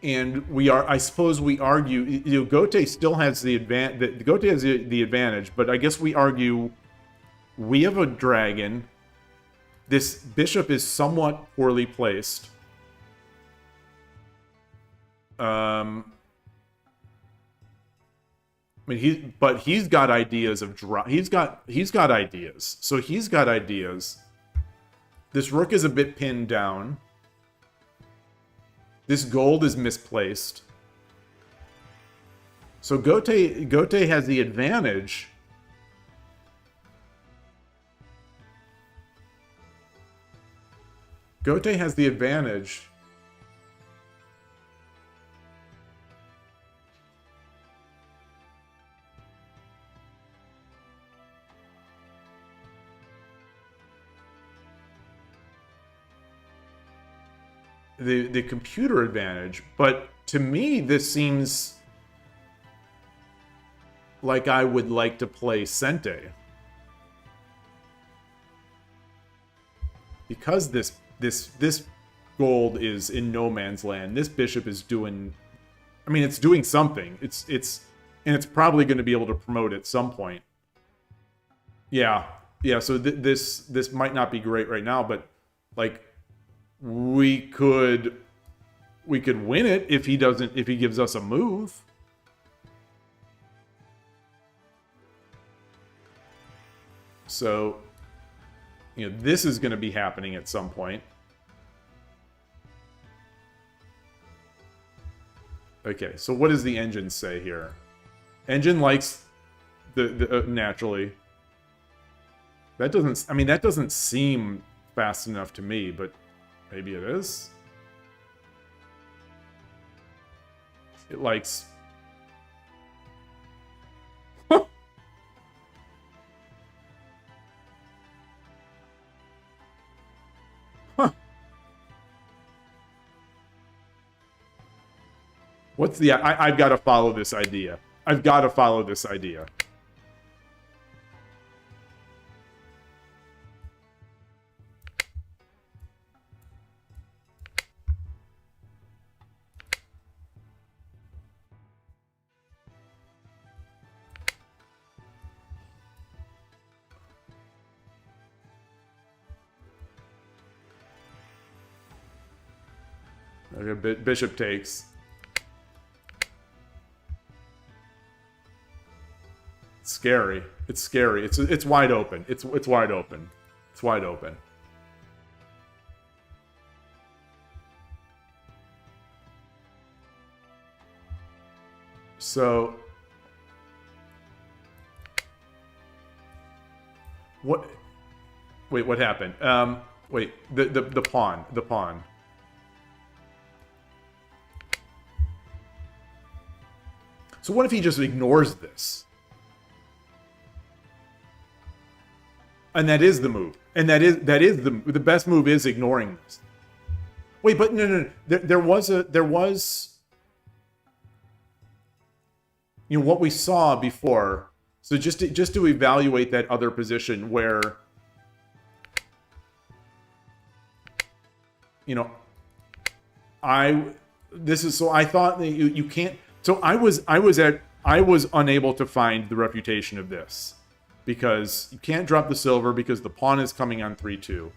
And we are, I suppose we argue, you know, Gote still has the advantage. Gote has the advantage, but I guess we argue we have a dragon. This bishop is somewhat poorly placed. I mean, he's got ideas of he's got ideas. So he's got ideas. This rook is a bit pinned down. This gold is misplaced. So Gote has the advantage. Gote has the advantage. The computer advantage, but to me this seems like I would like to play Sente. because this gold is in no man's land, this bishop is doing, I mean, it's doing something. And it's probably going to be able to promote at some point. Yeah. So this might not be great right now, but like we could win it if he gives us a move. So, you know, this is going to be happening at some point. Okay, so what does the engine say here? Engine likes the naturally. That doesn't seem fast enough to me, but maybe it is. It likes... What's the... I've got to follow this idea. I've got to follow this idea. Okay, bishop takes. It's scary. It's scary. It's wide open. It's wide open. It's wide open. So what? Wait, what happened? Wait, the pawn. The pawn. So what if he just ignores this? And that is the move. And that is the best move is ignoring this. Wait, but no. There was you know what we saw before. So just to evaluate that other position where, you know, I thought that you can't. So I was unable to find the refutation of this because you can't drop the silver because the pawn is coming on 3-2.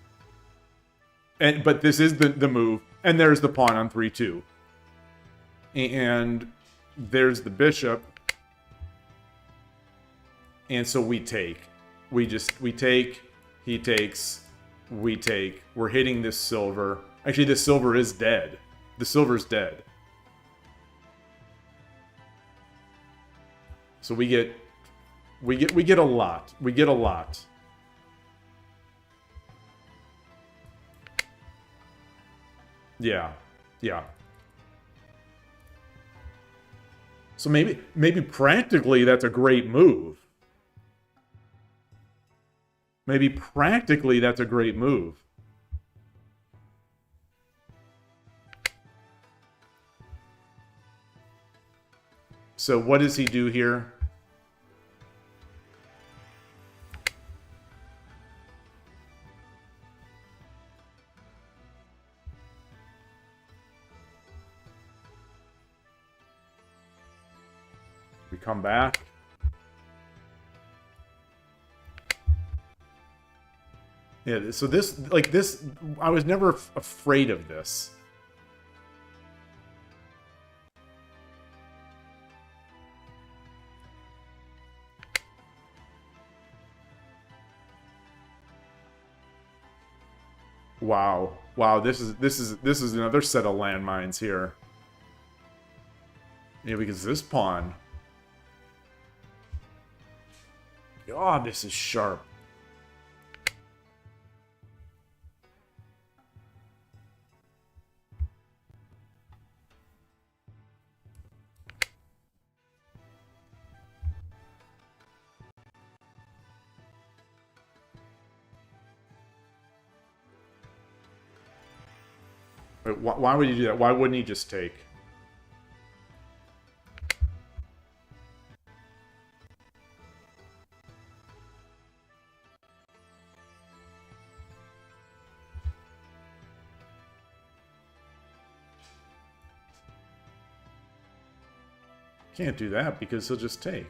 But this is the move, and there's the pawn on 3-2. And there's the bishop. And so we take. We take, he takes, we take. We're hitting this silver. Actually, this silver is dead. The silver's dead. So we get a lot. We get a lot. Yeah. So maybe practically that's a great move. Maybe practically that's a great move. So what does he do here? We come back. Yeah, so this, I was never afraid of this. Wow, this is another set of landmines here. Yeah, because this pawn. Oh, this is sharp. Wait, why would he do that? Why wouldn't he just take? Can't do that because he'll just take.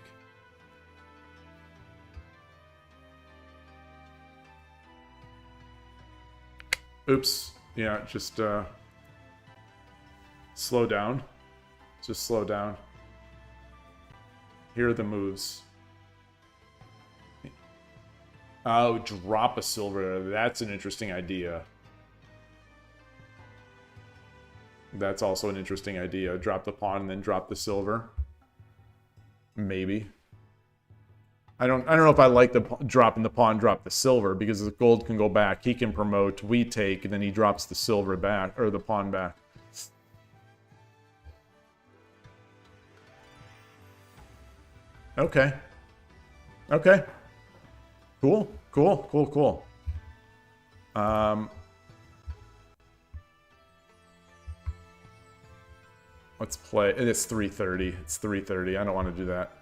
Oops. Yeah, just slow down. Just slow down. Here are the moves. Oh, drop a silver. That's an interesting idea. That's also an interesting idea. Drop the pawn and then drop the silver. Maybe. I don't know if I like the dropping the pawn, drop the silver, because the gold can go back. He can promote, we take, and then he drops the silver back, or the pawn back. Okay. Okay. Cool. Cool. Cool. Cool. Let's play. It's 3:30. It's 3:30. I don't want to do that.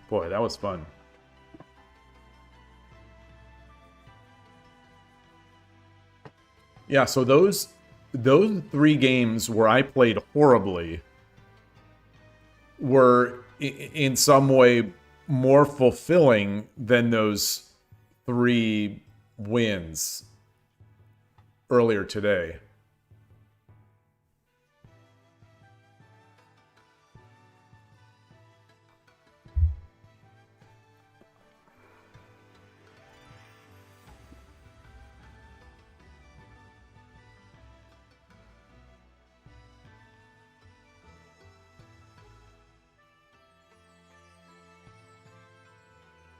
Boy, that was fun. Yeah, so those 3 games where I played horribly were in some way more fulfilling than those 3 wins earlier today.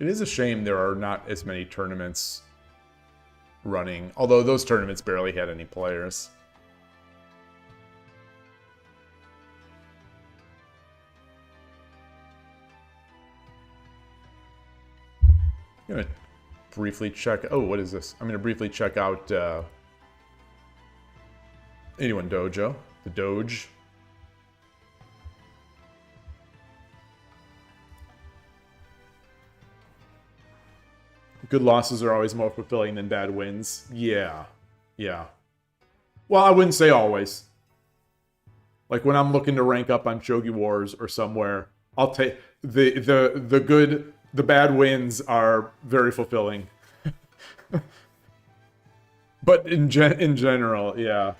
It is a shame there are not as many tournaments running, although those tournaments barely had any players. I'm going to briefly check... Oh, what is this? I'm going to briefly check out 81 Dojo, the Doge. Good losses are always more fulfilling than bad wins. Yeah. Yeah. Well, I wouldn't say always. Like when I'm looking to rank up on Shogi Wars or somewhere, I'll take the bad wins are very fulfilling. But in general, yeah.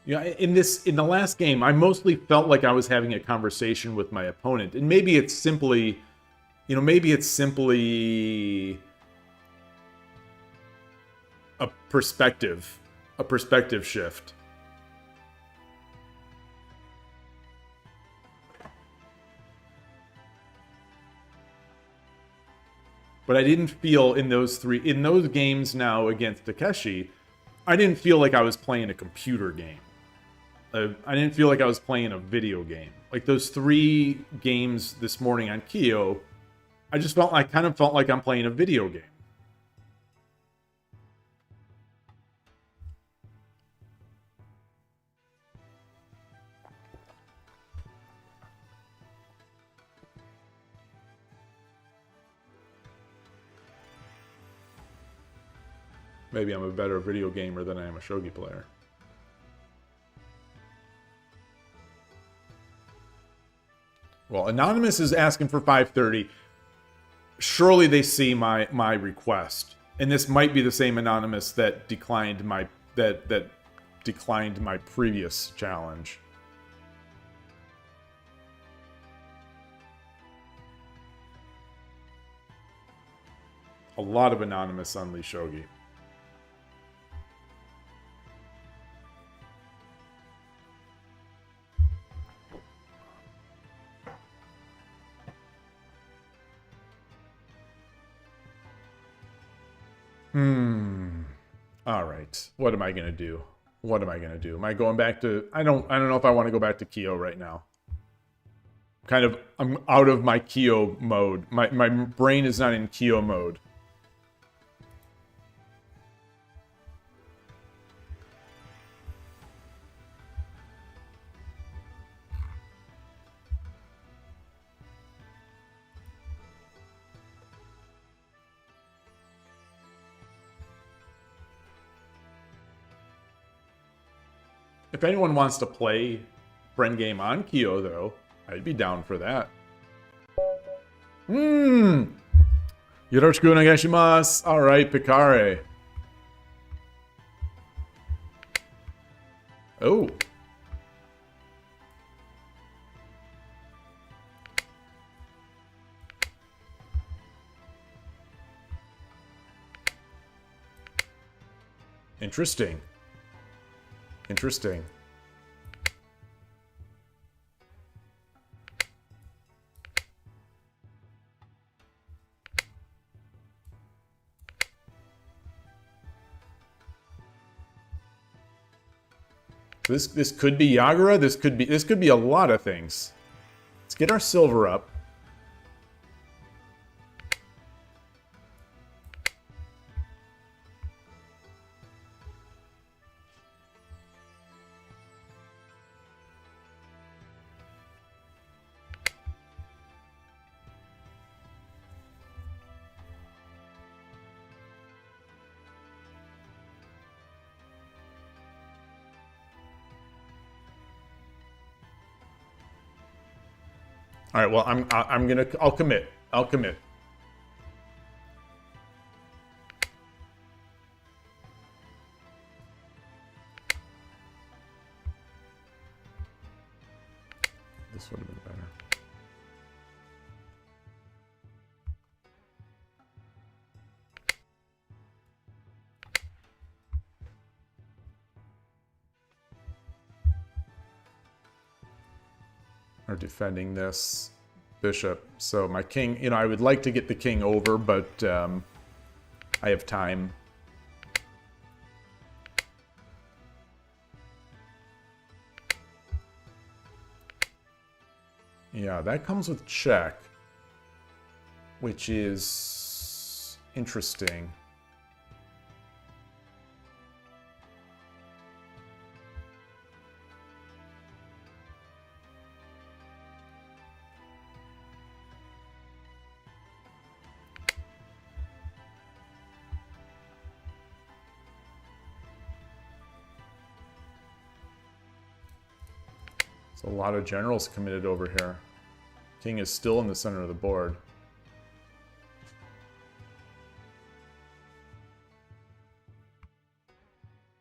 Yeah, in the last game, I mostly felt like I was having a conversation with my opponent, and maybe it's simply, a perspective shift. But I didn't feel in those games now against Takeshi, I didn't feel like I was playing a computer game. I didn't feel like I was playing a video game. Like those 3 games this morning on KIOU, I kind of felt like I'm playing a video game. Maybe I'm a better video gamer than I am a shogi player. Well, Anonymous is asking for 530. Surely they see my request. And this might be the same Anonymous that declined my declined my previous challenge. A lot of Anonymous on Lee Shogi. All right. What am I going to do? What am I going to do? Am I going back to... I don't know if I want to go back to KIOU right now. I'm out of my KIOU mode. My brain is not in KIOU mode. If anyone wants to play friend game on KIOU, though, I'd be down for that. Yoroshiku onegaishimasu. Alright, Picare. Oh. Interesting. Interesting. This could be Yagura. This could be a lot of things. Let's get our silver up. All right, well, I'll commit. I'll commit. This would have been better. Are defending this bishop. So my king, you know, I would like to get the king over, but I have time. Yeah, that comes with check, which is interesting. A lot of generals committed over here. King is still in the center of the board.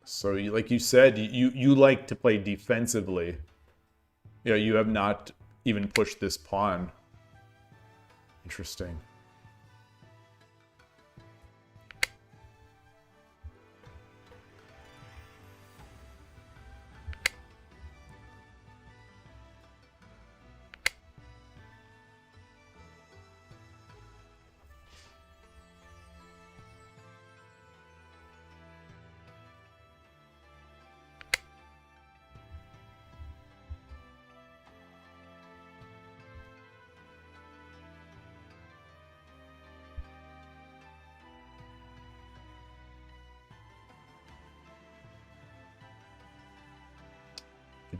So, like you said, you like to play defensively. Yeah, you have not even pushed this pawn. Interesting.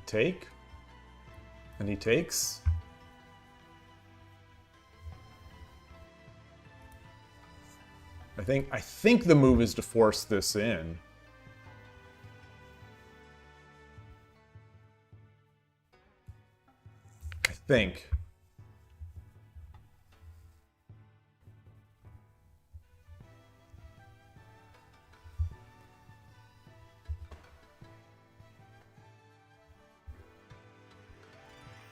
Take, and he takes. I think the move is to force this in. I think.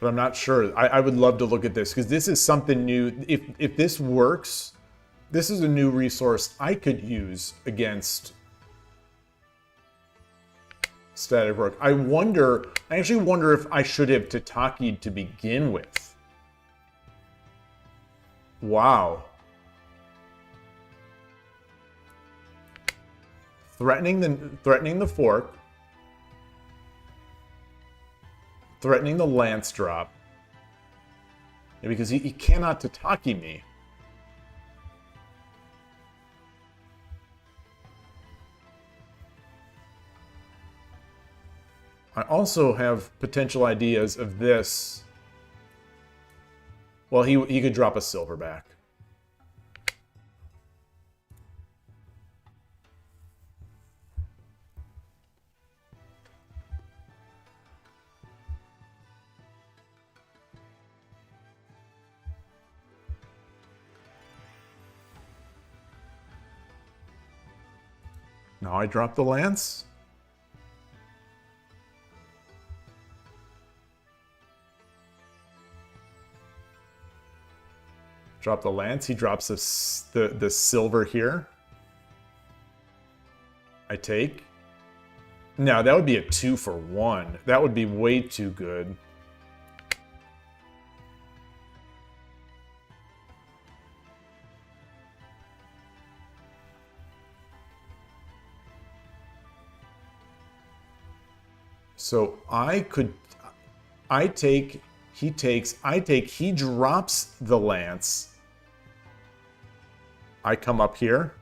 But I'm not sure. I would love to look at this, because this is something new. If this works, this is a new resource I could use against static rook. I actually wonder if I should have Tataki'd to begin with. Wow. Threatening the fork. Threatening the lance drop. Yeah, because he cannot Tataki me. I also have potential ideas of this. Well, he could drop a silver back. Now I drop the lance. Drop the lance. He drops the silver here. I take. No, that would be a 2 for 1. That would be way too good. So I take, he takes, I take, he drops the lance. I come up here.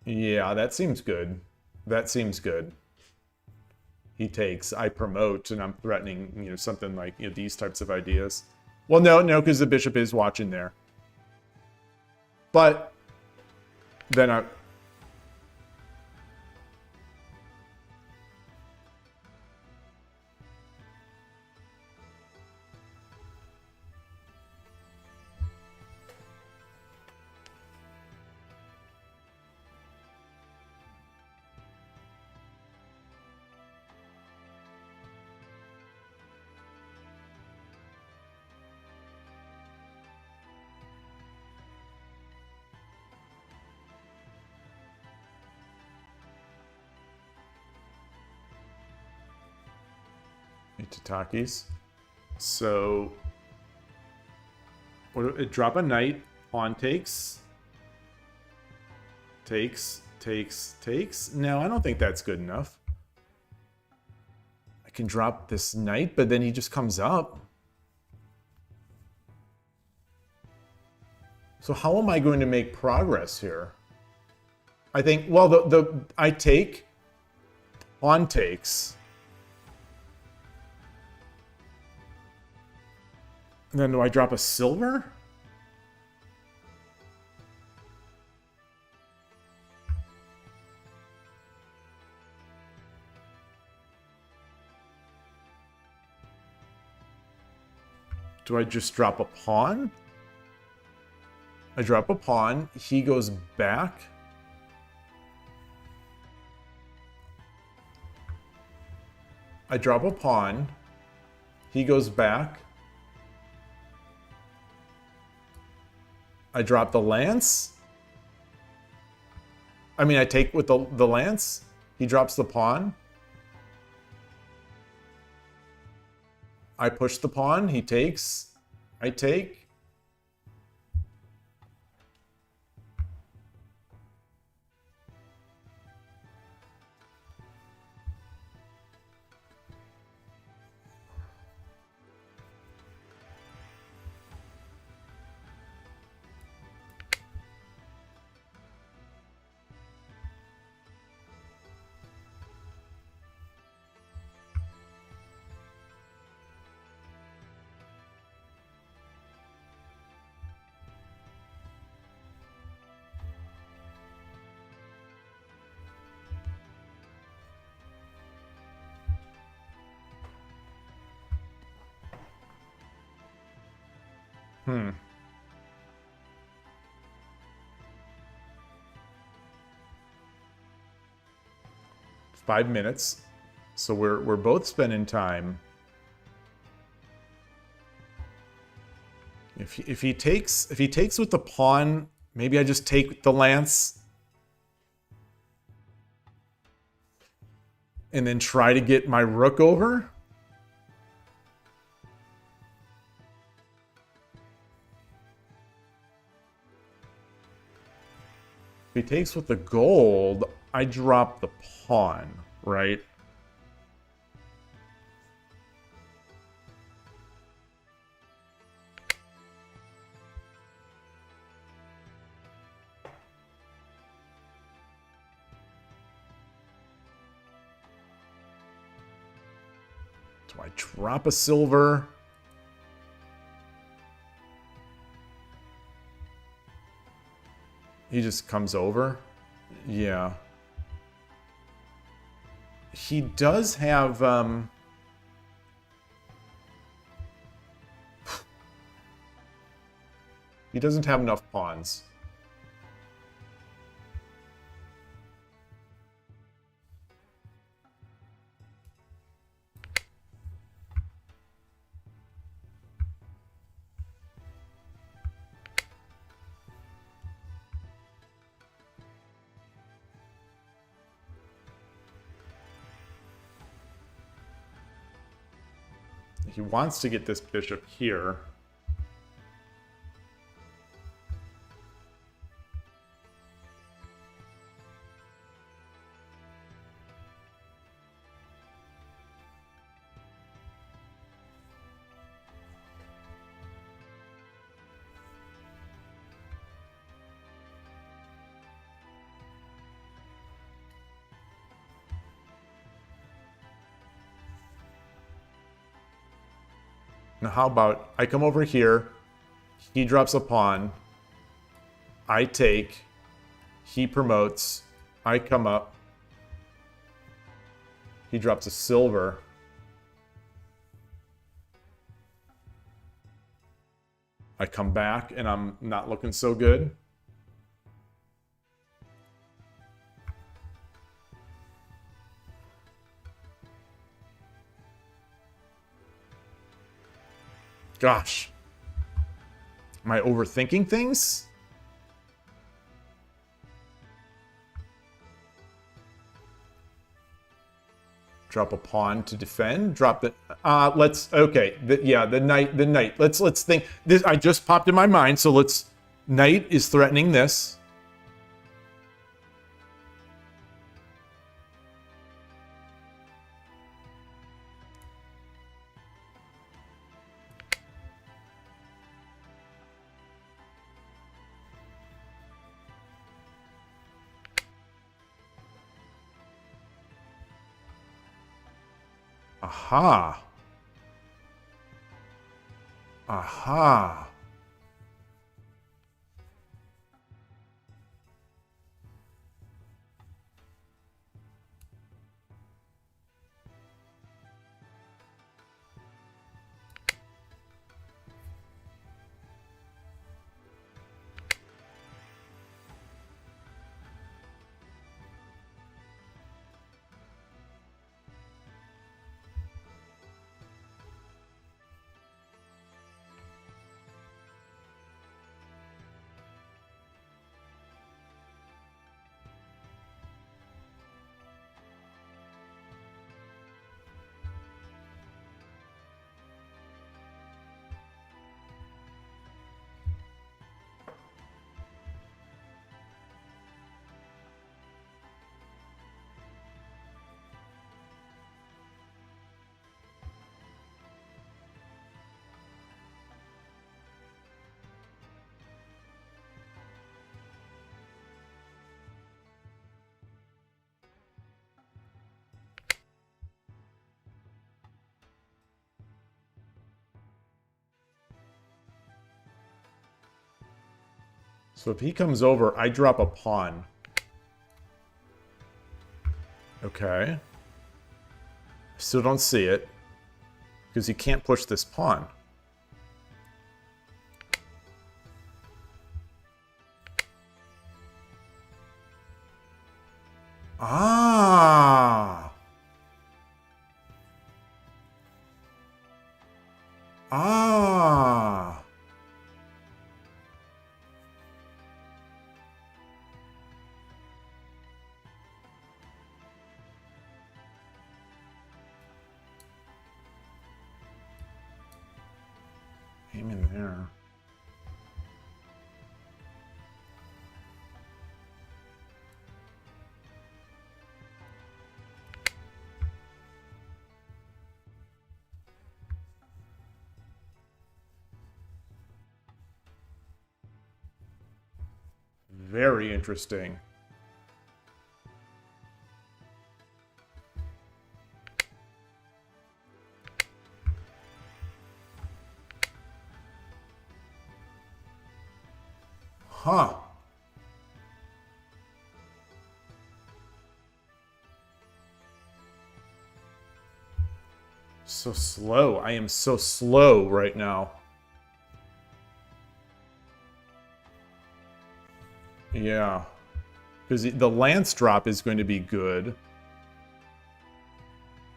Yeah, that seems good. That seems good. He takes, I promote, and I'm threatening, you know, something like, you know, these types of ideas. Well, no, because the bishop is watching there. But then I... Tatakis. So, what? It drop a knight. Pawn takes. Takes. No, I don't think that's good enough. I can drop this knight, but then he just comes up. So how am I going to make progress here? I think, well, I take. Pawn takes. And then do I drop a silver? Do I just drop a pawn? I drop a pawn. He goes back. I drop a pawn. He goes back. I drop the lance. I mean, I take with the lance. He drops the pawn. I push the pawn. He takes. I take. Hmm. 5 minutes. So we're both spending time. If he takes with the pawn, maybe I just take with the lance. And then try to get my rook over. If he takes with the gold, I drop the pawn, right? Do I drop a silver? He just comes over. Yeah. He does have, he doesn't have enough pawns. he wants to get this bishop here. Now, how about I come over here, he drops a pawn, I take, he promotes, I come up, he drops a silver. I come back and I'm not looking so good. Gosh. Am I overthinking things? Drop a pawn to defend. Drop the. Let's. Okay. The knight. Let's think. This I just popped in my mind. So let's. Knight is threatening this. Aha. Aha. So if he comes over, I drop a pawn. Okay. I still don't see it. Because he can't push this pawn. Ah! Ah! Aim in there. Very interesting. Huh. So slow. I am so slow right now. Yeah. Because the lance drop is going to be good.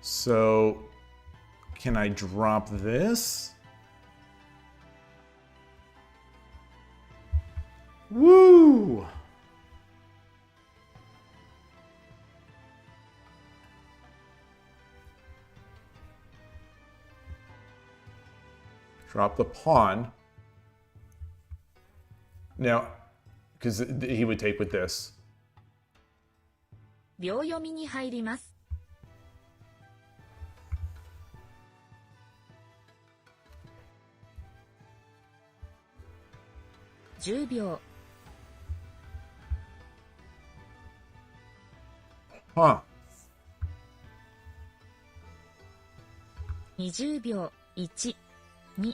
So, can I drop this? Woo! Drop the pawn. Now, because he would take with this. 秒読みに入ります。10秒。Huh. 20秒。1、2。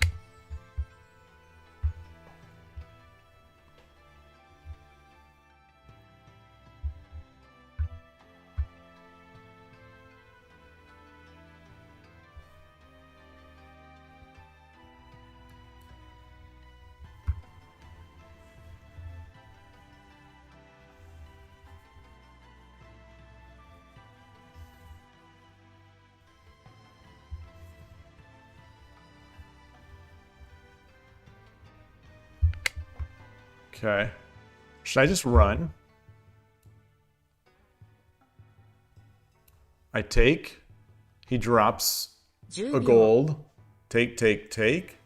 Okay. Should I just run? I take. He drops a gold. Take, take, take.10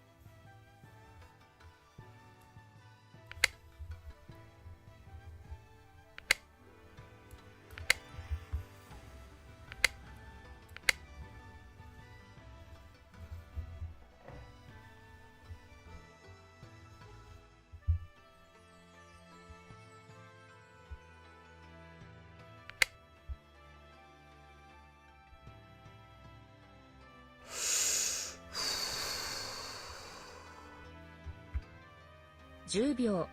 秒。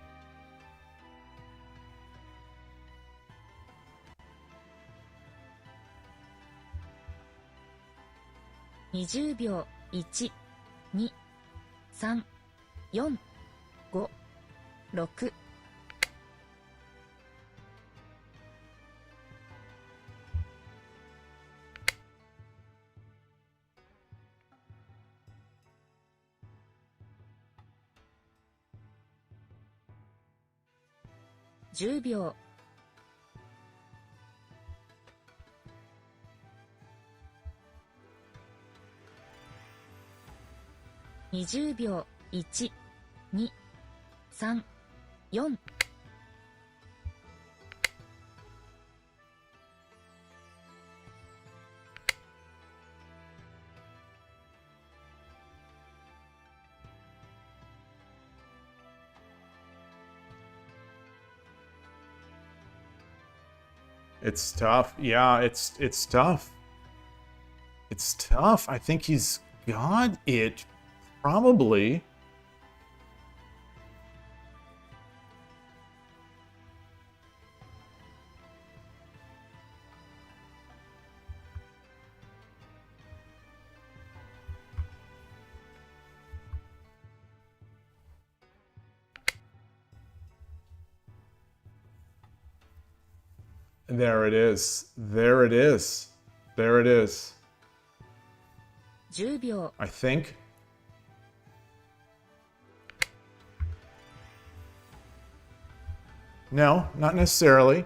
20秒。1、2、3、4、5、6。10秒。20秒。1、2、3、4。It's tough. Yeah, it's tough. It's tough. I think he's got it. Probably. There it is. There it is. There it is. 10秒。 I think. No, not necessarily.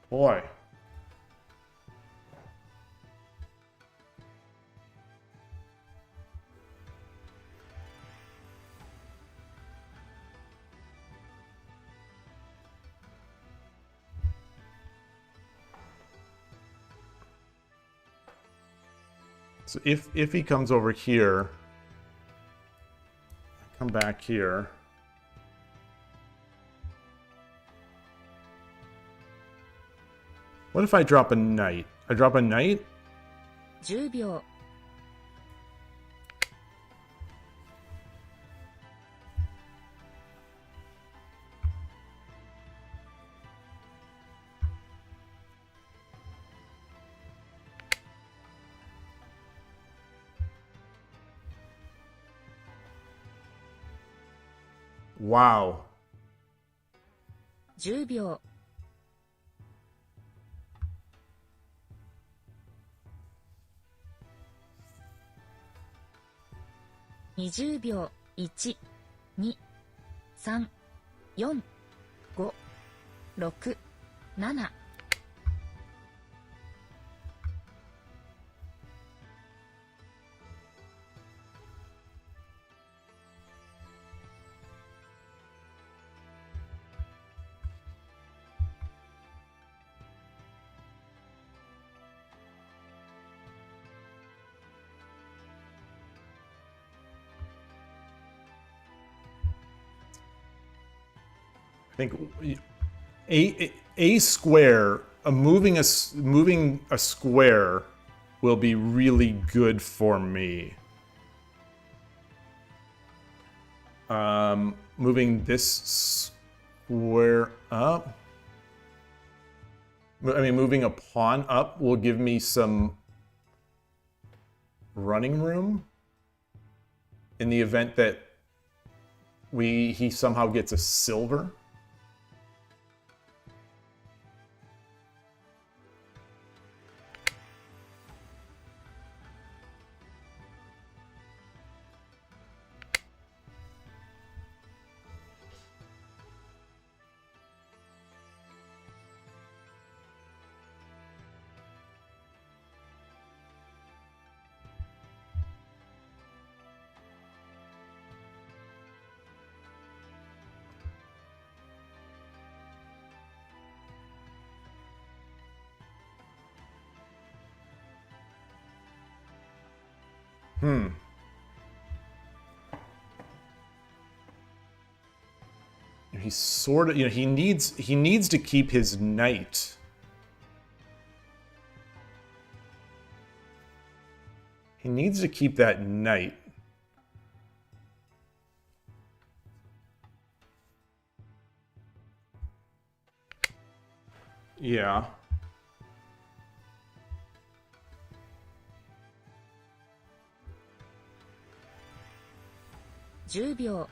Boy. So if he comes over here, come back here. What if I drop a knight? I drop a knight? 10秒 Wow. 10秒 20秒 1、2、3、4、5、6、7 I think a square, moving a square will be really good for me. Moving this square up. I mean, moving a pawn up will give me some running room in the event that he somehow gets a silver. He's sort of, he needs to keep his knight. He needs to keep that knight. Yeah.10秒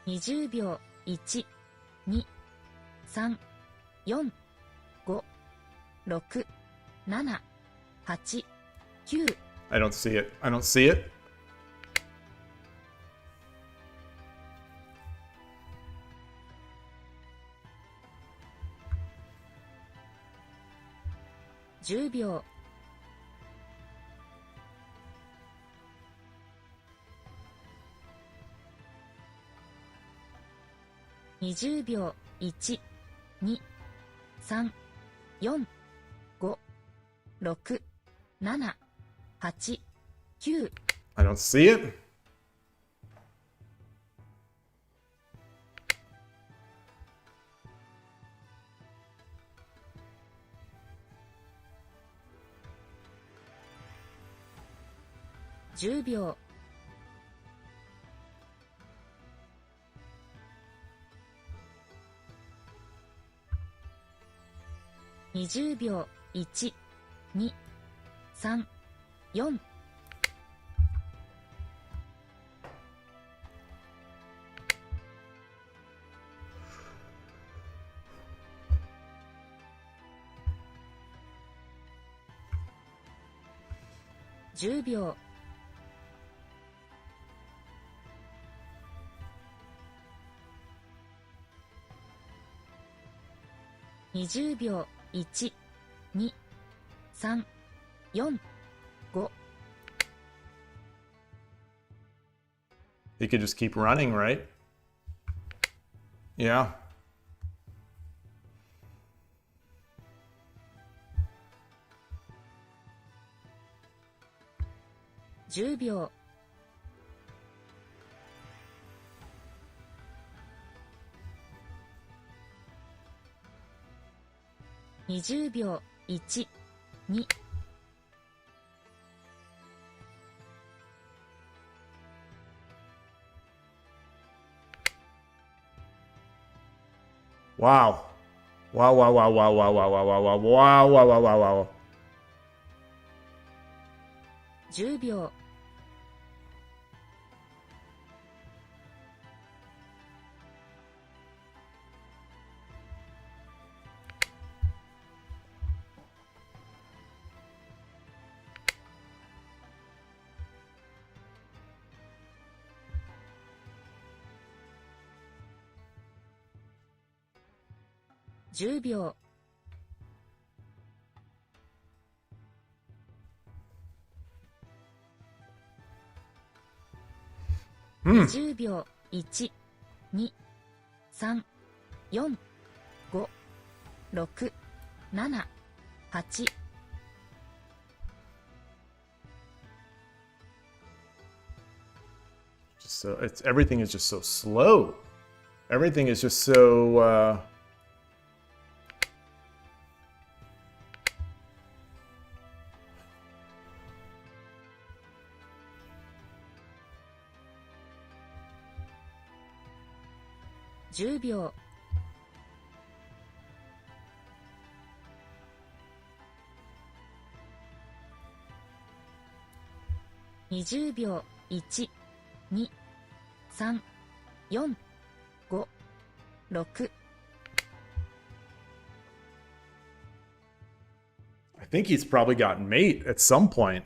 20秒 1、2、3、4、5、6、7、8、9 I don't see it. I don't see it. 10秒 20秒 1、2、3、4、5、6、7、8、9 I don't see it. 10秒 20秒 1、2、3、4 10秒 20秒 1、2、3、4、5 He could just keep running, right? Yeah.10秒20秒1、2、Wow. Wow, wow, wow, wow, wow, wow, wow, wow, wow, wow, wow, wow, wow. 10秒、 10秒、 20秒1、2、3、4、5、6、7、8、 So it's everything is just so slow. Everything is just so10秒、 20秒1、2、3、4、5、6、 I think he's probably got mate at some point.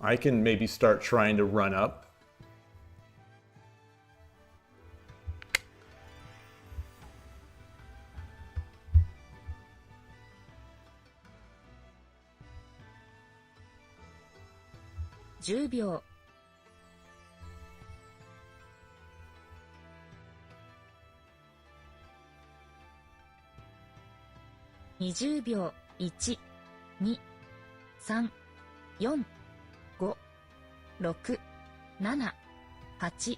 I can maybe start trying to run up.10秒、 20秒1、2、3、4、5、6、7、8、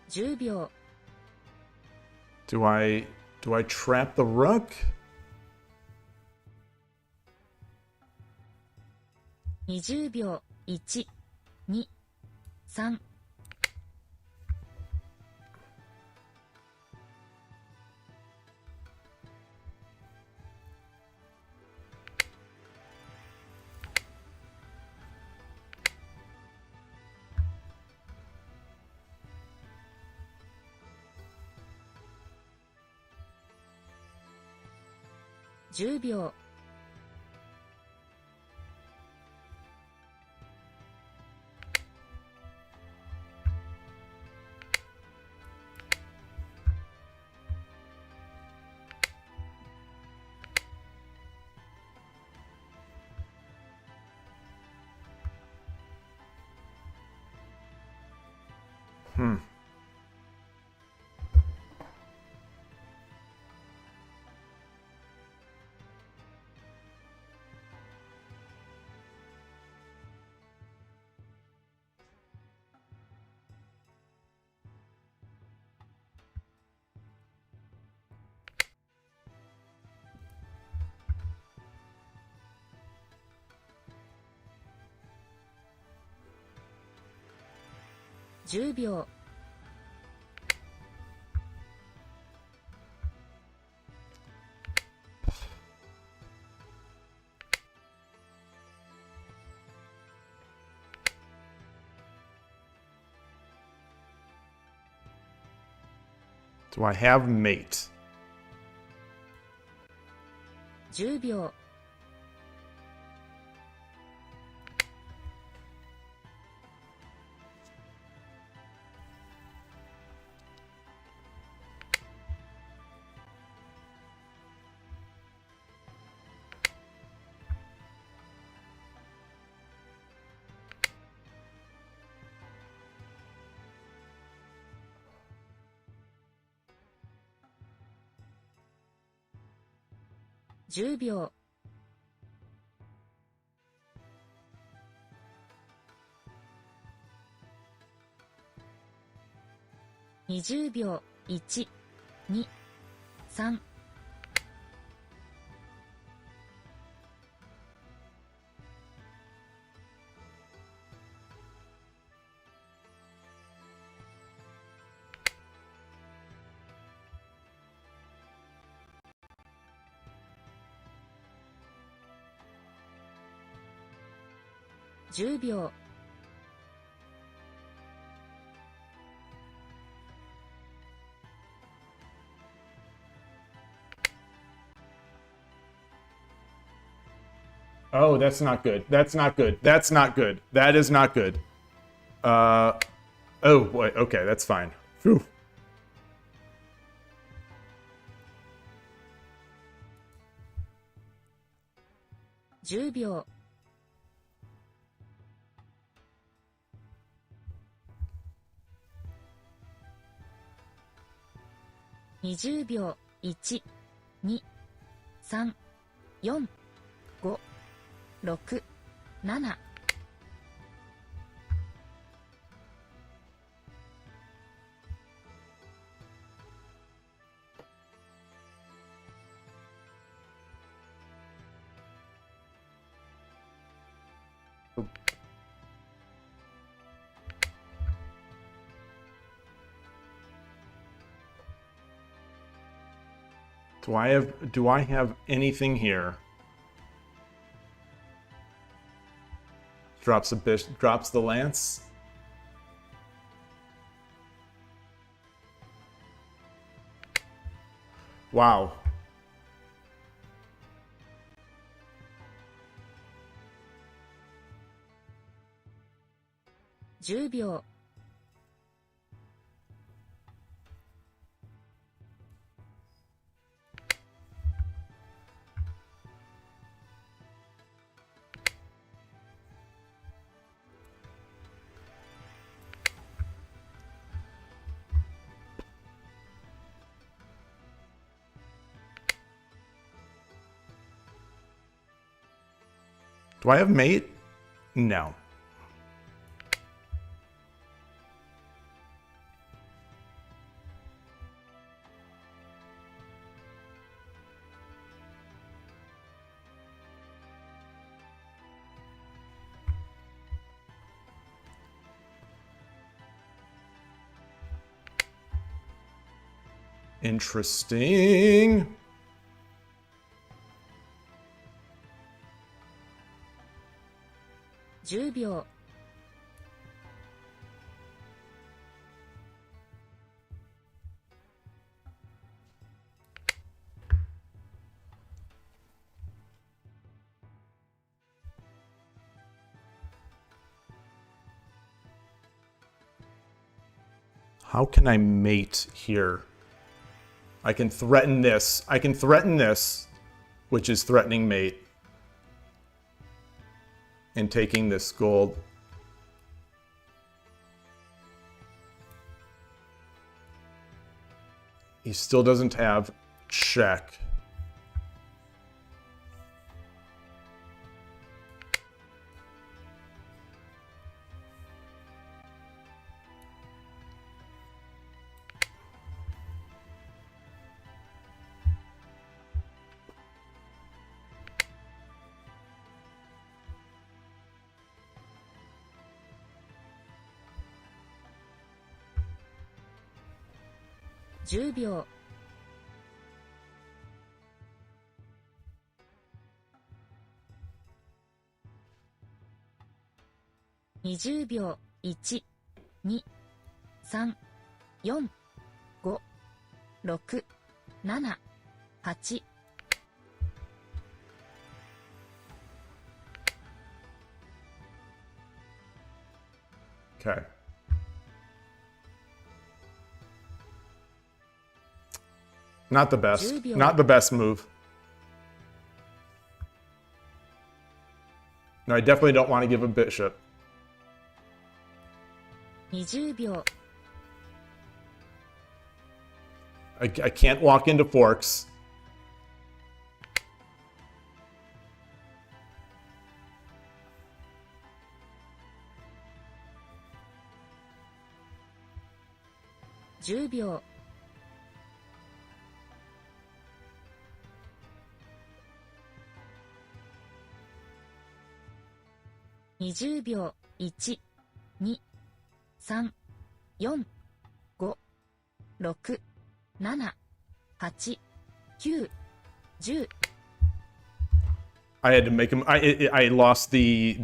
10秒、 Do I trap the rook? 20秒1、2、3、 10秒、 10秒、 Do I have mate? 10秒、 I 10秒、20秒、1、2、3、10秒、Oh, that's not good. That's not good. That's not good. That is not good. Oh, boy. Okay, that's fine. Phew.10秒、20秒、1、2、3、4、5、6、7、Do I have anything here? Drops the lance. Wow.10秒、Do I have mate? No. Interesting.10秒、How can I mate here? I can threaten this. I can threaten this, which is threatening mate. And taking this gold. He still doesn't have check.10秒、20秒、1、2、3、4、5、6、7、8、Okay. Not the best. 10秒。 Not the best move. No, I definitely don't want to give a bishop. 20秒、 I can't walk into forks. 10秒、20秒、1、2、3、4、5、6、7、8、9、10。I had to make him. I lost the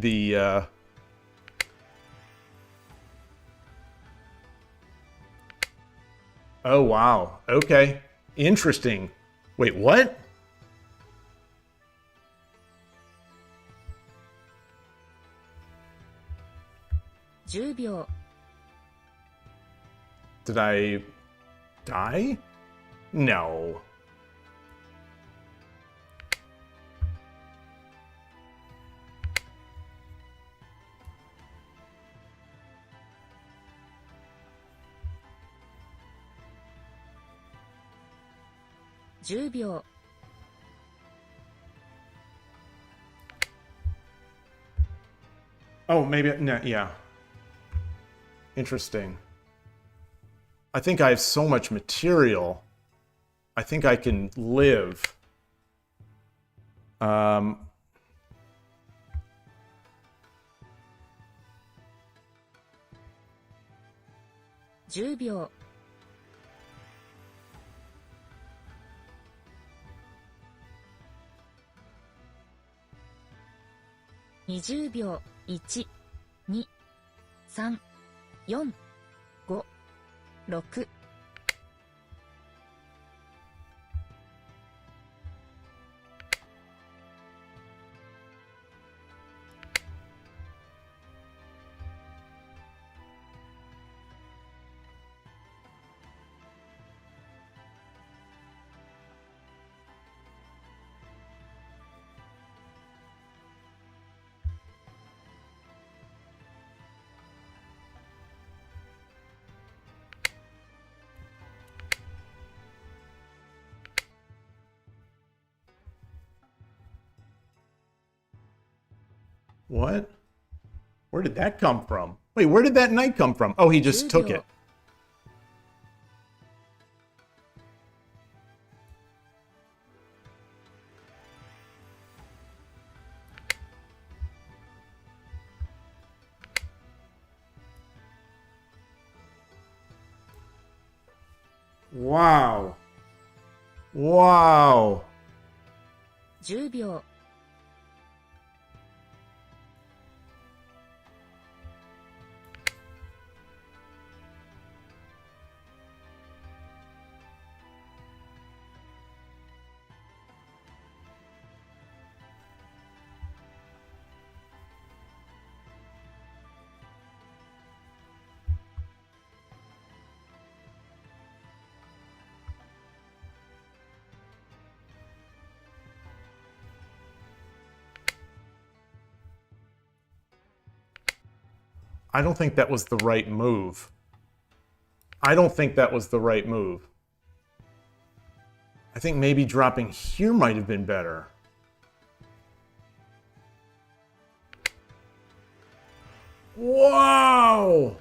Oh wow. Okay. Interesting. Wait, what? $10秒、 Did I die? No. $10秒、 Oh, maybe. No, yeah. Interesting. I think I have so much material. I think I can live.10秒、 20秒、1、2、3、4、5、6、What? Where did that come from? Wait, where did that knight come from? Oh, he just took it. Wow. Wow. 10秒、 I don't think that was the right move. I don't think that was the right move. I think maybe dropping here might have been better. Whoa!10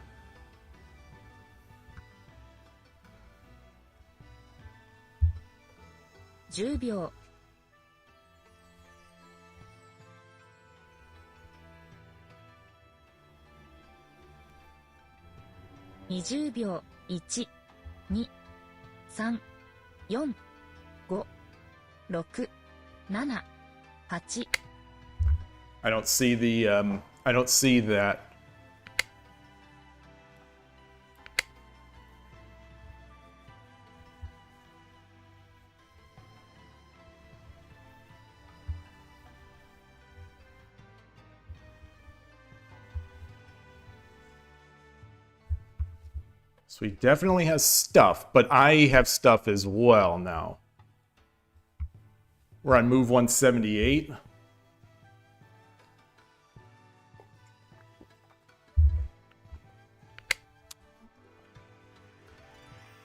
秒、 20秒、1、2、3、4、5、6、7、8。I don't see the, I don't see that. So he definitely has stuff, but I have stuff as well now. We're on move 178.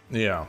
Yeah.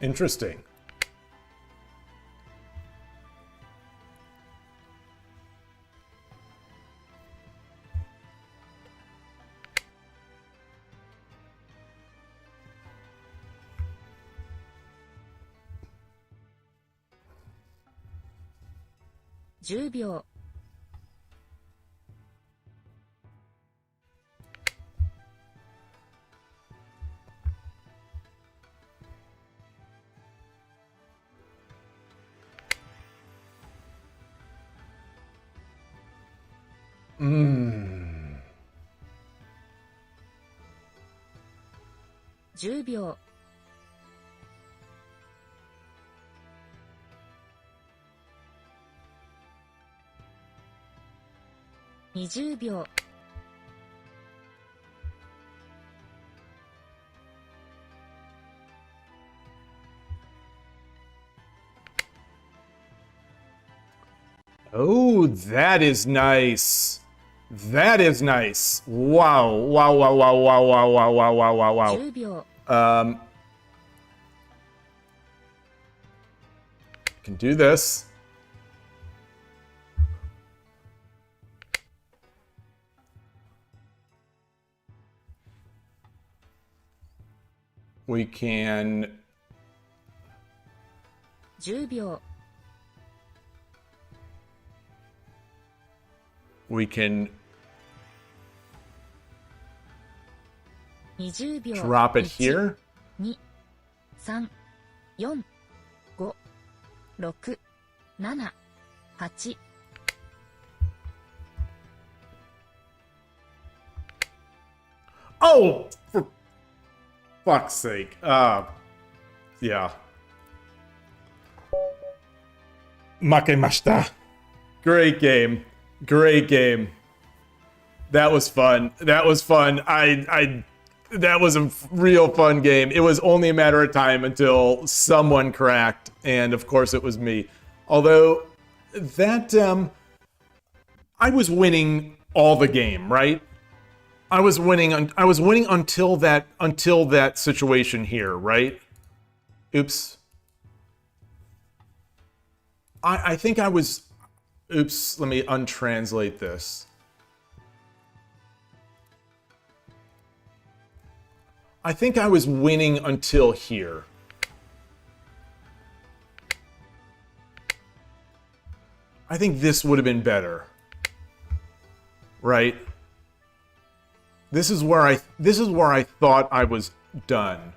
Interesting. $10 秒 10 秒 20 秒 Oh, that is nice. That is nice. Wow. Wow, wow, wow, wow, wow, wow, wow, wow, wow, wow. 10 秒 Can do this. We can 10 秒 we can 20秒 drop it here. 2、3、4、5、6、7、8。Oh, for fuck's sake. Yeah. Makemashita. Great game. Great game. That was fun. That was fun. That was a real fun game. It was only a matter of time until someone cracked, and of course it was me. Although that I was winning all the game, right? I was winning until that situation here, right? Oops. I think I was. Oops. Let me untranslate this. I think I was winning until here. I think this would have been better. Right? This is where I thought I was done.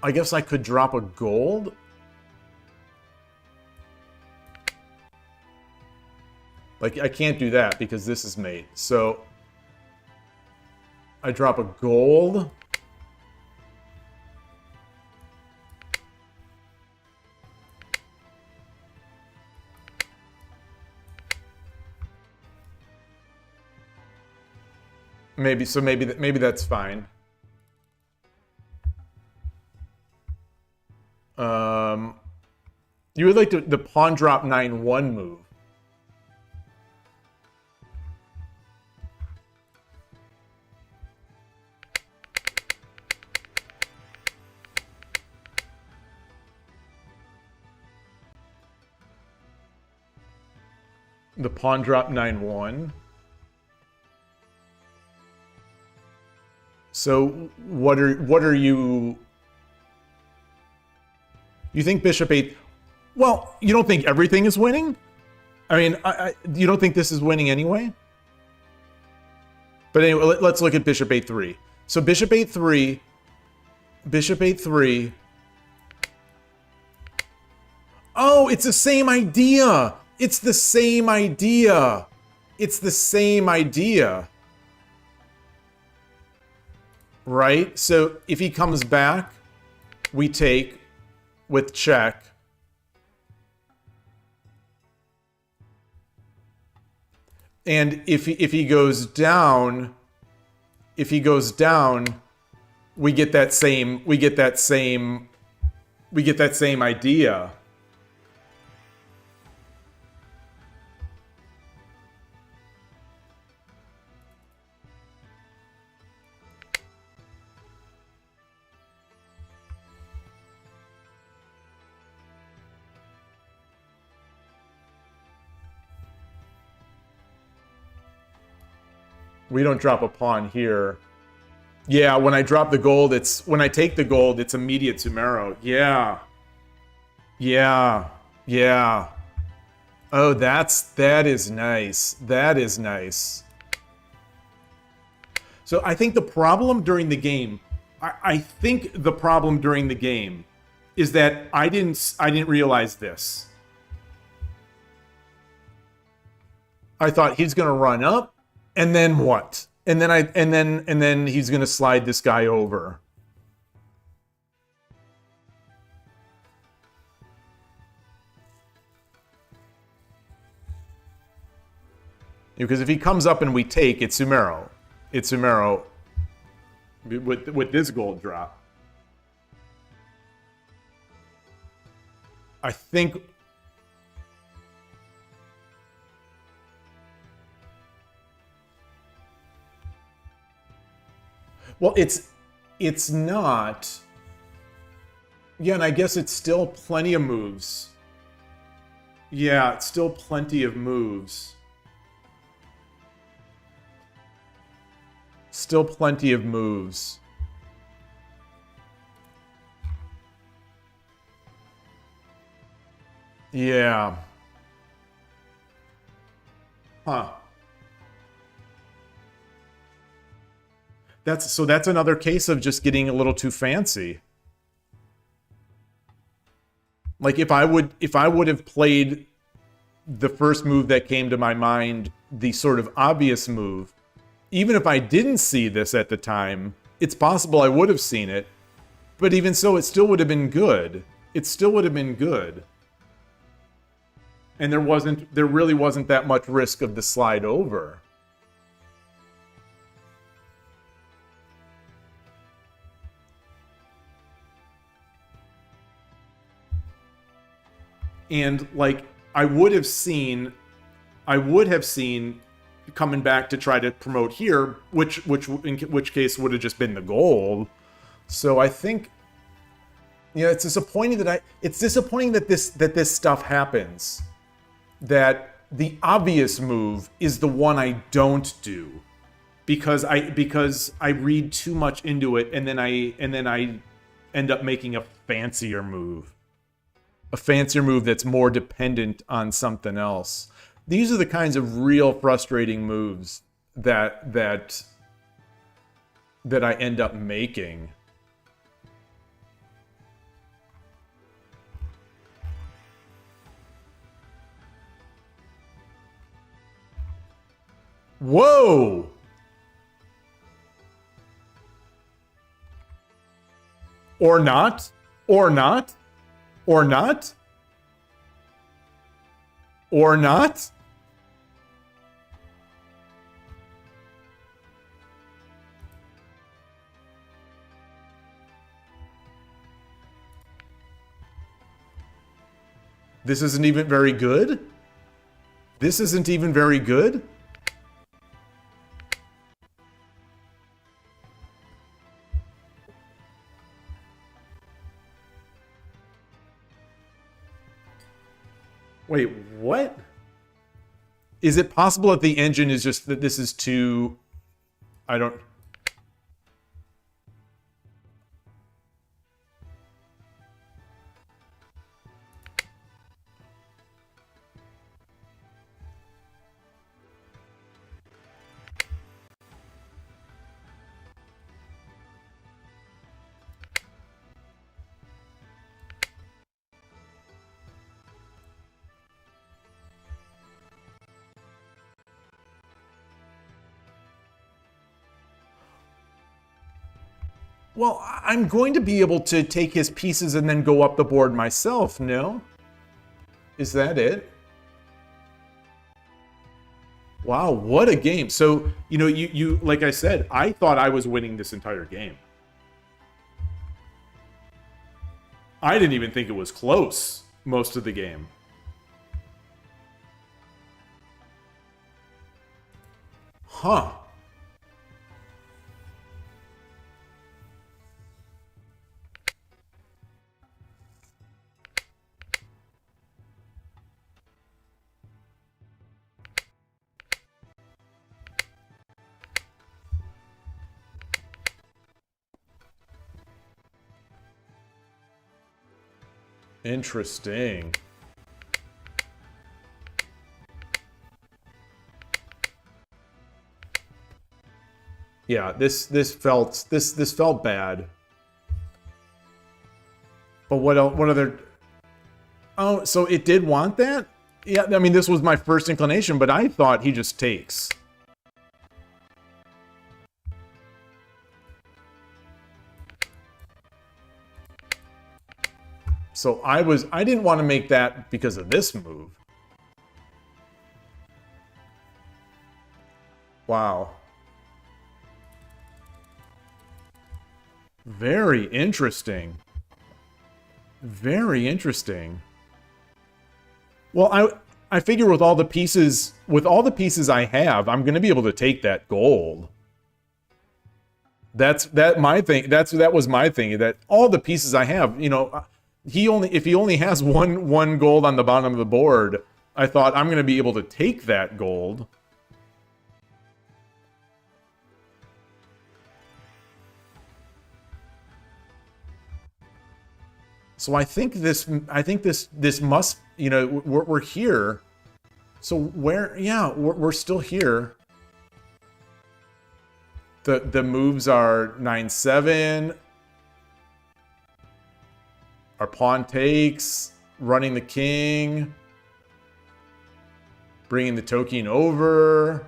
I guess I could drop a gold. Like, I can't do that because this is mate. So, I drop a gold. Maybe that's fine. You would like the pawn drop 9-1 move. The pawn drop 9-1. So what are you? You think bishop 8? Well, you don't think everything is winning? I mean, you don't think this is winning anyway? But anyway, let's look at bishop 8-3. So bishop 8-3, bishop 8-3. Oh, it's the same idea. It's the same idea. It's the same idea. Right? So if he comes back, we take with check. And if he goes down, we get that same idea. We don't drop a pawn here. Yeah, when I drop the gold, when I take the gold, it's immediate Sumero. Yeah. Yeah. Yeah. Oh, that is nice. That is nice. So I think the problem during the game, I think the problem during the game is that I didn't realize this. I thought he's gonna run up, and then what? And then he's gonna slide this guy over. Because if he comes up and we take, it's Sumero. It's Sumero with this gold drop. I think. Well, it's not. Yeah, and I guess it's still plenty of moves. Yeah, it's still plenty of moves. Still plenty of moves. Yeah. Huh. That's another case of just getting a little too fancy. Like if I would have played the first move that came to my mind, the sort of obvious move, even if I didn't see this at the time, it's possible I would have seen it. But even so, it still would have been good. It still would have been good. And there really wasn't that much risk of the slide over. And like I would have seen coming back to try to promote here, in which case would have just been the goal. So I think, yeah, it's disappointing that this stuff happens. That the obvious move is the one I don't do, because I read too much into it, and then I end up making a fancier move. A fancier move that's more dependent on something else. These are the kinds of real frustrating moves that I end up making. Whoa! Or not? Or not? Or not? Or not? This isn't even very good? This isn't even very good? Wait, what? Is it possible that the engine is just that this is too... I don't... Well, I'm going to be able to take his pieces and then go up the board myself, no? Is that it? Wow, what a game. So, you know, you like I said, I thought I was winning this entire game. I didn't even think it was close most of the game. Huh. Interesting. Yeah, this felt bad. But what else, what other... Oh, so it did want that? Yeah, I mean, this was my first inclination, but I thought he just takes. So I didn't want to make that because of this move. Wow. Very interesting. Very interesting. Well, I figure with all the pieces I have, I'm going to be able to take that gold. That was my thing, that all the pieces I have, you know, if he only has one gold on the bottom of the board, I thought I'm going to be able to take that gold. So I think this must, you know, we're here. So we're still here. The moves are 9-7. Our pawn takes, running the king, bringing the token over.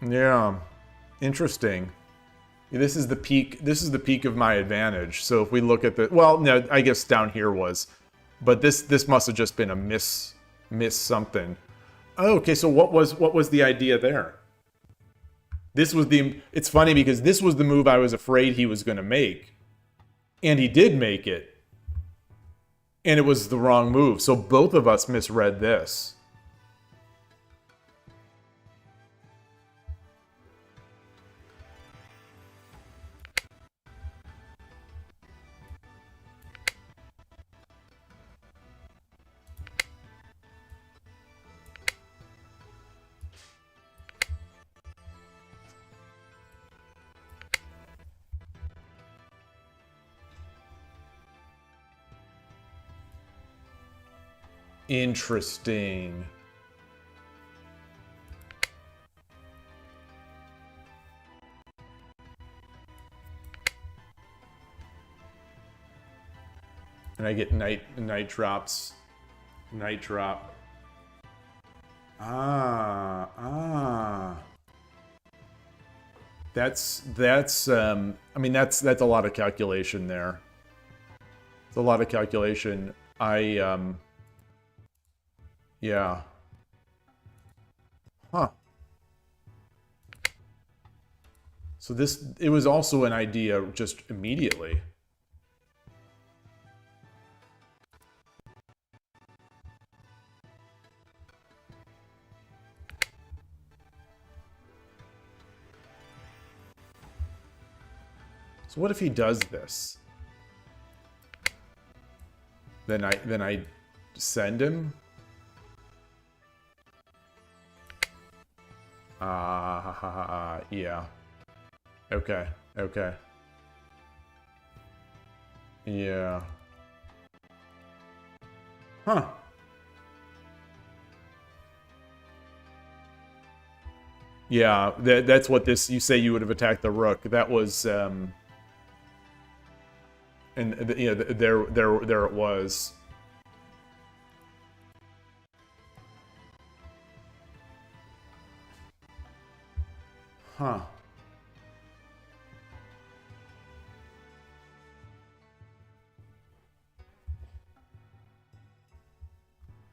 Yeah, interesting. This is the peak. This is the peak of my advantage. So if we look at the, well, no, I guess down here was, but this must have just been a miss something. Oh, okay, so what was the idea there? It's funny because this was the move I was afraid he was going to make. And he did make it. And it was the wrong move. So both of us misread this. Interesting. And I get night drops. Night drop. That's I mean that's a lot of calculation there. It's a lot of calculation. Yeah. Huh. So it was also an idea just immediately. So what if he does this? Then I send him? Yeah. Okay. Yeah. Huh. Yeah, that's what this, you say you would have attacked the rook. That was, and you know, there it was. Huh.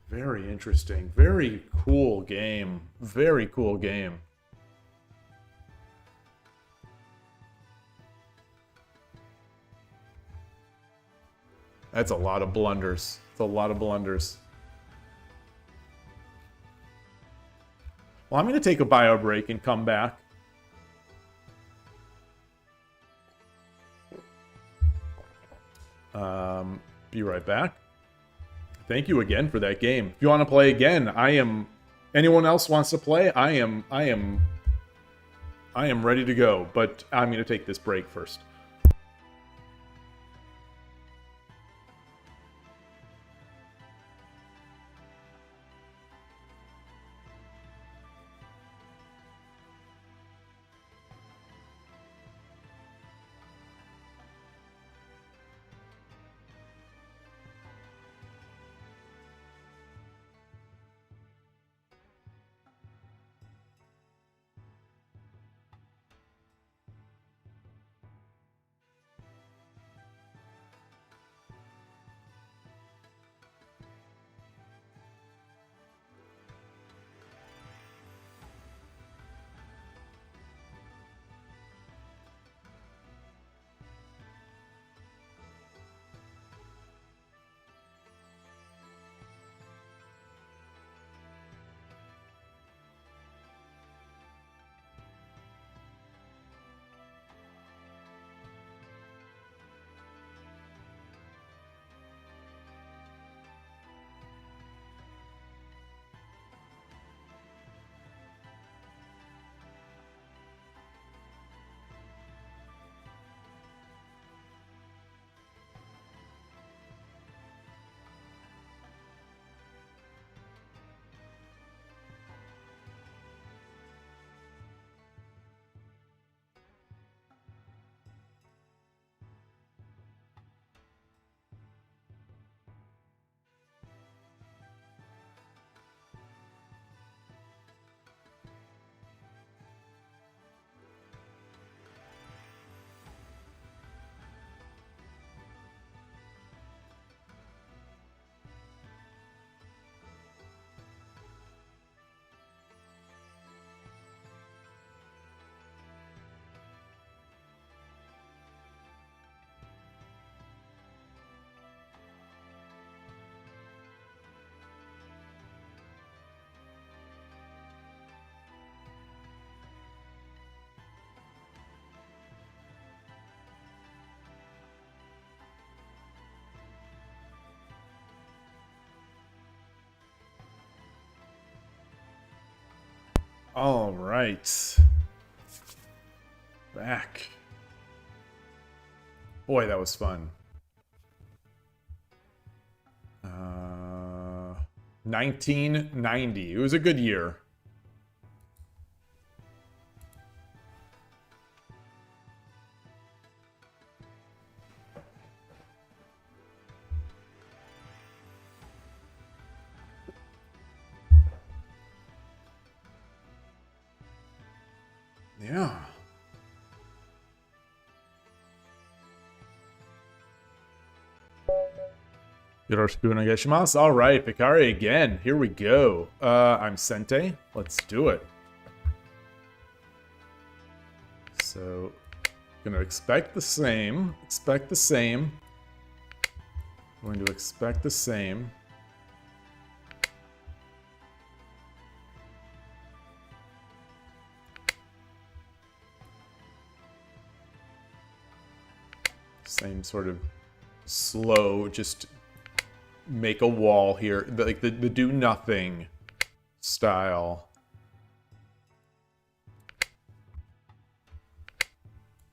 Very interesting. Very cool game. Very cool game. That's a lot of blunders. It's a lot of blunders. Well, I'm going to take a bio break and come back. Be right back. Thank you again for that game. If you want to play again, anyone else wants to play, I am I am ready to go, but I'm going to take this break first. All right. Back. Boy, that was fun. 1990. It was a good year. Yeah. Yoroshiku onegaishimasu. All right, Picari again. Here we go. I'm Sente. Let's do it. So, gonna expect the same. Expect the same. Going to expect the same. Same sort of slow, just make a wall here, like the do nothing style.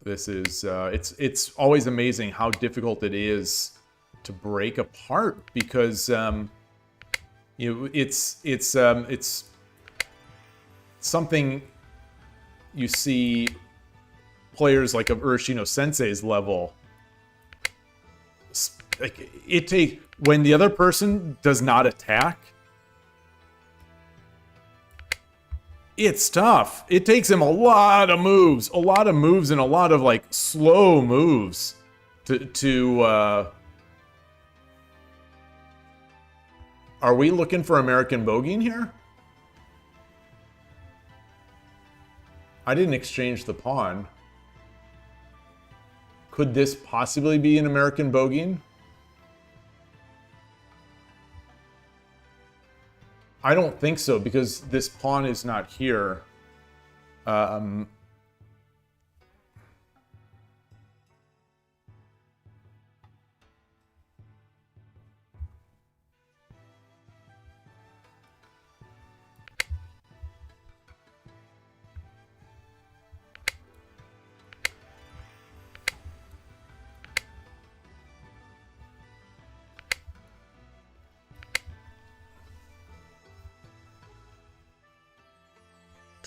This is it's always amazing how difficult it is to break apart because you know it's something you see players like of Urashino Sensei's level. Like it take when the other person does not attack, it's tough. It takes him a lot of moves and a lot of like slow moves to Are we looking for American bogeying here? I didn't exchange the pawn. Could this possibly be an American bogeying? I don't think so, because this pawn is not here.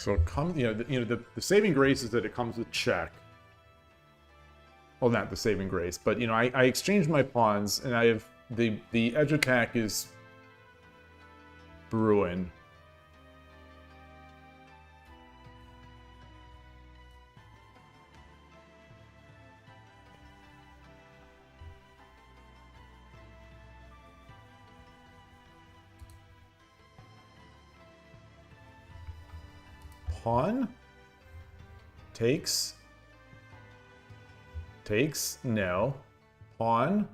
So it comes, the saving grace is that it comes with check. Well, not the saving grace, but I exchanged my pawns, and I have the edge attack is brewing. Pawn takes, no. Pawn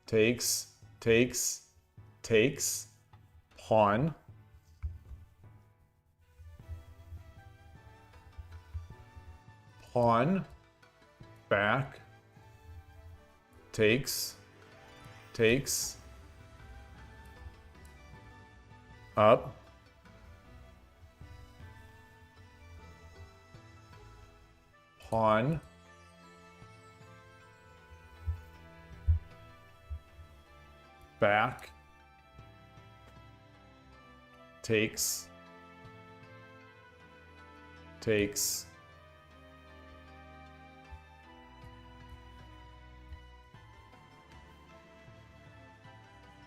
takes, pawn. Pawn, back, takes, up. Pawn, back, takes,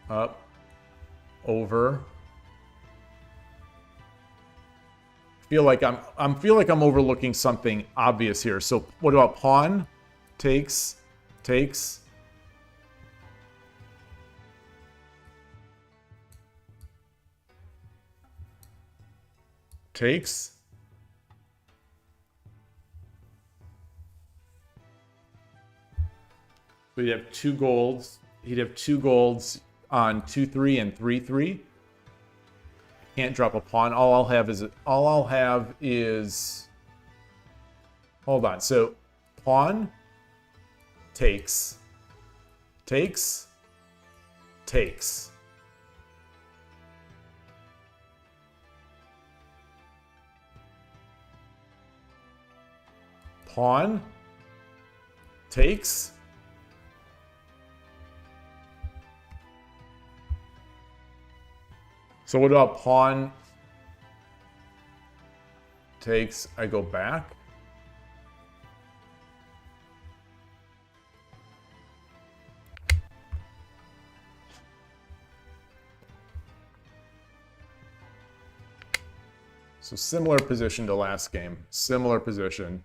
up, over. Feel like I'm overlooking something obvious here. So what about pawn? Takes. Takes. So he'd have 2 golds. He'd have 2 golds on 2-3 and 3-3. Can't drop a pawn. All I'll have is hold on. So pawn takes. Pawn takes. So what about pawn takes? I go back. So similar position to last game. Similar position.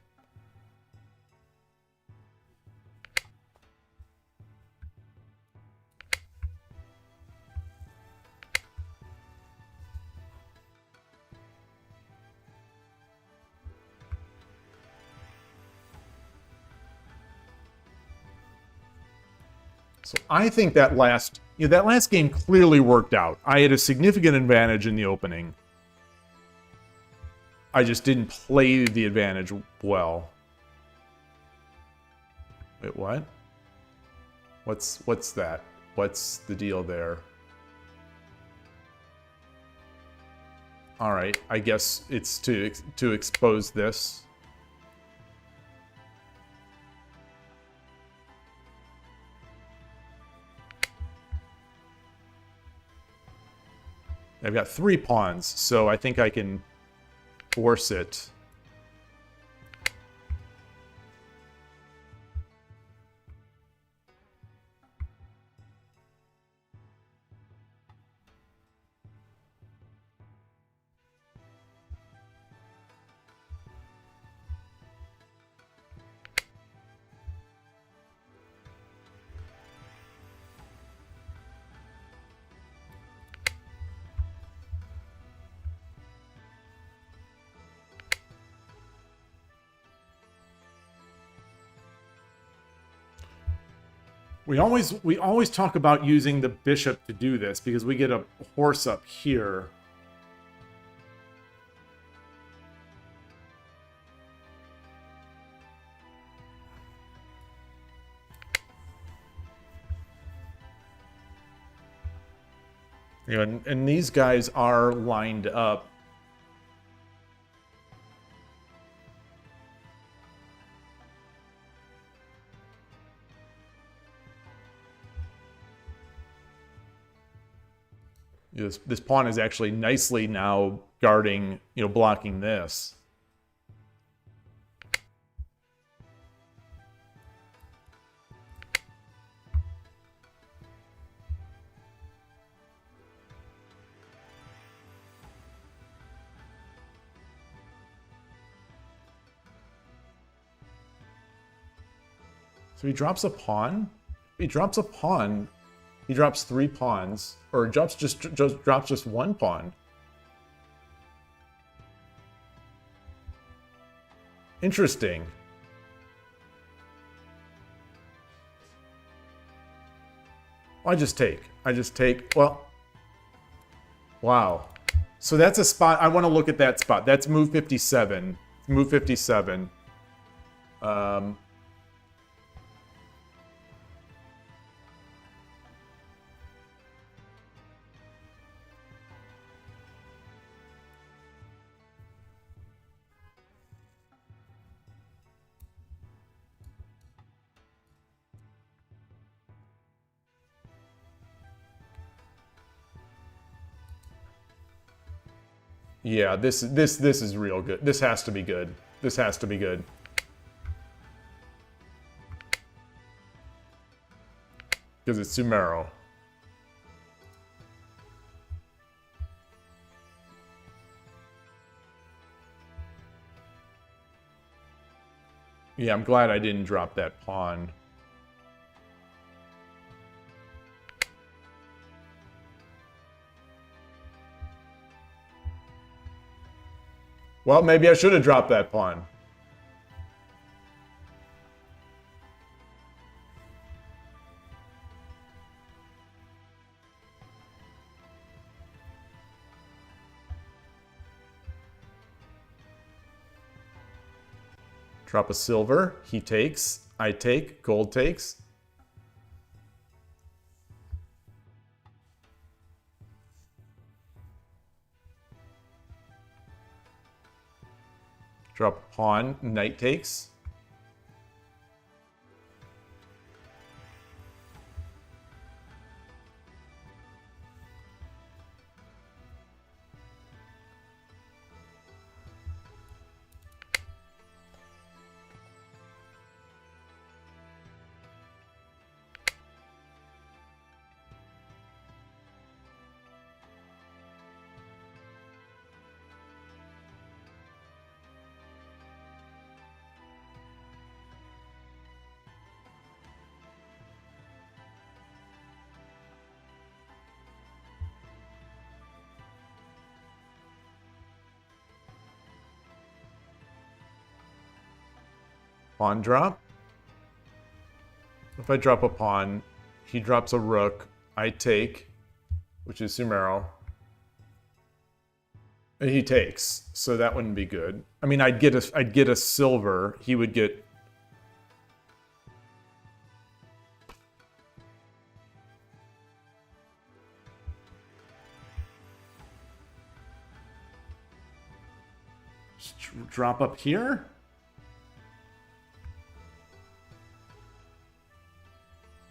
So I think that last game clearly worked out. I had a significant advantage in the opening. I just didn't play the advantage well. Wait, what? What's that? What's the deal there? All right, I guess it's to expose this. I've got 3 pawns, so I think I can force it. We always talk about using the bishop to do this because we get a horse up here. And these guys are lined up. This pawn is actually nicely now guarding, blocking this. So he drops a pawn. He drops a pawn. He drops 3 pawns, or drops just 1 pawn. Interesting. I just take. Well, wow. So that's a spot. I want to look at that spot. That's move 57. Move 57. Yeah, this is real good. This has to be good. This has to be good. Because it's Sumero. Yeah, I'm glad I didn't drop that pawn. Well, maybe I should have dropped that pawn. Drop a silver. He takes. I take. Gold takes. Drop a pawn. Knight takes. Pawn drop. If I drop a pawn, he drops a rook. I take, which is Sumero. And he takes, so that wouldn't be good. I mean, I'd get a silver. He would get. Just drop up here.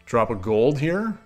Drop a gold here.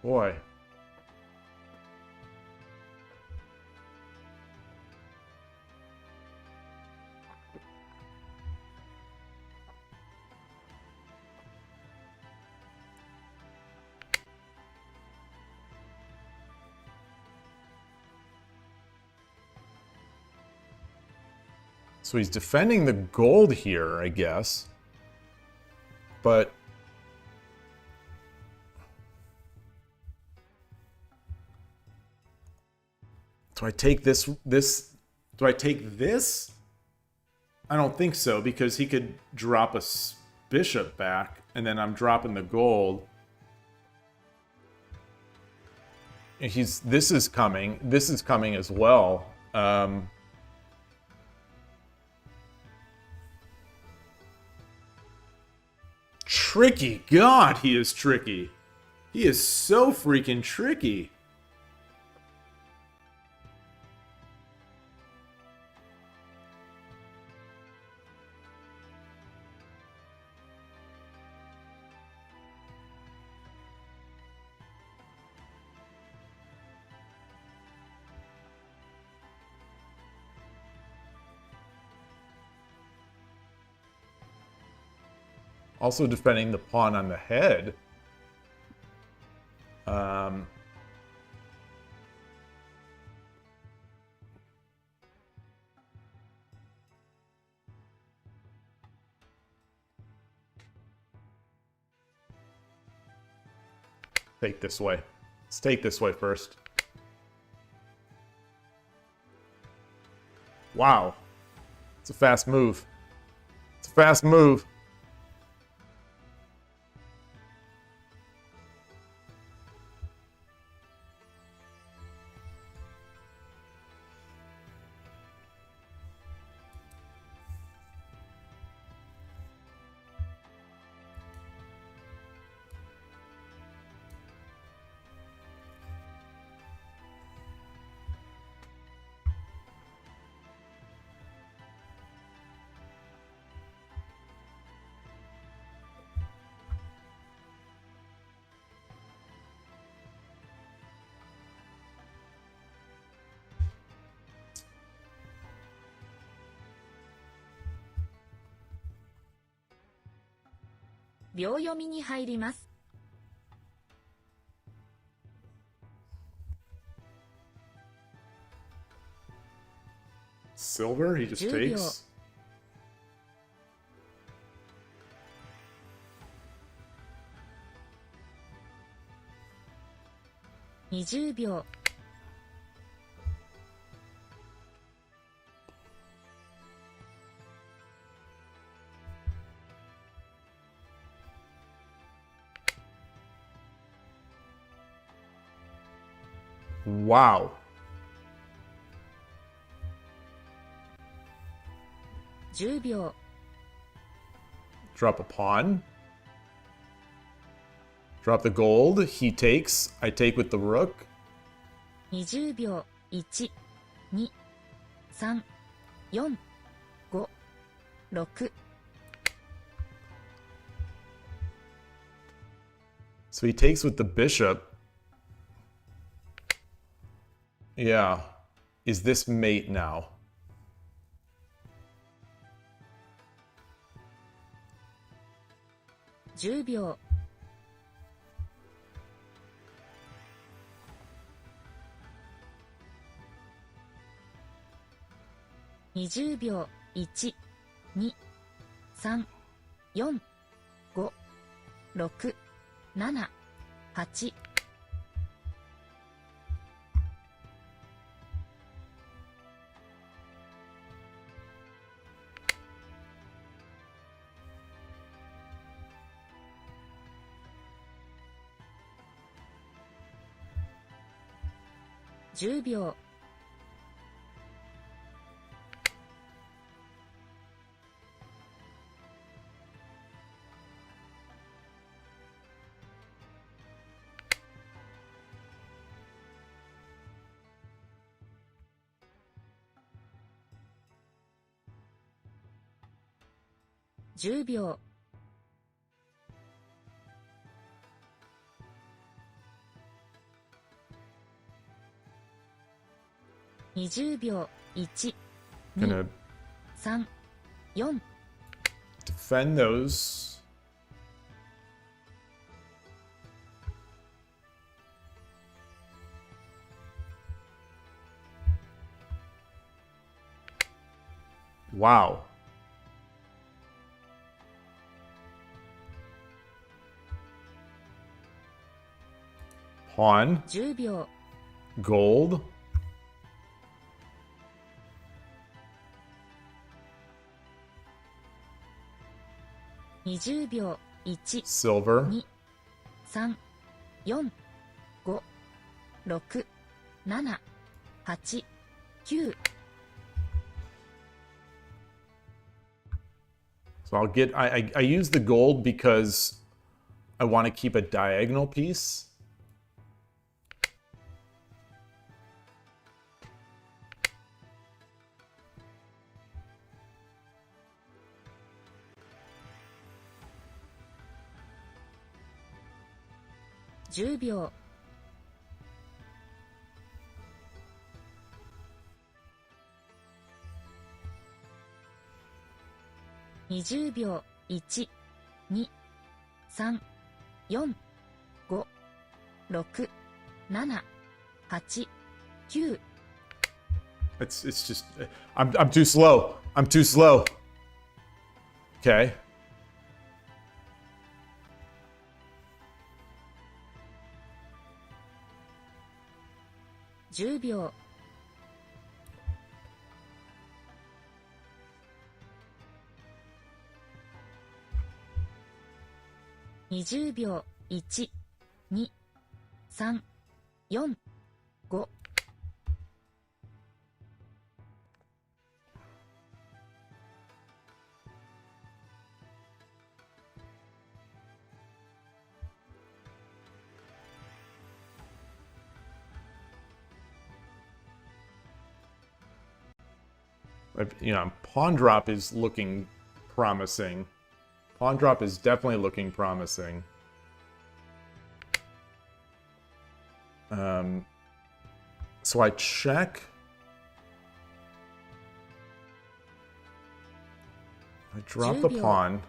Boy. So he's defending the gold here, I guess. But do I take this? Do I take this? I don't think so, because he could drop a bishop back, and then I'm dropping the gold. This is coming. This is coming as well. Tricky. God, he is tricky. He is so freaking tricky. Also defending the pawn on the head. Take this way. Let's take this way first. Wow. It's a fast move. It's a fast move.秒読みに入ります。Silver? He just takes? 20秒。Wow. 10秒。 Drop a pawn. Drop the gold. He takes. I take with the rook. 20秒。1、2、3、4、5、6。So he takes with the bishop. Yeah. Is this mate now? $10秒。20秒。1、2、3、4、5、6、7、8。10秒。10秒。20秒。1、2、 Gonna 3、4。 defend those. Wow. Pawn. 10秒 Gold. 20秒 1 Silver. 2 3 4 5 6 7 8 9 So I'll get, I use the gold because I want to keep a diagonal piece.10秒 20秒 1 2 3 4 5 6 7 8 9 It's just, I'm too slow. I'm too slow. Okay.10秒 20秒 1 2 3 4 5 You know, pawn drop is looking promising. Pawn drop is definitely looking promising. So I check. I drop the pawn.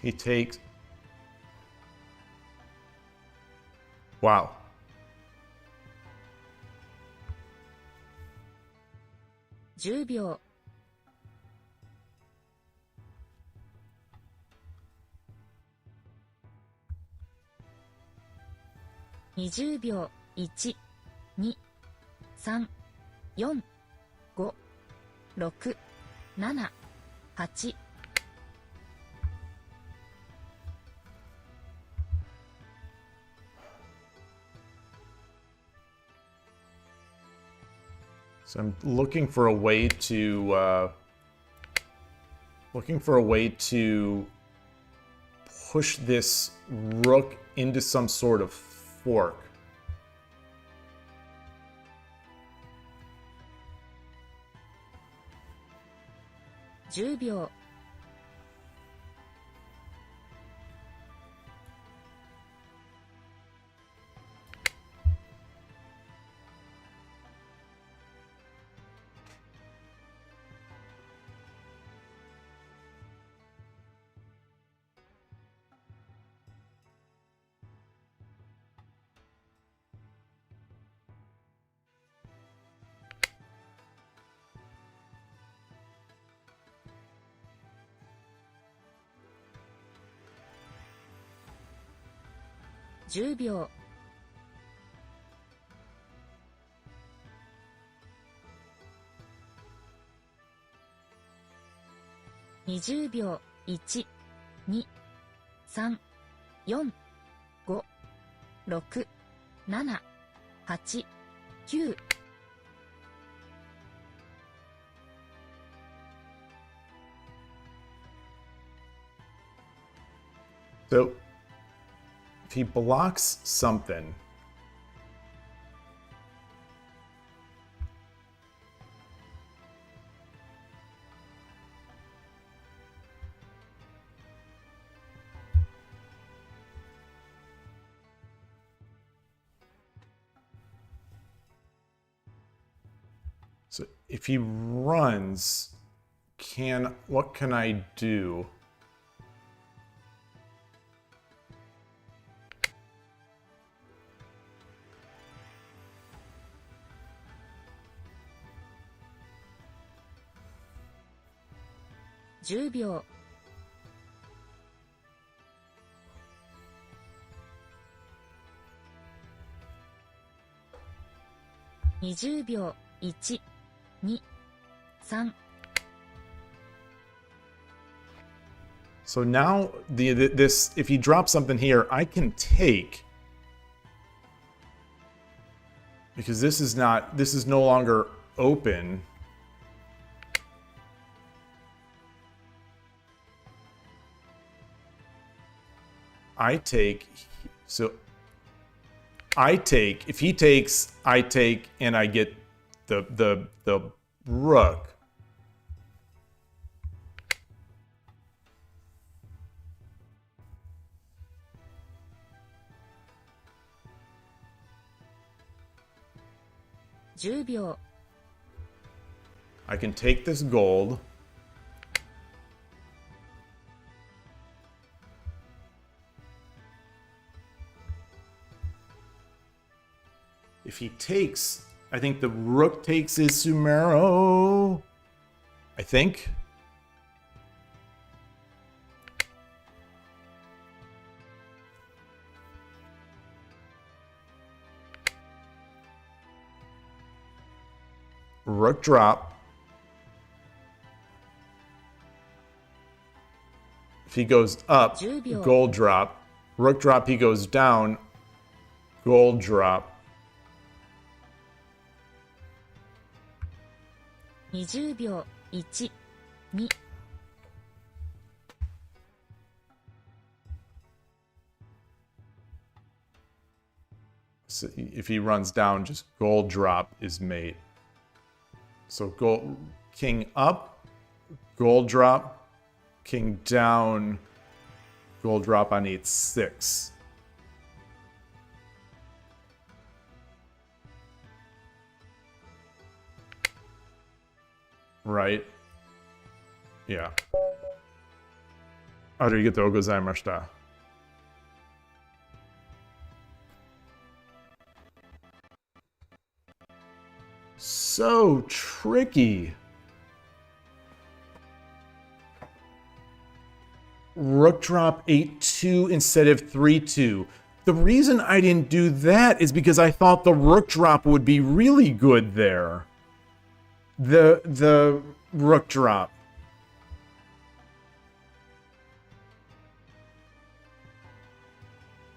He takes... Wow.10秒 20秒 1 2 3 4 5 6 7 8 So I'm looking for a way to push this rook into some sort of fork. 10秒 10秒 20秒 1 2 3 4 5 6 7 8 9 So if he blocks something, so if he runs, what can I do? 10秒、20秒、1、2、3。 So now this, if he drops something here, I can take, because this is no longer open. I take, so I take, if he takes, I take, and I get the rook.10秒、 I can take this gold. If he takes, I think the rook takes his Sumero. I think. Rook drop. If he goes up, gold drop. Rook drop, he goes down, gold drop. 20秒、1、2。 So if he runs down, just gold drop is mate. So gold, king up, gold drop, king down, gold drop on e6. Right? Yeah. ありがとうございました。So tricky. Rook drop 8-2 instead of 3-2. The reason I didn't do that is because I thought the rook drop would be really good there. The rook drop.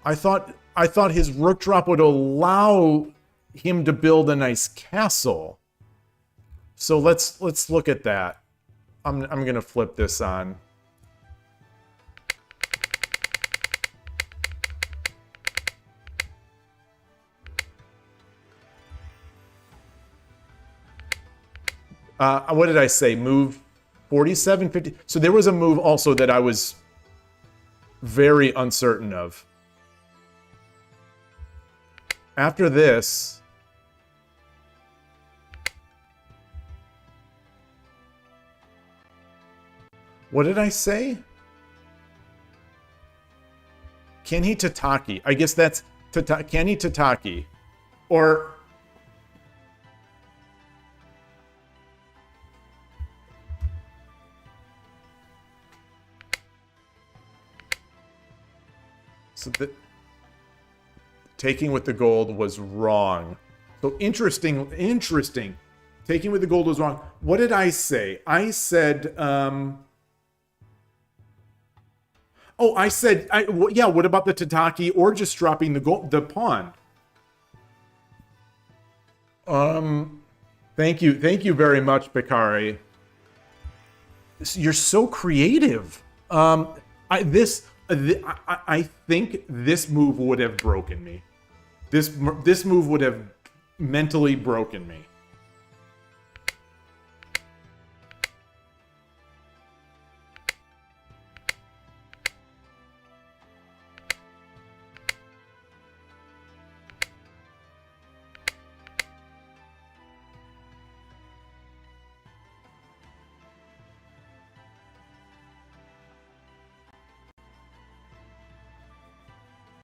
I thought his rook drop would allow him to build a nice castle. So let's look at that. I'm gonna flip this on. What did I say? Move 47, 50. So there was a move also that I was very uncertain of. After this, what did I say? Can he Tataki? I guess that's can he Tataki? Or so that taking with the gold was wrong. So interesting. Taking with the gold was wrong. What did I say? I said, I said, yeah, what about the Tataki or just dropping the pawn? Thank you very much, Bakari. You're so creative. I think this move would have broken me. This move would have mentally broken me.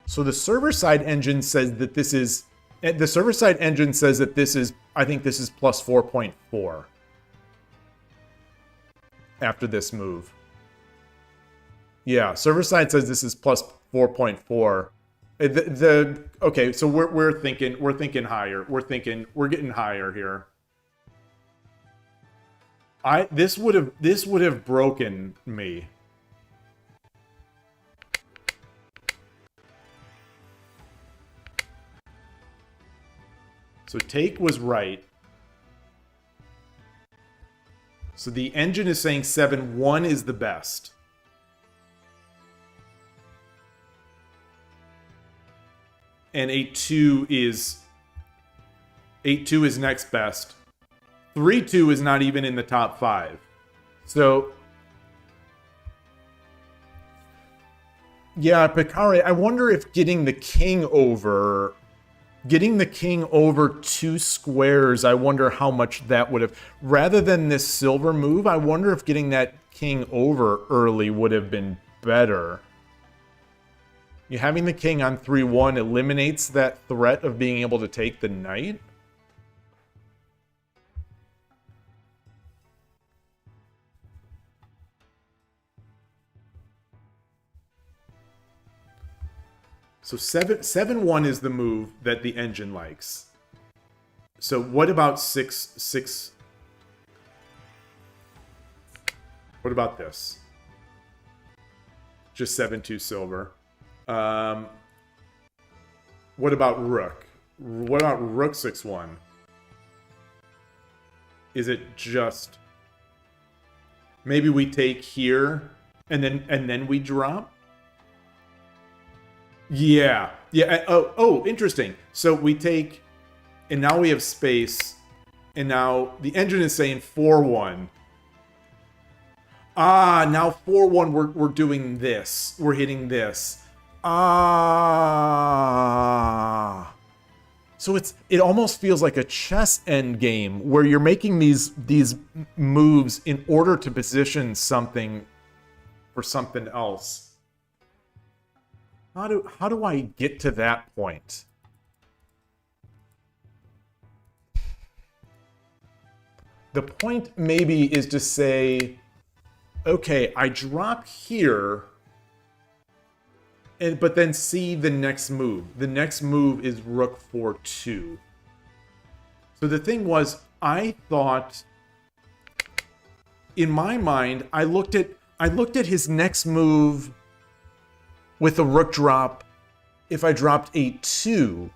So the server-side engine says that this is... The server-side engine says that this is... I think this is plus 4.4. after this move. Yeah, server side says this is plus 4.4. Okay, so we're thinking higher. We're getting higher here. This would have broken me. So take was right. So the engine is saying 7-1 is the best. And 8-2 is next best. 3-2 is not even in the top 5. So yeah, Picare, I wonder if getting the king over 2 squares, I wonder how much that would have, rather than this silver move, I wonder if getting that king over early would have been better. You having the king on 3-1 eliminates that threat of being able to take the knight. So 7-1 is the move that the engine likes. So what about 6? What about this? Just 7-2 silver. What about rook? What about rook 6-1? Is it just maybe we take here and then we drop? Yeah. Oh, interesting. So we take, and now we have space, and now the engine is saying 4-1. Ah, now 4-1 we're doing this. We're hitting this. Ah. So it almost feels like a chess end game where you're making these moves in order to position something for something else. How do I get to that point? The point maybe is to say, okay, I drop here, but then see the next move. The next move is rook 4-2. So the thing was, I thought, in my mind, I looked at his next move with a rook drop. If I dropped 8-2,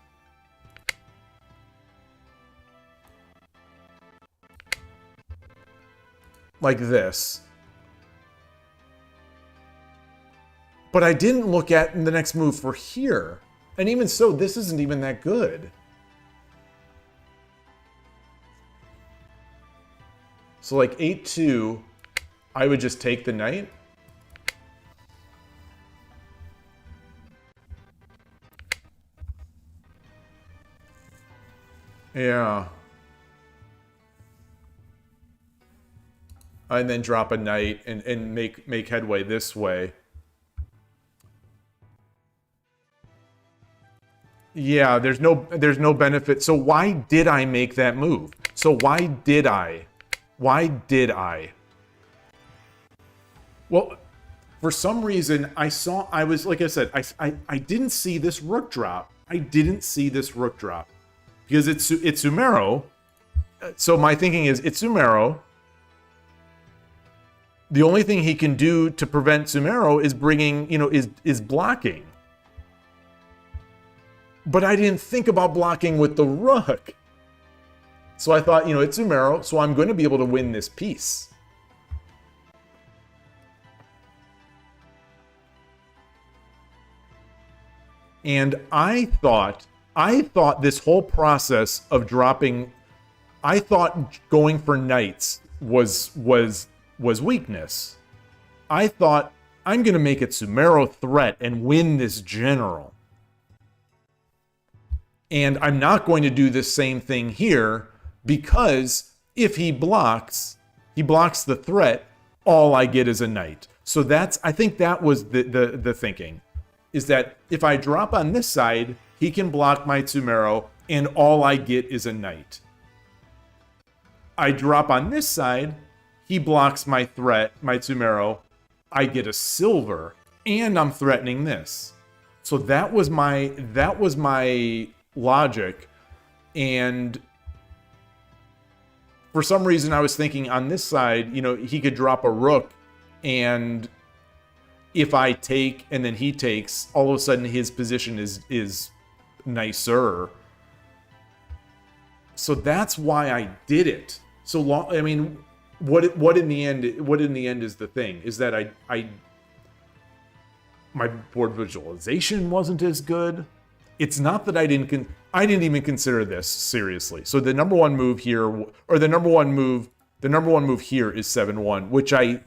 like this. But I didn't look at the next move for here. And even so, this isn't even that good. So like 8-2, I would just take the knight. Yeah. And then drop a knight and make headway this way. Yeah, there's no benefit. So why did I make that move? So why did I? Why did I? Well, for some reason I was like I said, I didn't see this rook drop. I didn't see this rook drop. Because it's Sumero. So my thinking is it's Sumero. The only thing he can do to prevent Sumero is is blocking. But I didn't think about blocking with the rook. So I thought, it's Sumero, so I'm going to be able to win this piece. And I thought this whole process of dropping, I thought going for knights was weakness. I thought I'm going to make it Sumero threat and win this general. And I'm not going to do the same thing here because if he blocks the threat, all I get is a knight. So I think that was the thinking, is that if I drop on this side, he can block my Sumero and all I get is a knight. I drop on this side, he blocks my threat, my Tsumero. I get a silver, and I'm threatening this. So that was my logic, and for some reason I was thinking on this side, you know, he could drop a rook, and if I take and then he takes, all of a sudden his position is nicer. So that's why I did it. So long. I mean, what in the end is the thing is that I my board visualization wasn't as good. It's not that I didn't even consider this seriously. So the number one move here, or the number one move here is 7-1, which it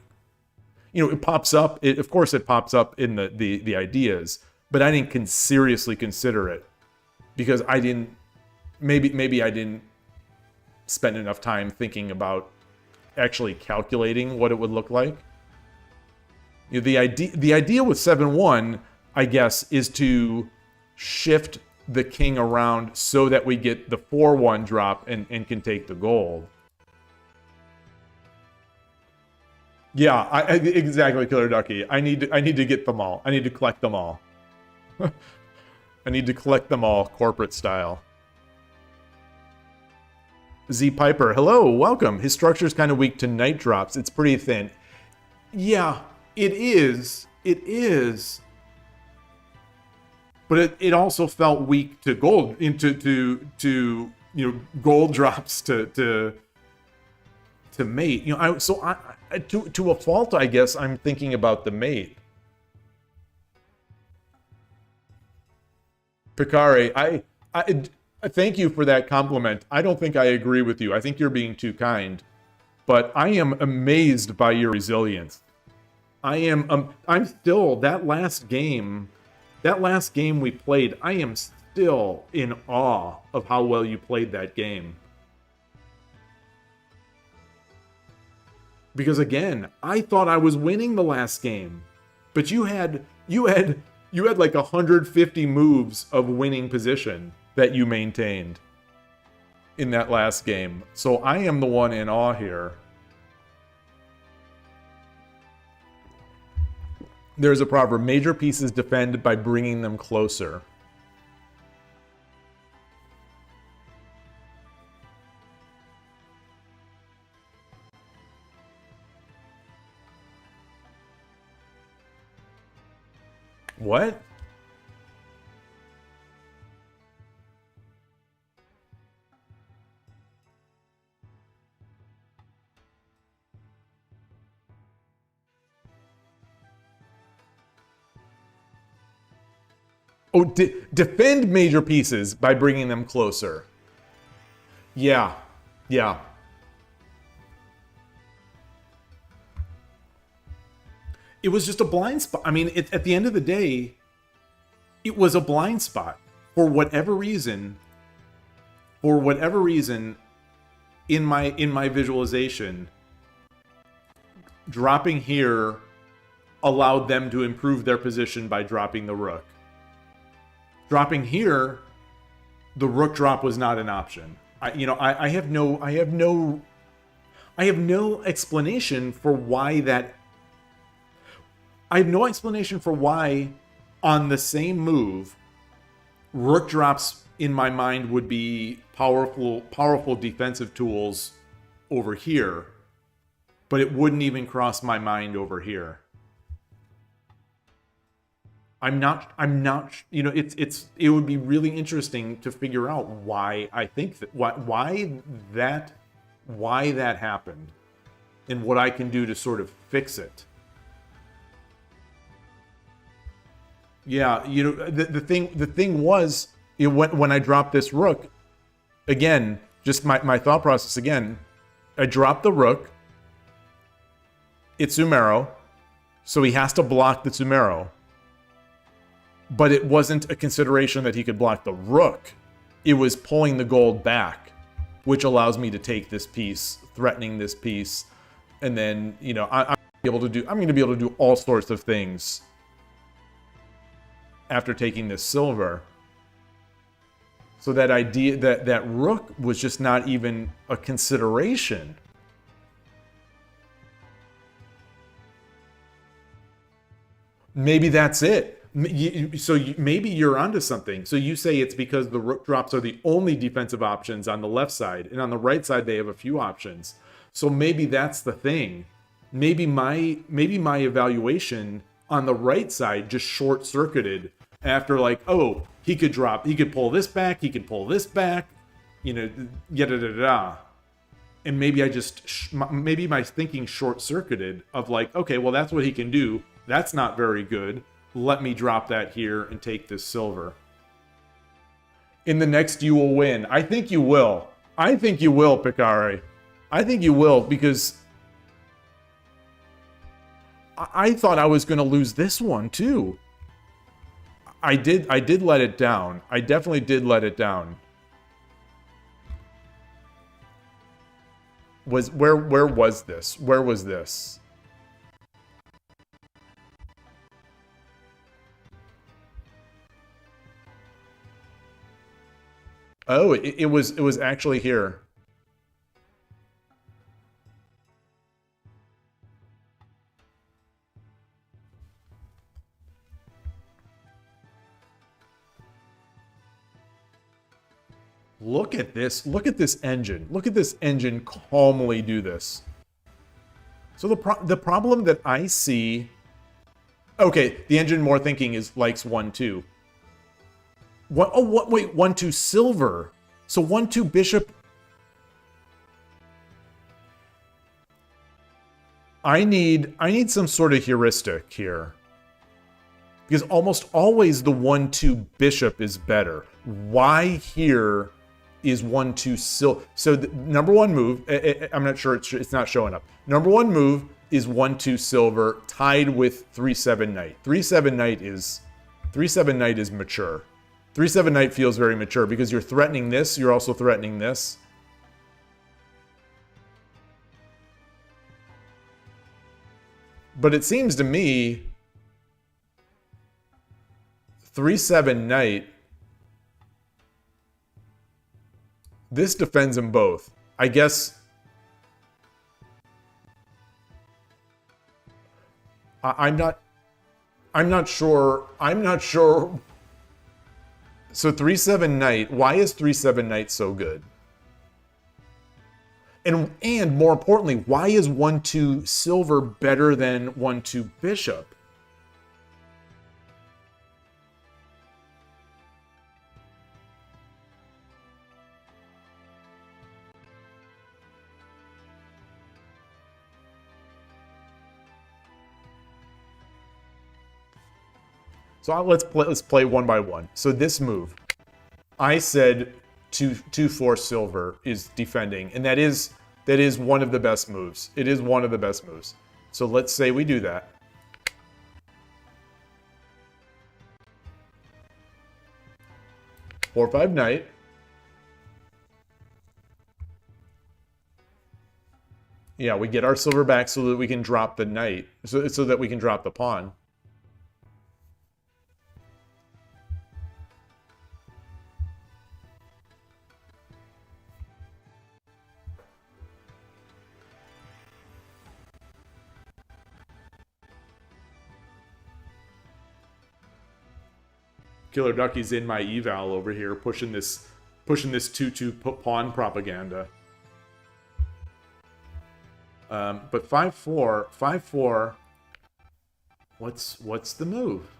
pops up. Of course, it pops up in the ideas, but I didn't seriously consider it because I didn't. Maybe I didn't spend enough time thinking about actually calculating what it would look like. You know, the idea with 7-1, I guess, is to shift the king around so that we get the 4-1 drop and can take the gold. Yeah, exactly, Killer Ducky. I need to get them all. I need to collect them all. I need to collect them all, corporate style. Z Piper, hello, welcome. His structure is kind of weak to night drops. It's pretty thin. Yeah, it is. It is. But it also felt weak to gold, to gold drops to mate. You know, to a fault, I guess I'm thinking about the mate. Picari, I thank you for that compliment. I don't think I agree with you. I think you're being too kind. But I am amazed by your resilience. I'm still, that last game we played, I am still in awe of how well you played that game. Because again, I thought I was winning the last game. But you had like 150 moves of winning position that you maintained in that last game. So I am the one in awe here. There's a proverb, major pieces defend by bringing them closer. What? Oh, defend major pieces by bringing them closer. Yeah. Yeah. It was just a blind spot. I mean, at the end of the day, it was a blind spot. For whatever reason, in my visualization, dropping here allowed them to improve their position by dropping the rook. Dropping here, the rook drop was not an option. I have no explanation for why that. I have no explanation for why, on the same move, rook drops in my mind would be powerful defensive tools over here, but it wouldn't even cross my mind over here. I'm not, it would be really interesting to figure out why I think that, why that happened and what I can do to sort of fix it. Yeah, the thing was, when I dropped this rook, again, just my thought process again, I dropped the rook, it's Tsumero, so he has to block the Tsumero. But it wasn't a consideration that he could block the rook. It was pulling the gold back, which allows me to take this piece, threatening this piece, and then I'm going to be able to do all sorts of things after taking this silver. So that idea that rook was just not even a consideration. Maybe that's it. Maybe you're onto something. So you say it's because the rook drops are the only defensive options on the left side, and on the right side they have a few options. So maybe that's the thing. Maybe my evaluation on the right side just short circuited after, like, oh, he could pull this back, he could pull this back, you know, yada da da. And maybe maybe my thinking short circuited of like, okay, well that's what he can do. That's not very good. Let me drop that here and take this silver. In the next, you will win. I think you will. I think you will, Picare. I think you will, because I thought I was going to lose this one too. I did let it down. I definitely did let it down. Where was this? Where was this? Oh, it was actually here. Look at this. Look at this engine. Look at this engine calmly do this. So the problem that I see... Okay, the engine more thinking likes 1-2. What? Oh, what? Wait, 1-2 silver. So 1-2 bishop. I need some sort of heuristic here, because almost always the 1-2 bishop is better. Why here is 1-2 silver? So the number one move, I'm not sure, it's not showing up. Number one move is 1-2 silver tied with 3-7 knight. 3-7 knight is mature. 3-7 knight feels very mature because you're threatening this, you're also threatening this. But it seems to me 3-7 knight, this defends them both. I guess I'm not sure. So 3-7 knight, why is 3-7 knight so good? And more importantly, why is 1-2 silver better than 1-2 bishop? So let's play one by one. So this move, I said 2-4 silver is defending, and that is one of the best moves. It is one of the best moves. So let's say we do that. Four, 5 knight. Yeah, we get our silver back so that we can drop the knight, so that we can drop the pawn. Killer Ducky's in my eval over here, pushing this 2-2 pawn propaganda. But 5-4, what's the move?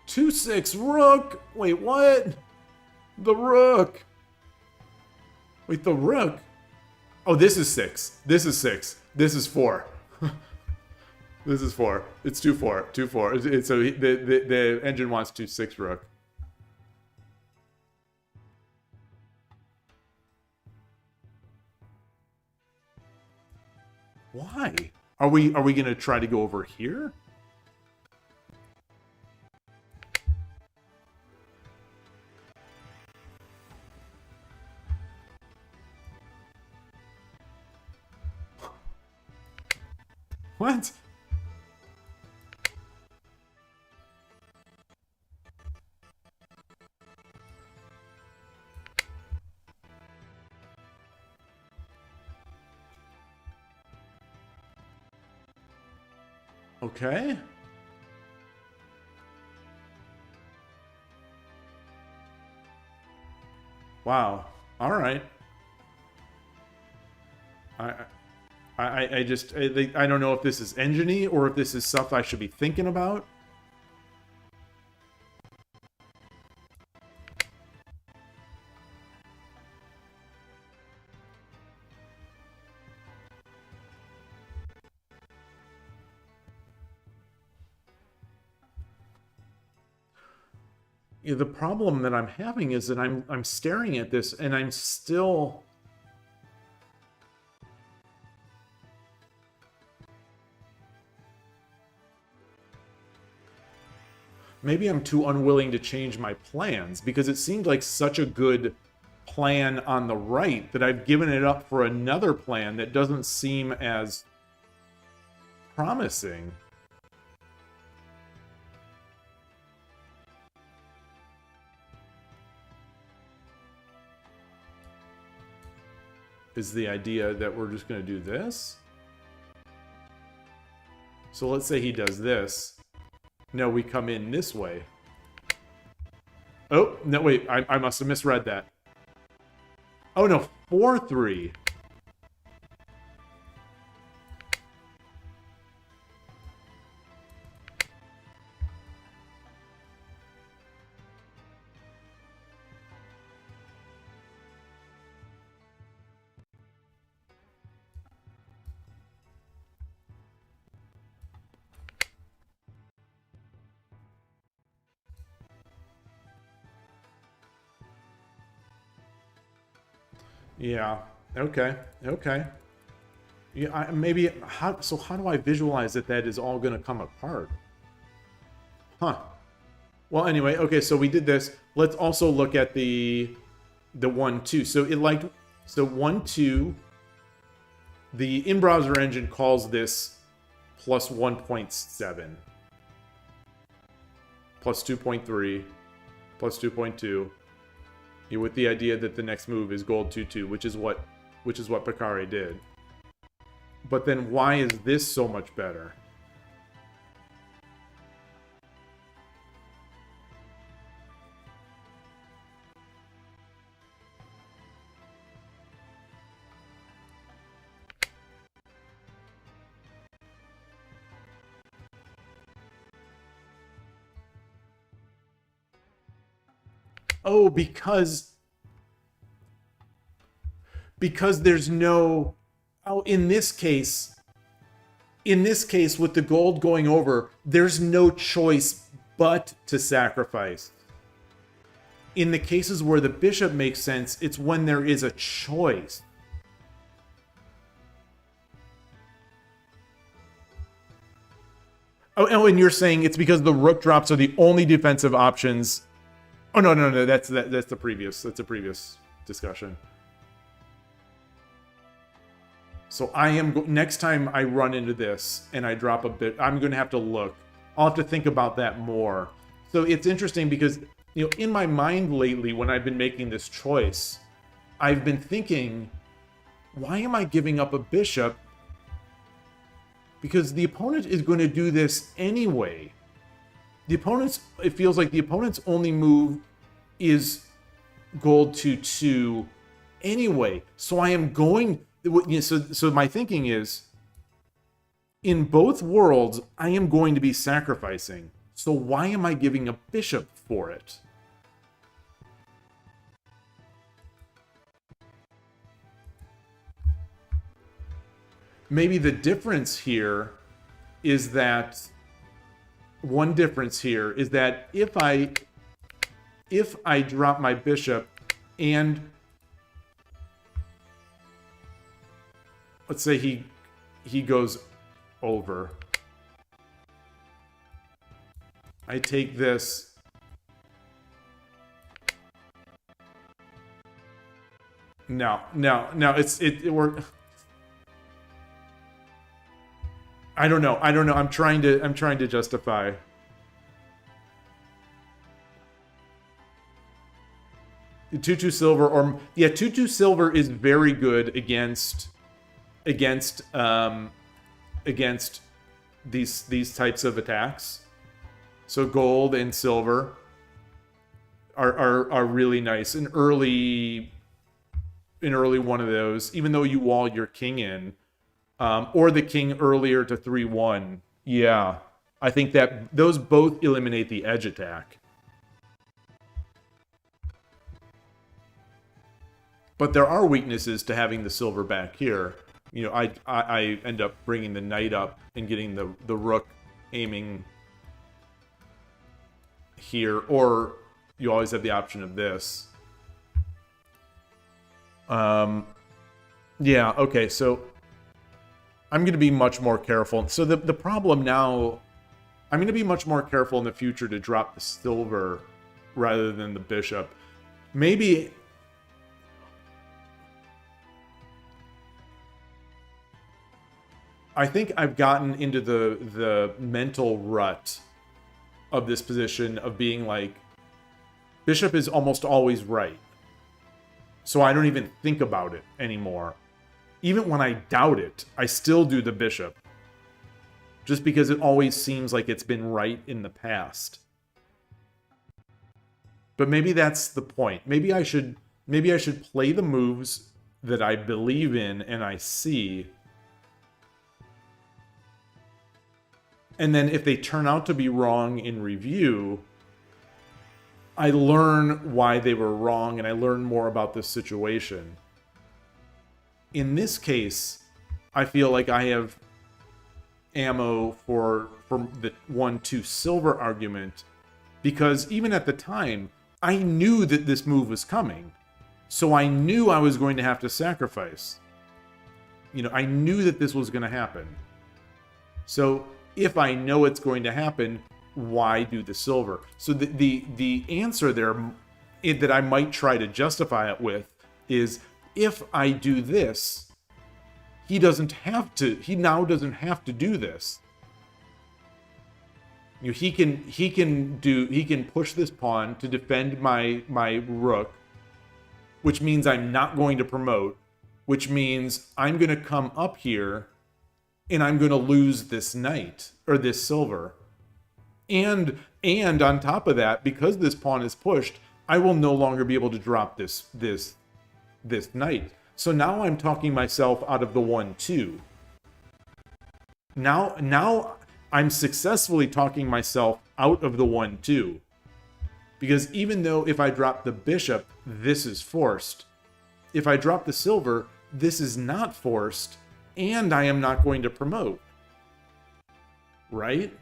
Two 6 rook. Wait, what? The rook. Wait, the rook. Oh, this is 6. This is 6. This is 4. This is 4. It's 2-4. 2-4. So the engine wants 2-6 rook. Why? Are we gonna try to go over here? What? Okay. Wow. All right. I don't know if this is engine-y or if this is stuff I should be thinking about. The problem that I'm having is that I'm staring at this and I'm still... Maybe I'm too unwilling to change my plans because it seemed like such a good plan on the right that I've given it up for another plan that doesn't seem as promising. Is the idea that we're just going to do this? So let's say he does this. No, we come in this way. Oh, no, wait. I must have misread that. Oh, no. 4-3. Yeah. Okay. Okay. Yeah. Maybe. So how do I visualize that is all going to come apart? Huh. Well, anyway. Okay. So we did this. Let's also look at the 1-2. So it liked. So 1-2. The in-browser engine calls this plus 1.7, plus 2.3, plus 2.2. With the idea that the next move is gold 2-2, which is what Picari did. But then why is this so much better? Oh, because there's no... Oh, in this case, with the gold going over, there's no choice but to sacrifice. In the cases where the bishop makes sense, it's when there is a choice. Oh, and you're saying it's because the rook drops are the only defensive options... Oh, no, that's the previous discussion. So I am, next time I run into this and I drop a bit, I'm going to have to look. I'll have to think about that more. So it's interesting because, in my mind lately, when I've been making this choice, I've been thinking, why am I giving up a bishop? Because the opponent is going to do this anyway. It feels like the opponent's only move is gold 2-2 anyway. So I am going, so my thinking is, in both worlds, I am going to be sacrificing. So why am I giving a bishop for it? Maybe the difference here is that one difference here is that if I drop my bishop and let's say he goes over, I take this, no, we're, I don't know. I'm trying to justify. The 2-2 silver, or yeah, 2-2 silver is very good against these types of attacks. So gold and silver are really nice. An early one of those, even though you wall your king in, or the king earlier to 3/1. Yeah, I think that those both eliminate the edge attack. But there are weaknesses to having the silver back here. You know, I end up bringing the knight up and getting the rook aiming here, or you always have the option of this. Yeah, okay, so I'm going to be much more careful. So the problem now, I'm going to be much more careful in the future to drop the silver rather than the bishop. Maybe I think I've gotten into the mental rut of this position of being like, bishop is almost always right. So I don't even think about it anymore. Even when I doubt it, I still do the bishop. Just because it always seems like it's been right in the past. But maybe that's the point. Maybe I should play the moves that I believe in and I see. And then if they turn out to be wrong in review, I learn why they were wrong and I learn more about this situation. In this case, I feel like I have ammo for the 1-2 silver argument, because even at the time, I knew that this move was coming. So I knew I was going to have to sacrifice. You know, I knew that this was going to happen. So if I know it's going to happen, why do the silver? So the answer there that I might try to justify it with is, if I do this, he now doesn't have to do this. You know, he can push this pawn to defend my rook, which means I'm not going to promote, which means I'm going to come up here and I'm going to lose this knight or this silver. And on top of that, because this pawn is pushed, I will no longer be able to drop this knight. So now I'm talking myself out of the 1-2. Now I'm successfully talking myself out of the 1-2. Because even though if I drop the bishop, this is forced. If I drop the silver, this is not forced, and I am not going to promote. Right?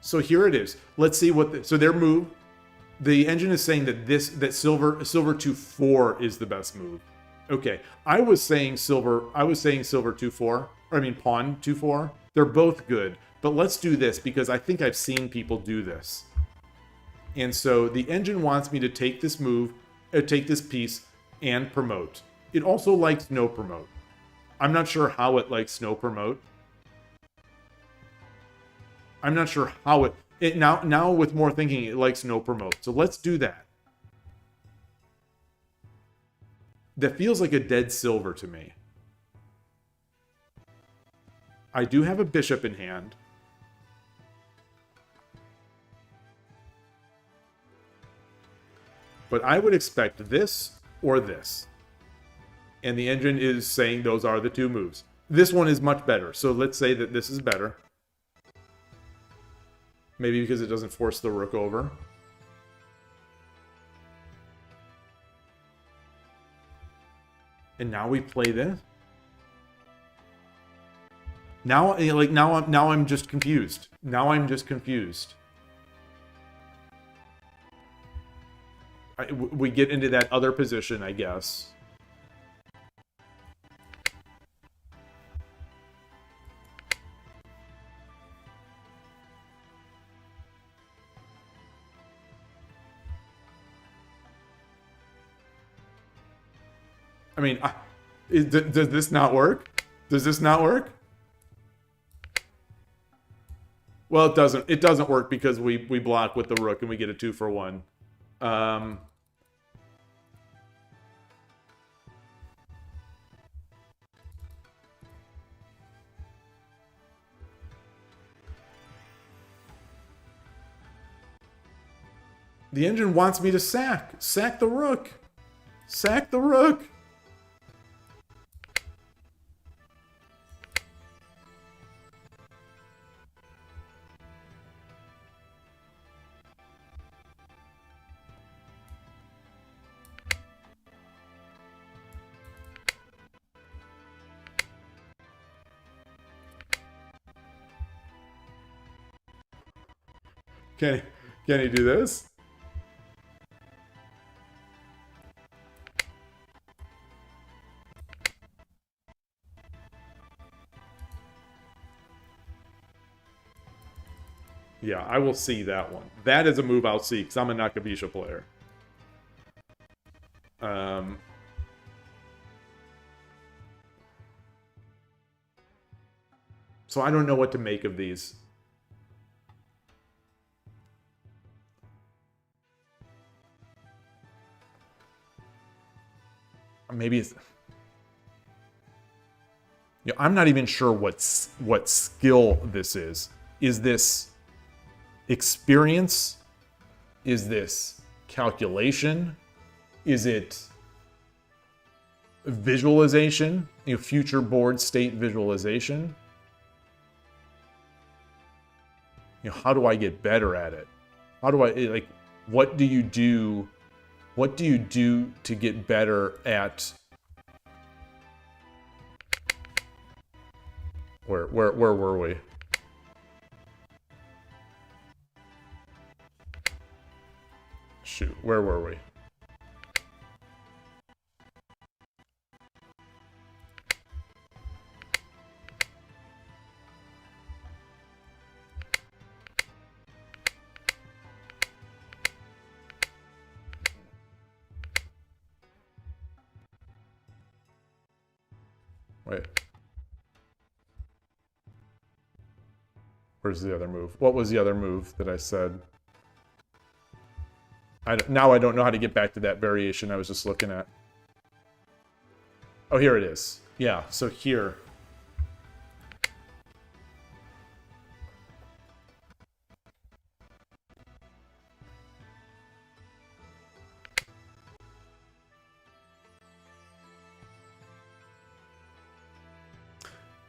So here it is. Let's see what so their move. The engine is saying that silver to 4 is the best move. Okay, I was saying silver 2-4. I mean pawn 2-4. They're both good, but let's do this because I think I've seen people do this. And so the engine wants me to take this move, take this piece, and promote. It also likes no promote. I'm not sure how it likes no promote. I'm not sure how it now with more thinking, it likes no promote. So let's do that. That feels like a dead silver to me. I do have a bishop in hand. But I would expect this or this. And the engine is saying those are the two moves. This one is much better. So let's say that this is better. Maybe because it doesn't force the rook over. And now we play this. Now I'm just confused. Now I'm just confused. We get into that other position, I guess. I mean, does this not work? Does this not work? Well, it doesn't. It doesn't work because we block with the rook and we get a 2-for-1. The engine wants me to sack. Sack the rook. Sack the rook. Can he do this? Yeah, I will see that one. That is a move I'll see, because I'm a Nakabisha player. So I don't know what to make of these. Maybe it's... Yeah, I'm not even sure what skill this is. Is this experience? Is this calculation? Is it visualization? You know, future board state visualization? You know, how do I get better at it? How do I, like, what do you do? What do you do to get better at... Where were we? Shoot, where were we? Wait. Where's the other move? What was the other move that I said? Now I don't know how to get back to that variation I was just looking at. Oh, here it is. Yeah, so here.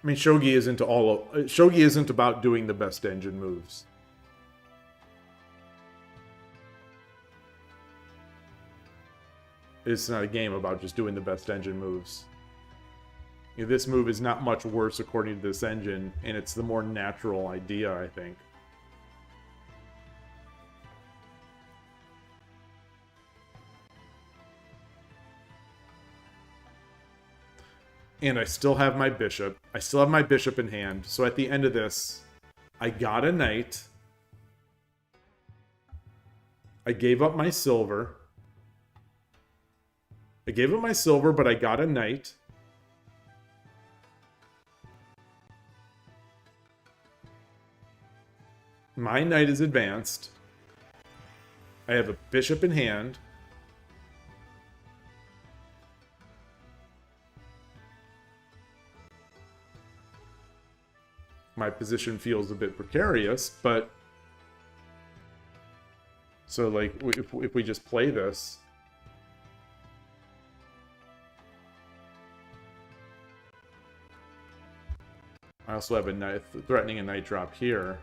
I mean, Shogi isn't about doing the best engine moves. It's not a game about just doing the best engine moves. You know, this move is not much worse according to this engine, and it's the more natural idea, I think. And I still have my bishop. I still have my bishop in hand. So at the end of this, I got a knight. I gave up my silver. I gave up my silver, but I got a knight. My knight is advanced. I have a bishop in hand. My position feels a bit precarious, but... So, like, if we just play this... I also have a knight, threatening a knight drop here.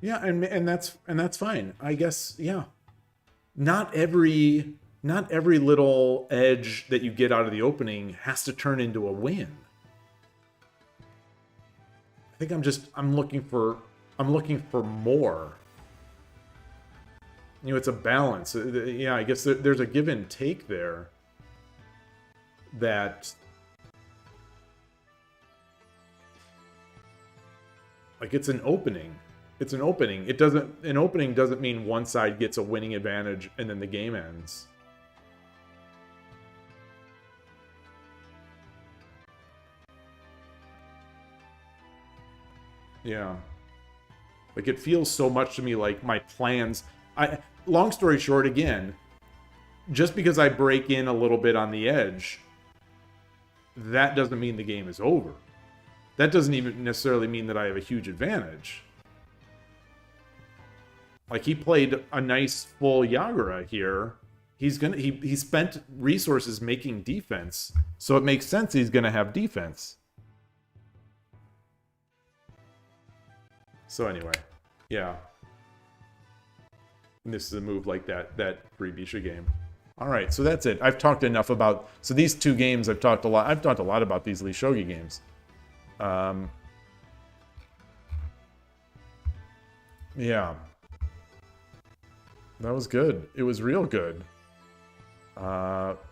Yeah, and that's fine. I guess, yeah. Not every little edge that you get out of the opening has to turn into a win. I think I'm looking for more. You know, it's a balance. Yeah, I guess there's a give and take there. That, like, it's an opening. It's an opening. An opening doesn't mean one side gets a winning advantage and then the game ends. Yeah. Like, it feels so much to me like my plans... long story short, again, just because I break in a little bit on the edge, that doesn't mean the game is over. That doesn't even necessarily mean that I have a huge advantage. Like, he played a nice full Yagura here. He spent resources making defense, so it makes sense he's gonna have defense. So anyway, yeah. And this is a move like that Freebisha game. All right, so that's it. I've talked enough about... So these two games, I've talked a lot about these Lee Shogi games. Yeah. That was good. It was real good.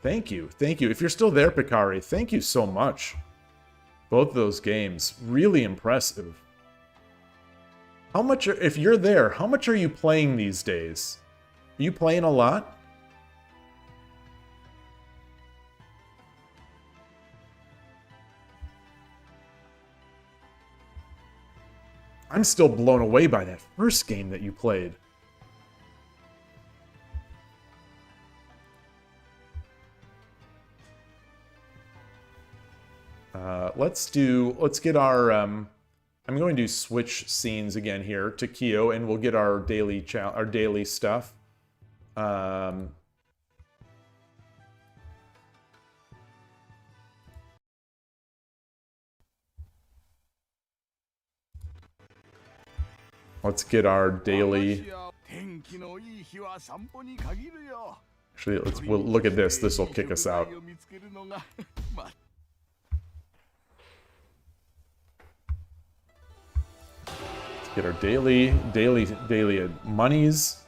Thank you. Thank you. If you're still there, Pikari, thank you so much. Both those games. Really impressive. How much... if you're there, how much are you playing these days? Are you playing a lot? I'm still blown away by that first game that you played. Let's get our, I'm going to switch scenes again here to KIOU, and we'll get our daily stuff. Let's get our daily... Actually, we'll look at this. This will kick us out. Let's get our daily monies.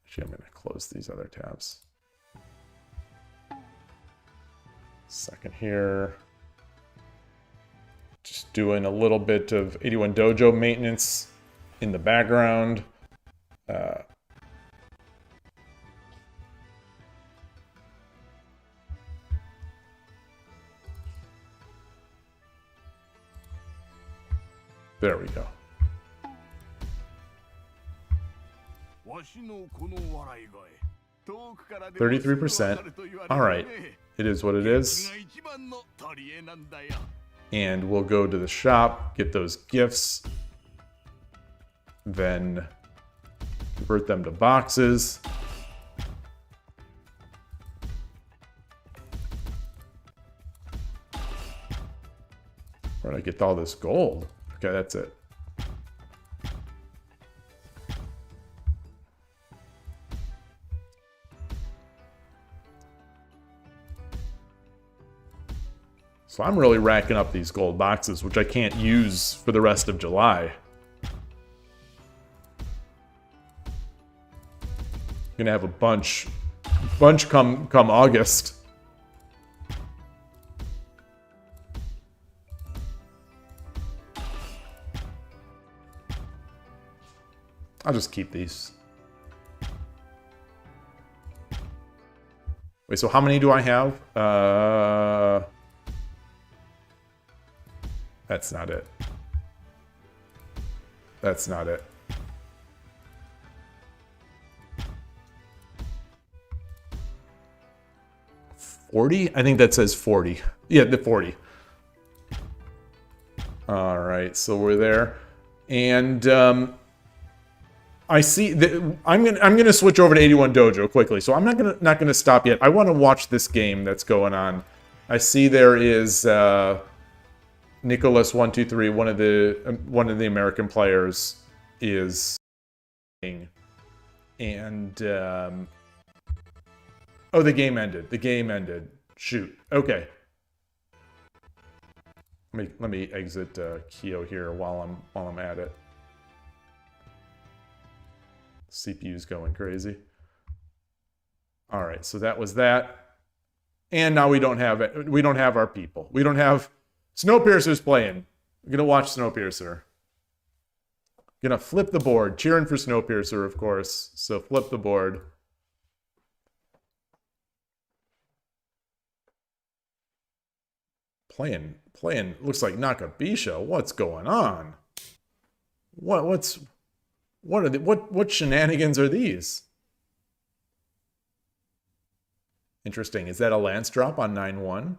Actually, I'm going to close these other tabs. Second here. Just doing a little bit of 81 Dojo maintenance in the background. There we go. 33%. Alright. It is what it is. And we'll go to the shop, get those gifts, then convert them to boxes. Where did I get all this gold? Okay, that's it. So I'm really racking up these gold boxes, which I can't use for the rest of July. Gonna have a bunch come August. I'll just keep these. Wait, so how many do I have? That's not it. That's not it. $40? I think that says 40. Yeah, the 40. All right, so we're there. And I see that I'm gonna switch over to 81 Dojo quickly. So I'm not gonna stop yet. I want to watch this game that's going on. I see there is Nicholas 123, one of the American players, is, and oh, the game ended. The game ended. Shoot. Okay. Let me exit KIOU here while I'm at it. CPU's going crazy. All right, so that was that, and now we don't have it. We don't have our people. We don't have. Snowpiercer's playing. I'm gonna watch Snowpiercer. Gonna flip the board. Cheering for Snowpiercer, of course. So flip the board. playing, looks like Nakabisha. What's going on? What shenanigans are these? Interesting. Is that a lance drop on 9-1?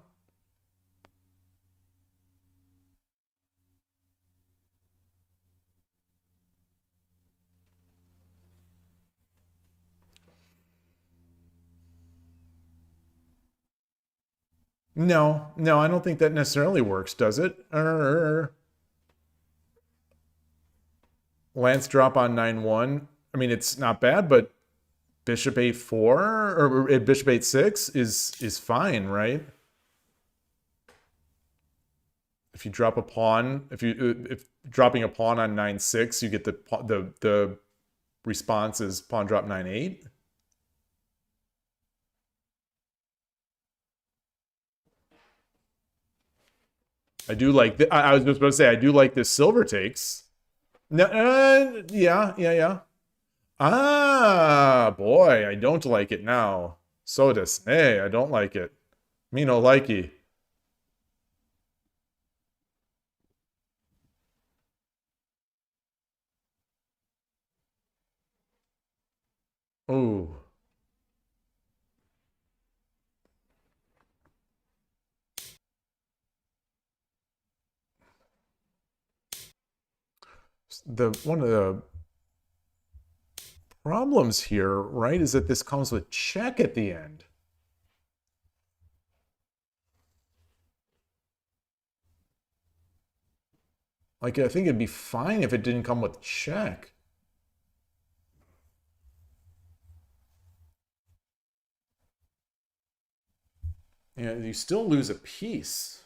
No, I don't think that necessarily works, does it? Lance drop on 9-1. I mean, it's not bad, but bishop a4 or bishop a6 is fine, right? If you drop a pawn, if dropping a pawn on 9-6, you get the response is pawn drop 9-8. I do like. I was just about to say I do like this silver takes. No, yeah. Ah, boy, I don't like it now. So does hey, I don't like it. Me no likey. Ooh. One of the problems here, right, is that this comes with check at the end. Like, I think it'd be fine if it didn't come with check. Yeah, you still lose a piece.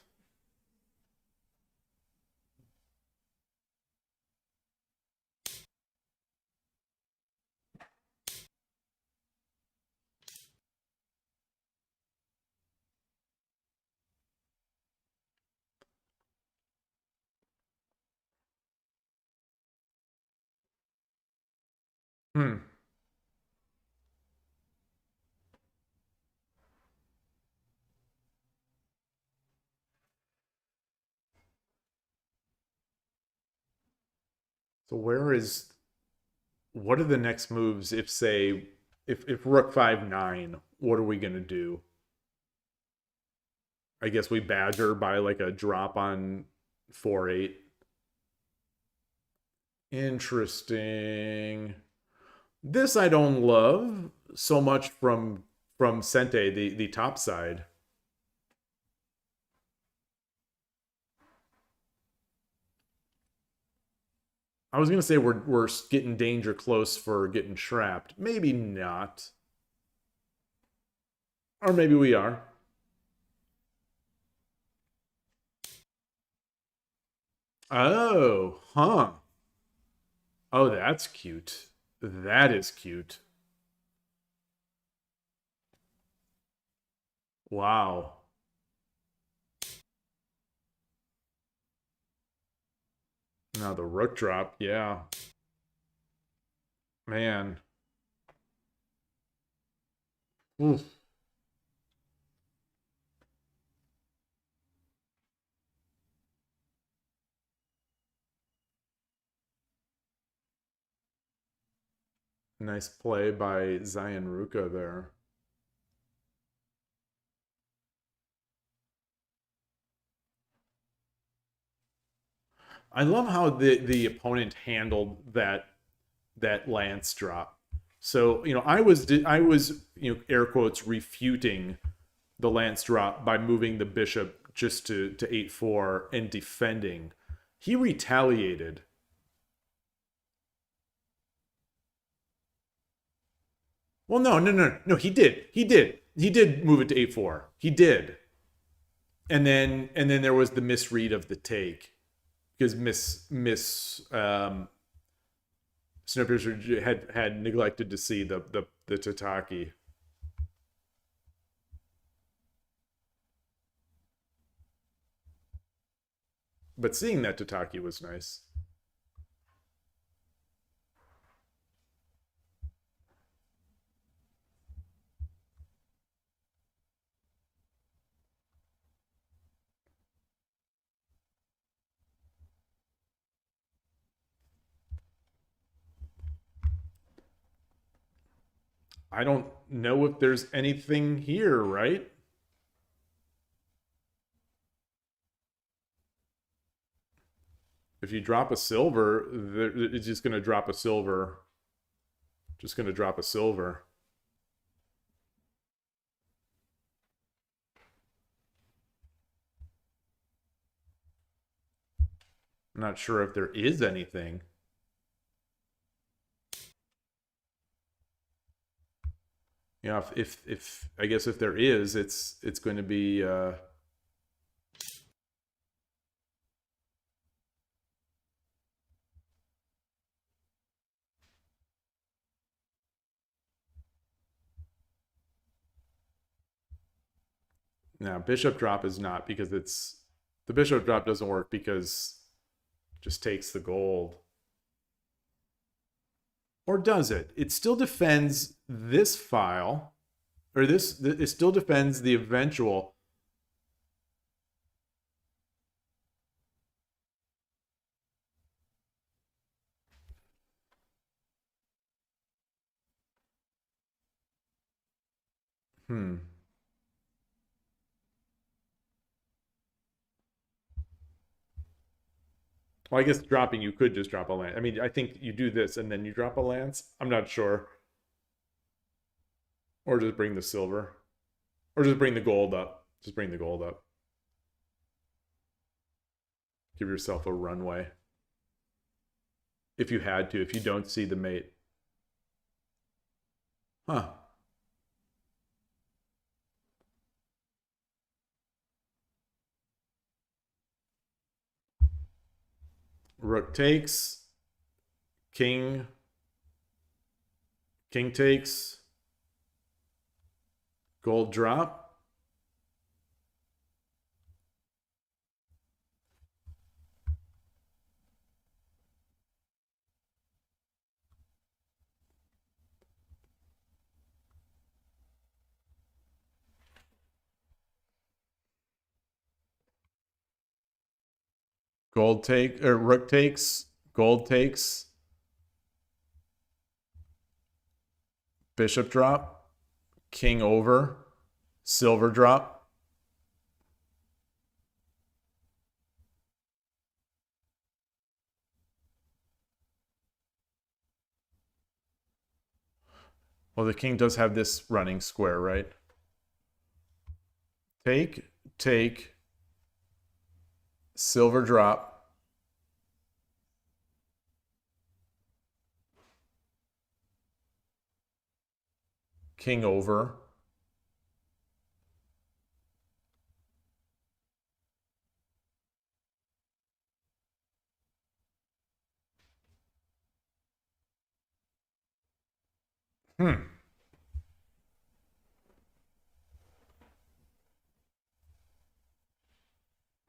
So what are the next moves if, say, if rook 5-9, what are we going to do? I guess we badger by like a drop on 4-8. Interesting. This I don't love so much from Sente, the top side. I was gonna say we're getting danger close for getting trapped. Maybe not. Or maybe we are. Oh, huh. Oh, that's cute. That is cute. Wow. Now the rook drop, yeah. Man. Oof. Nice play by TzionRuka there. I love how the opponent handled that lance drop. So, I was air quotes refuting the lance drop by moving the bishop just to 8-4 and defending. He retaliated. Well, no. He did move it to 8-4. He did. And then there was the misread of the take. Because Snowpiercer had neglected to see the Tataki. But seeing that Tataki was nice. I don't know if there's anything here, right? If you drop a silver, it's just going to drop a silver. Just going to drop a silver. I'm not sure if there is anything. Yeah, if I guess if there is, it's going to be now bishop drop is not, because it's the bishop drop doesn't work because it just takes the gold. Or does it? It still defends this file, or this, it still defends the eventual. Well, I guess dropping, you could just drop a lance. I mean, I think you do this and then you drop a lance. I'm not sure. Or just bring the silver. Or just bring the gold up. Just bring the gold up. Give yourself a runway. If you had to, if you don't see the mate. Huh. Rook takes. King. King takes. Gold drop. Gold take, or rook takes. Gold takes. Bishop drop. King over. Silver drop. Well, the king does have this running square, right? Take, take, silver drop. King over.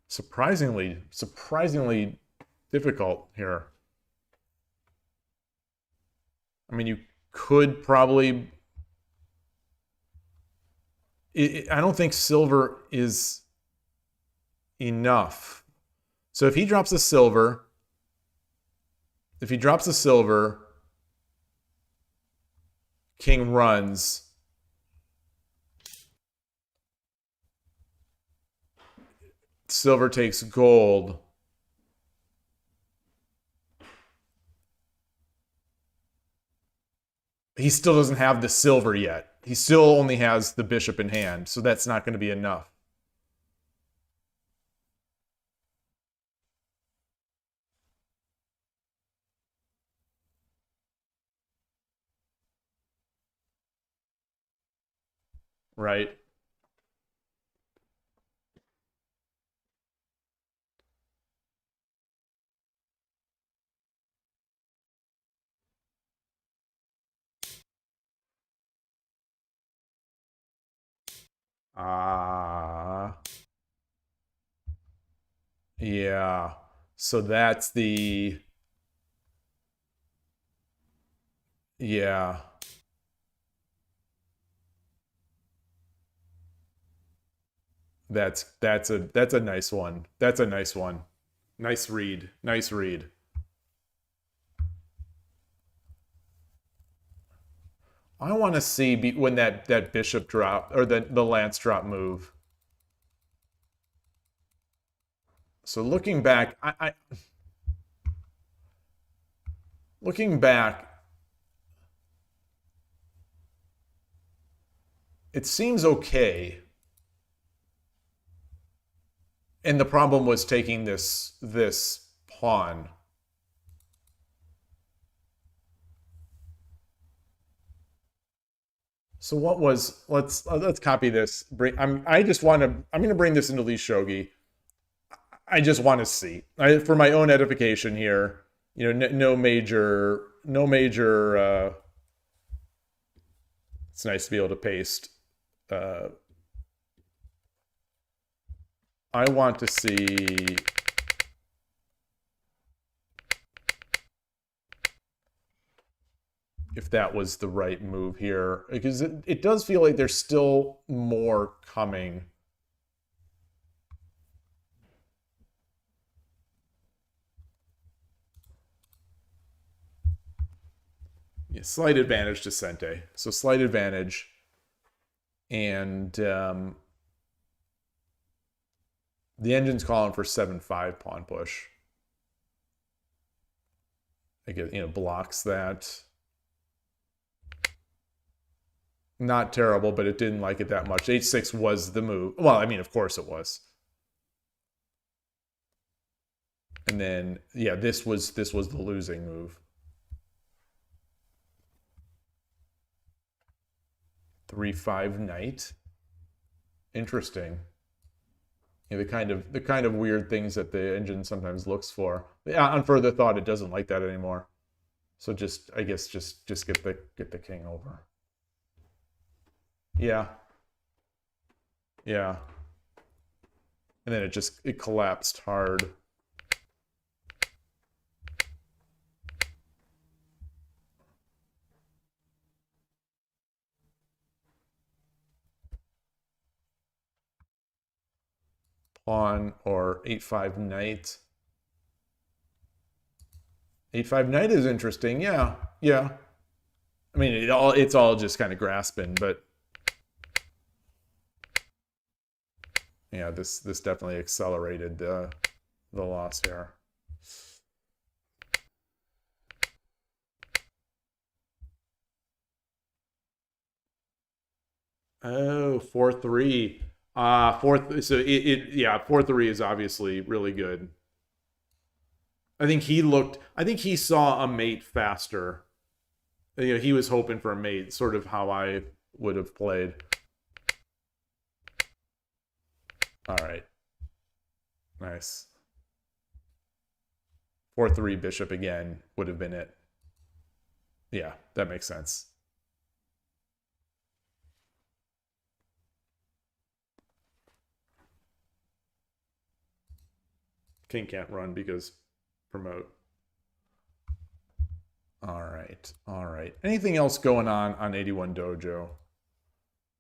Surprisingly difficult here. I mean, you could probably... I don't think silver is enough. So if he drops a silver... If he drops a silver... King runs... Silver takes gold. He still doesn't have the silver yet. He still only has the bishop in hand, so that's not going to be enough. Right? Yeah. So that's the... Yeah. That's a nice one. That's a nice one. Nice read. Nice read. I want to see when that bishop drop, or the lance drop move. So looking back, looking back, it seems okay. And the problem was taking this pawn. So what was, let's copy this. I'm going to bring this into Lee Shogi. I just want to see, for my own edification here, you know, no major, it's nice to be able to paste. I want to see if that was the right move here, because it does feel like there's still more coming. Yeah, slight advantage to Sente. So slight advantage. And the engine's calling for 7-5 pawn push. I guess, you know, blocks that. Not terrible, but it didn't like it that much. H6 was the move. Well, I mean, of course it was. And then, yeah, this was the losing move. 3-5 knight. Interesting. Yeah, the kind of weird things that the engine sometimes looks for. Yeah, on further thought, it doesn't like that anymore. So just, I guess, just get the king over. Yeah. Yeah. And then it collapsed hard. Pawn or 8-5 knight. 8-5 knight is interesting. Yeah. Yeah. I mean, it's all just kind of grasping, but yeah, this definitely accelerated the loss here. Oh, 4-3. So yeah, 4-3 is obviously really good. I think he saw a mate faster. You know, he was hoping for a mate, sort of how I would have played. All right. Nice. 4-3 bishop again would have been it. Yeah, that makes sense. King can't run because promote. All right. All right. Anything else going on 81 Dojo?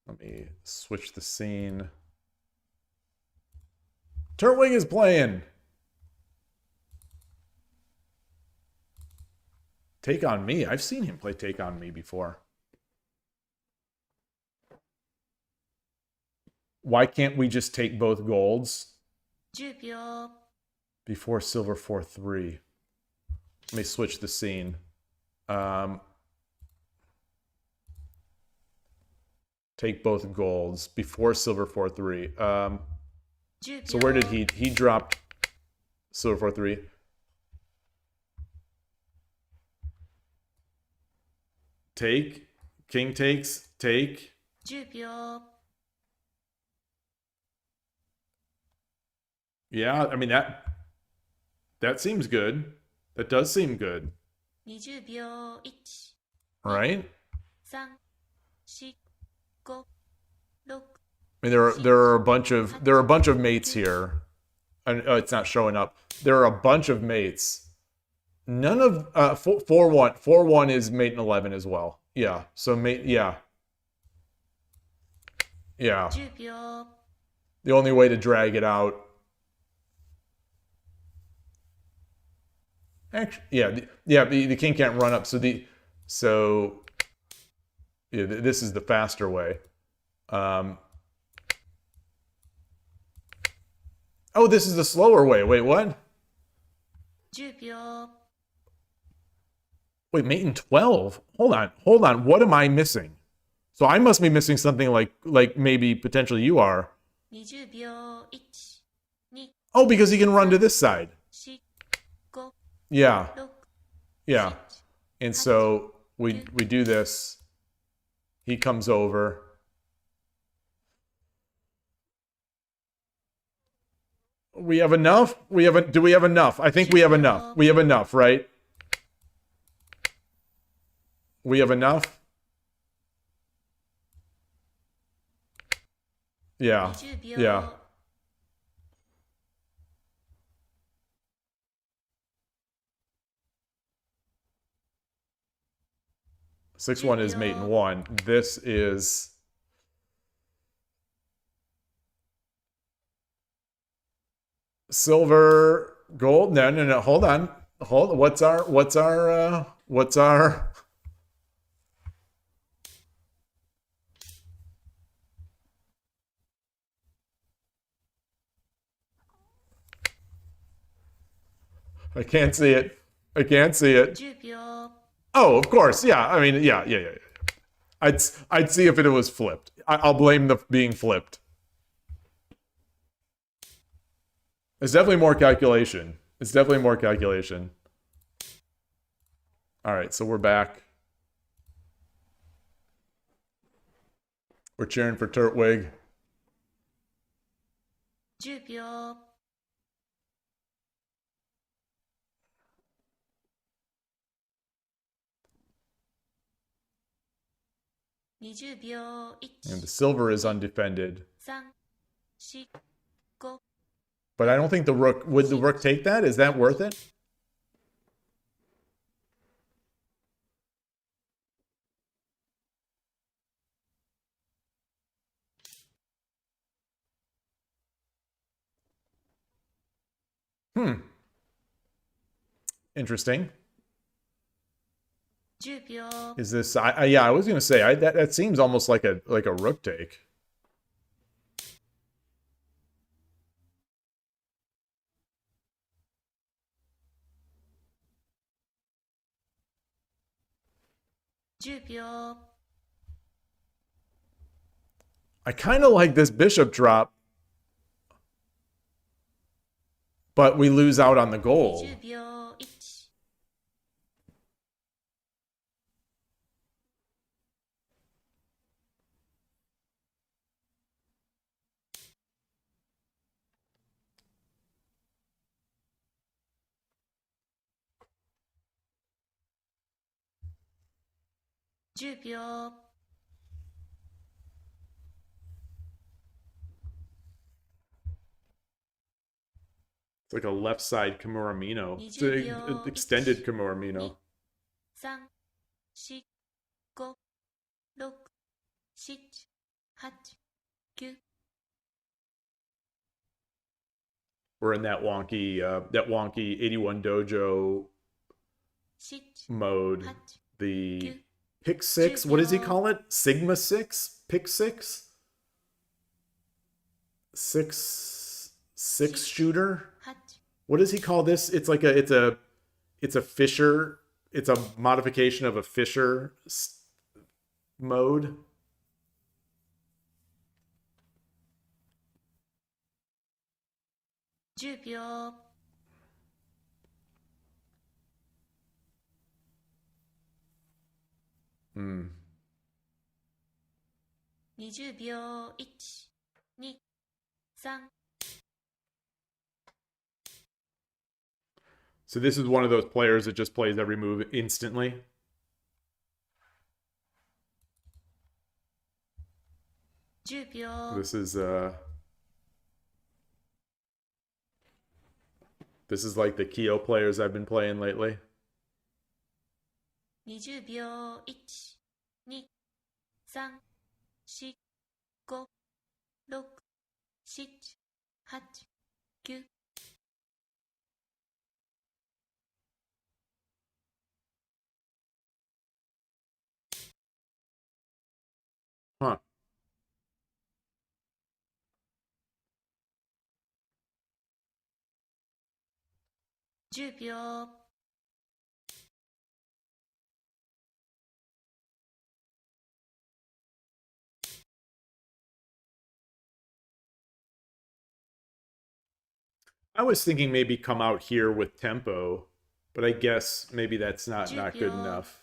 Let me switch the scene. Turtwig is playing. Take on Me. I've seen him play Take on Me before. Why can't we just take both golds? 10秒 Before silver 4-3. Let me switch the scene. Take both golds before silver 4-3. So where did he dropped silver 4-3? Take. King takes. Take. 10秒 Yeah, I mean that seems good. That does seem good. 20秒 1 Right? 3 4 5 6 I mean, there are a bunch of mates here. And, it's not showing up. There are a bunch of mates. None of 4-1. 4-1 is mate in 11 as well. Yeah. So mate. Yeah. Yeah. 10秒 The only way to drag it out. Actually, yeah. The king can't run up. So Yeah, this is the faster way. Oh, this is the slower way. Wait, what? 10秒 Wait, mate in 12? Hold on. What am I missing? So I must be missing something like maybe potentially you are. 20秒 1 2 Oh, because he can run to this side. 4 5 Yeah, 6 yeah. And so we do this. He comes over. We have enough? Do we have enough? I think we have enough. We have enough, right? We have enough? Yeah. 20秒 Yeah. Six one is mate in 1. This is silver, gold. No. Hold on. What's our I can't see it. 10秒 Oh, of course. Yeah. I mean, yeah. I'd see if it was flipped. I'll blame the being flipped. It's definitely more calculation. All right, so we're back. We're cheering for Turtwig. 10秒 20秒 And the 1 silver is undefended. 3 4 5 But I don't think the rook... Would the rook take that? Is that worth it? Interesting. 10秒 Is this... yeah, I was going to say, that seems almost like a rook take. I kind of like this bishop drop. But we lose out on the gold. 20秒 1 10秒 It's like a left side Kimuramino. It's an extended Kimuramino. 3 4 5 6 7 8 9 We're in that wonky 81 dojo 7 mode. 8 The pick 6. What does he call it? Sigma 6? Pick 6? 6 shooter? 8 What does he call this? It's like it's a Fisher. It's a modification of a Fisher mode.10秒 20秒 1 2 3 So this is one of those players that just plays every move instantly. This is like the KIOU players I've been playing lately. 20秒 1 2 3 4 5 6 7 8 9 10秒。I was thinking maybe come out here with tempo, but I guess maybe that's not good enough.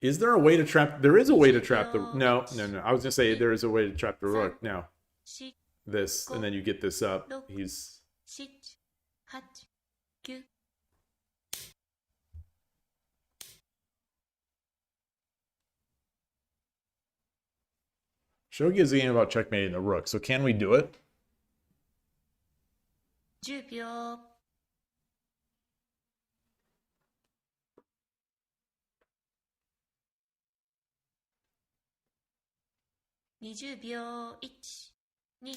Is there a way to trap? There is a way to trap the... No. I was going to say there is a way to trap the rook. Now, this, and then you get this up. He's... Shogi is thinking about checkmating the rook, so can we do it? 10秒。20秒。1、2。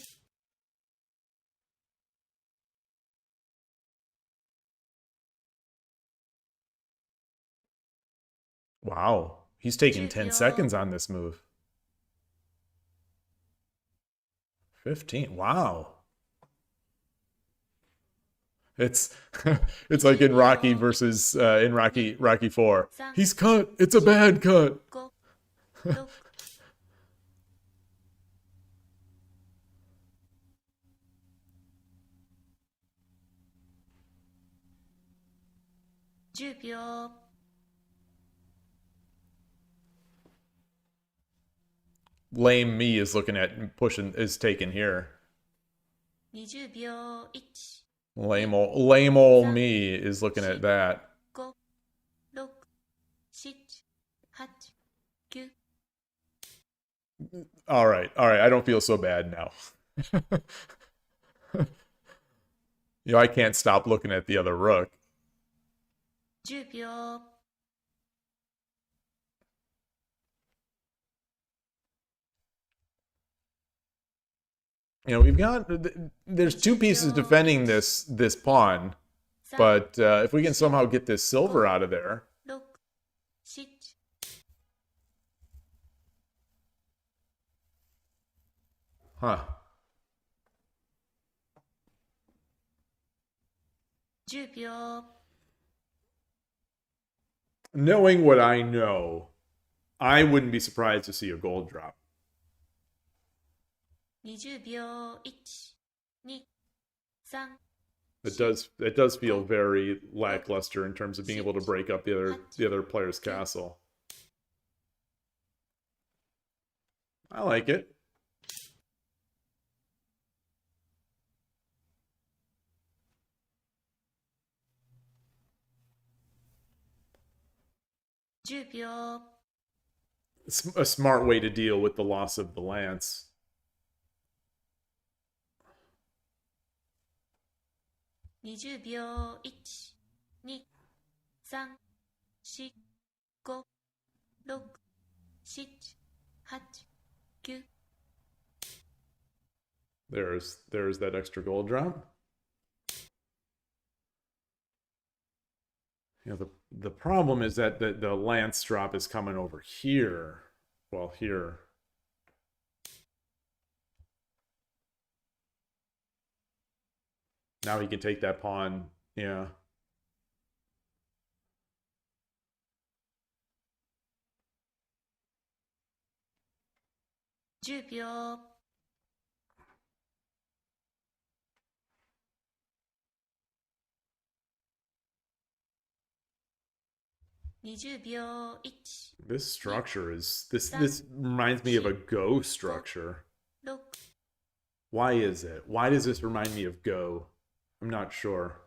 Wow, he's taking 10 seconds on this move. 15. Wow. It's it's like in Rocky versus in Rocky 4. He's cut. It's a bad cut. 10秒。Lame me is looking at pushing is taken here. 20秒。1、Lame old me is looking at that. 5、6、7、8、9。All right. I don't feel so bad now. You know, I can't stop looking at the other rook. 10秒。You know, we've got... There's two pieces defending this pawn. But if we can somehow get this silver out of there... 6、7。Huh. 10秒。 Knowing what I know, I wouldn't be surprised to see a gold drop. 20秒。1、2、3。It does feel very lackluster in terms of being able to break up the other player's castle. I like it. It's a smart way to deal with the loss of the lance. 20秒。1、2、3、4、5、6、7、8、9。 There's that extra gold drop. You know, the problem is that the lance drop is coming over here. Well, here. Now he can take that pawn. Yeah. $10秒。 20秒。 1、 This structure is this reminds me of a Go structure. 6、 Why is it? Why does this remind me of Go? I'm not sure.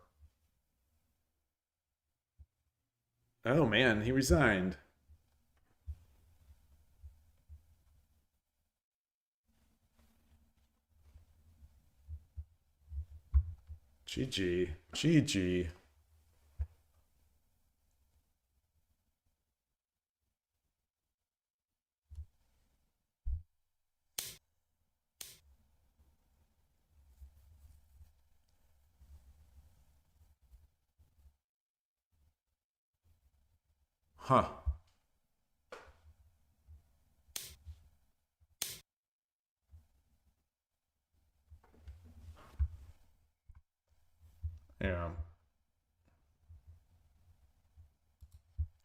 Oh man, he resigned. GG. Huh. Yeah.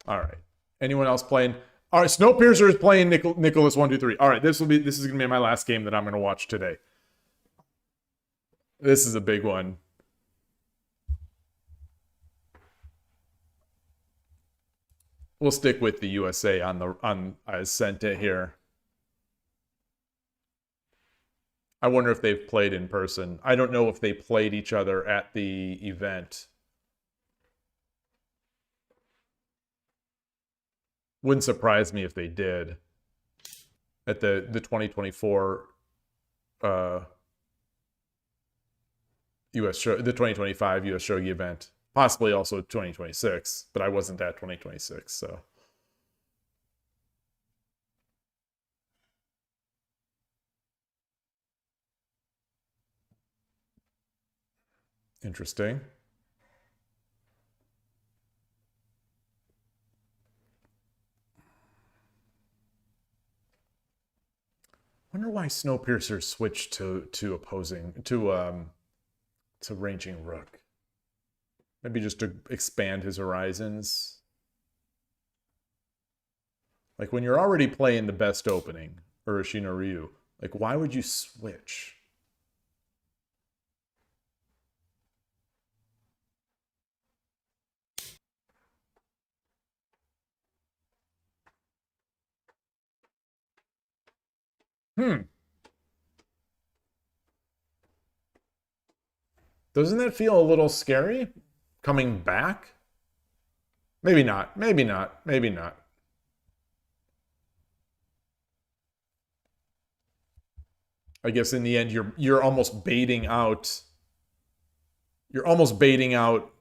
All right. Anyone else playing? All right, Snowpiercer is playing Nicholas 123. All right, this is gonna be my last game that I'm gonna watch today. This is a big one. We'll stick with the USA on Sente here. I wonder if they've played in person. I don't know if they played each other at the event. Wouldn't surprise me if they did. At the 2024 US show, the 2025 US Shogi event. Possibly also 2026, but I wasn't at 2026, so. Interesting. Wonder why Snowpiercer switched to opposing to ranging Rook. Maybe just to expand his horizons. Like when you're already playing the best opening, Urashino Ryu, like why would you switch? Doesn't that feel a little scary? Coming back? Maybe not. Maybe not. Maybe not. I guess in the end you're almost baiting out. You're almost baiting out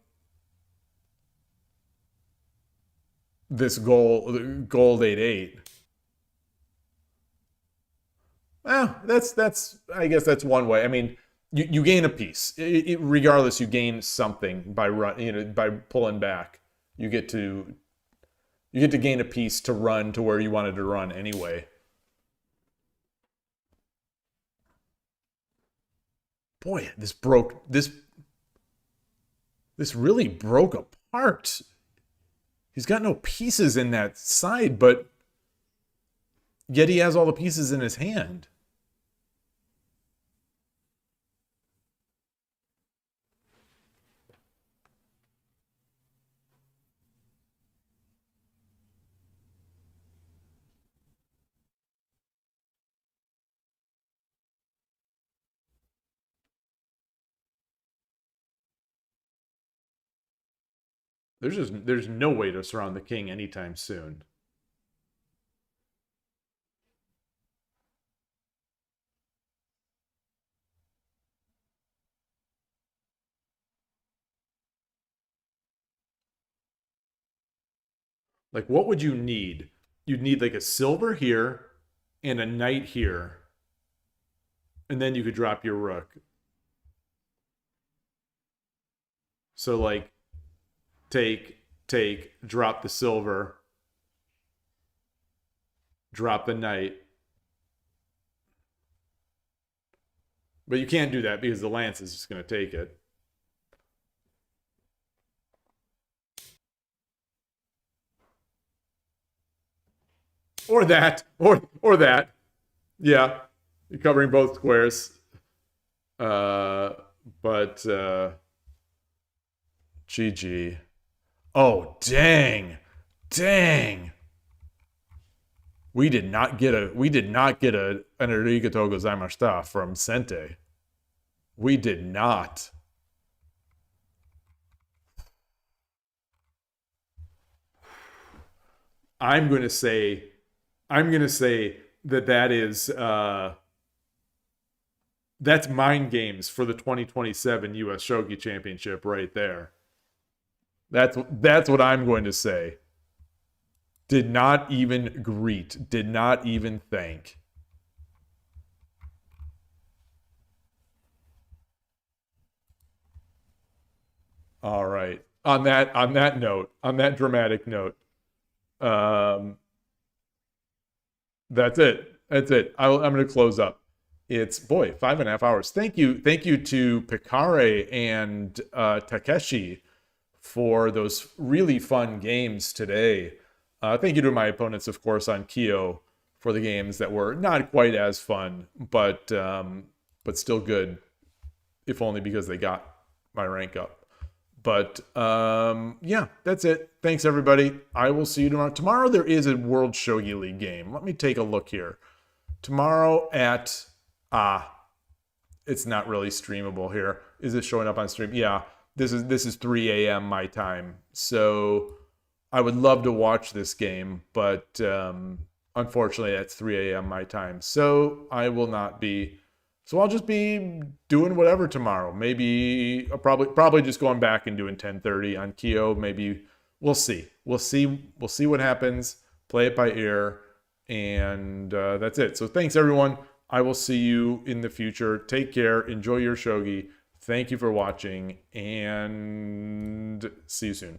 this gold 8-8. That's I guess that's one way. I mean, you gain a piece. Regardless, you gain something by by pulling back. You get to gain a piece to run to where you wanted to run anyway. Boy, this really broke apart. He's got no pieces in that side, but yet he has all the pieces in his hand. There's no way to surround the king anytime soon. Like, what would you need? You'd need like a silver here and a knight here. And then you could drop your rook. So like, take, drop the silver, drop the knight. But you can't do that because the lance is just going to take it. Or that, or that. Yeah, you're covering both squares. But GG. Oh, dang. We did not get an arigato gozaimashita from Sente. We did not. I'm going to say that is that's mind games for the 2027 US Shogi Championship right there. That's what I'm going to say. Did not even greet, did not even thank. All right. On that dramatic note, that's it. I'm going to close up. It's, boy, 5.5 hours. Thank you to Picare and Takeshi for those really fun games today. Thank you to my opponents, of course, on KIOU for the games that were not quite as fun, but still good, if only because they got my rank up. But yeah, that's it. Thanks, everybody. I will see you tomorrow. Tomorrow there is a World Shogi League game. Let me take a look here. Tomorrow at... it's not really streamable here. Is it showing up on stream? Yeah, this is 3 a.m. my time. So I would love to watch this game, but unfortunately that's 3 a.m. my time. So I will not be. So I'll just be doing whatever tomorrow. Maybe probably just going back and doing 10:30 on KIOU. Maybe we'll see. We'll see what happens. Play it by ear, and that's it. So thanks, everyone. I will see you in the future. Take care. Enjoy your shogi. Thank you for watching, and see you soon.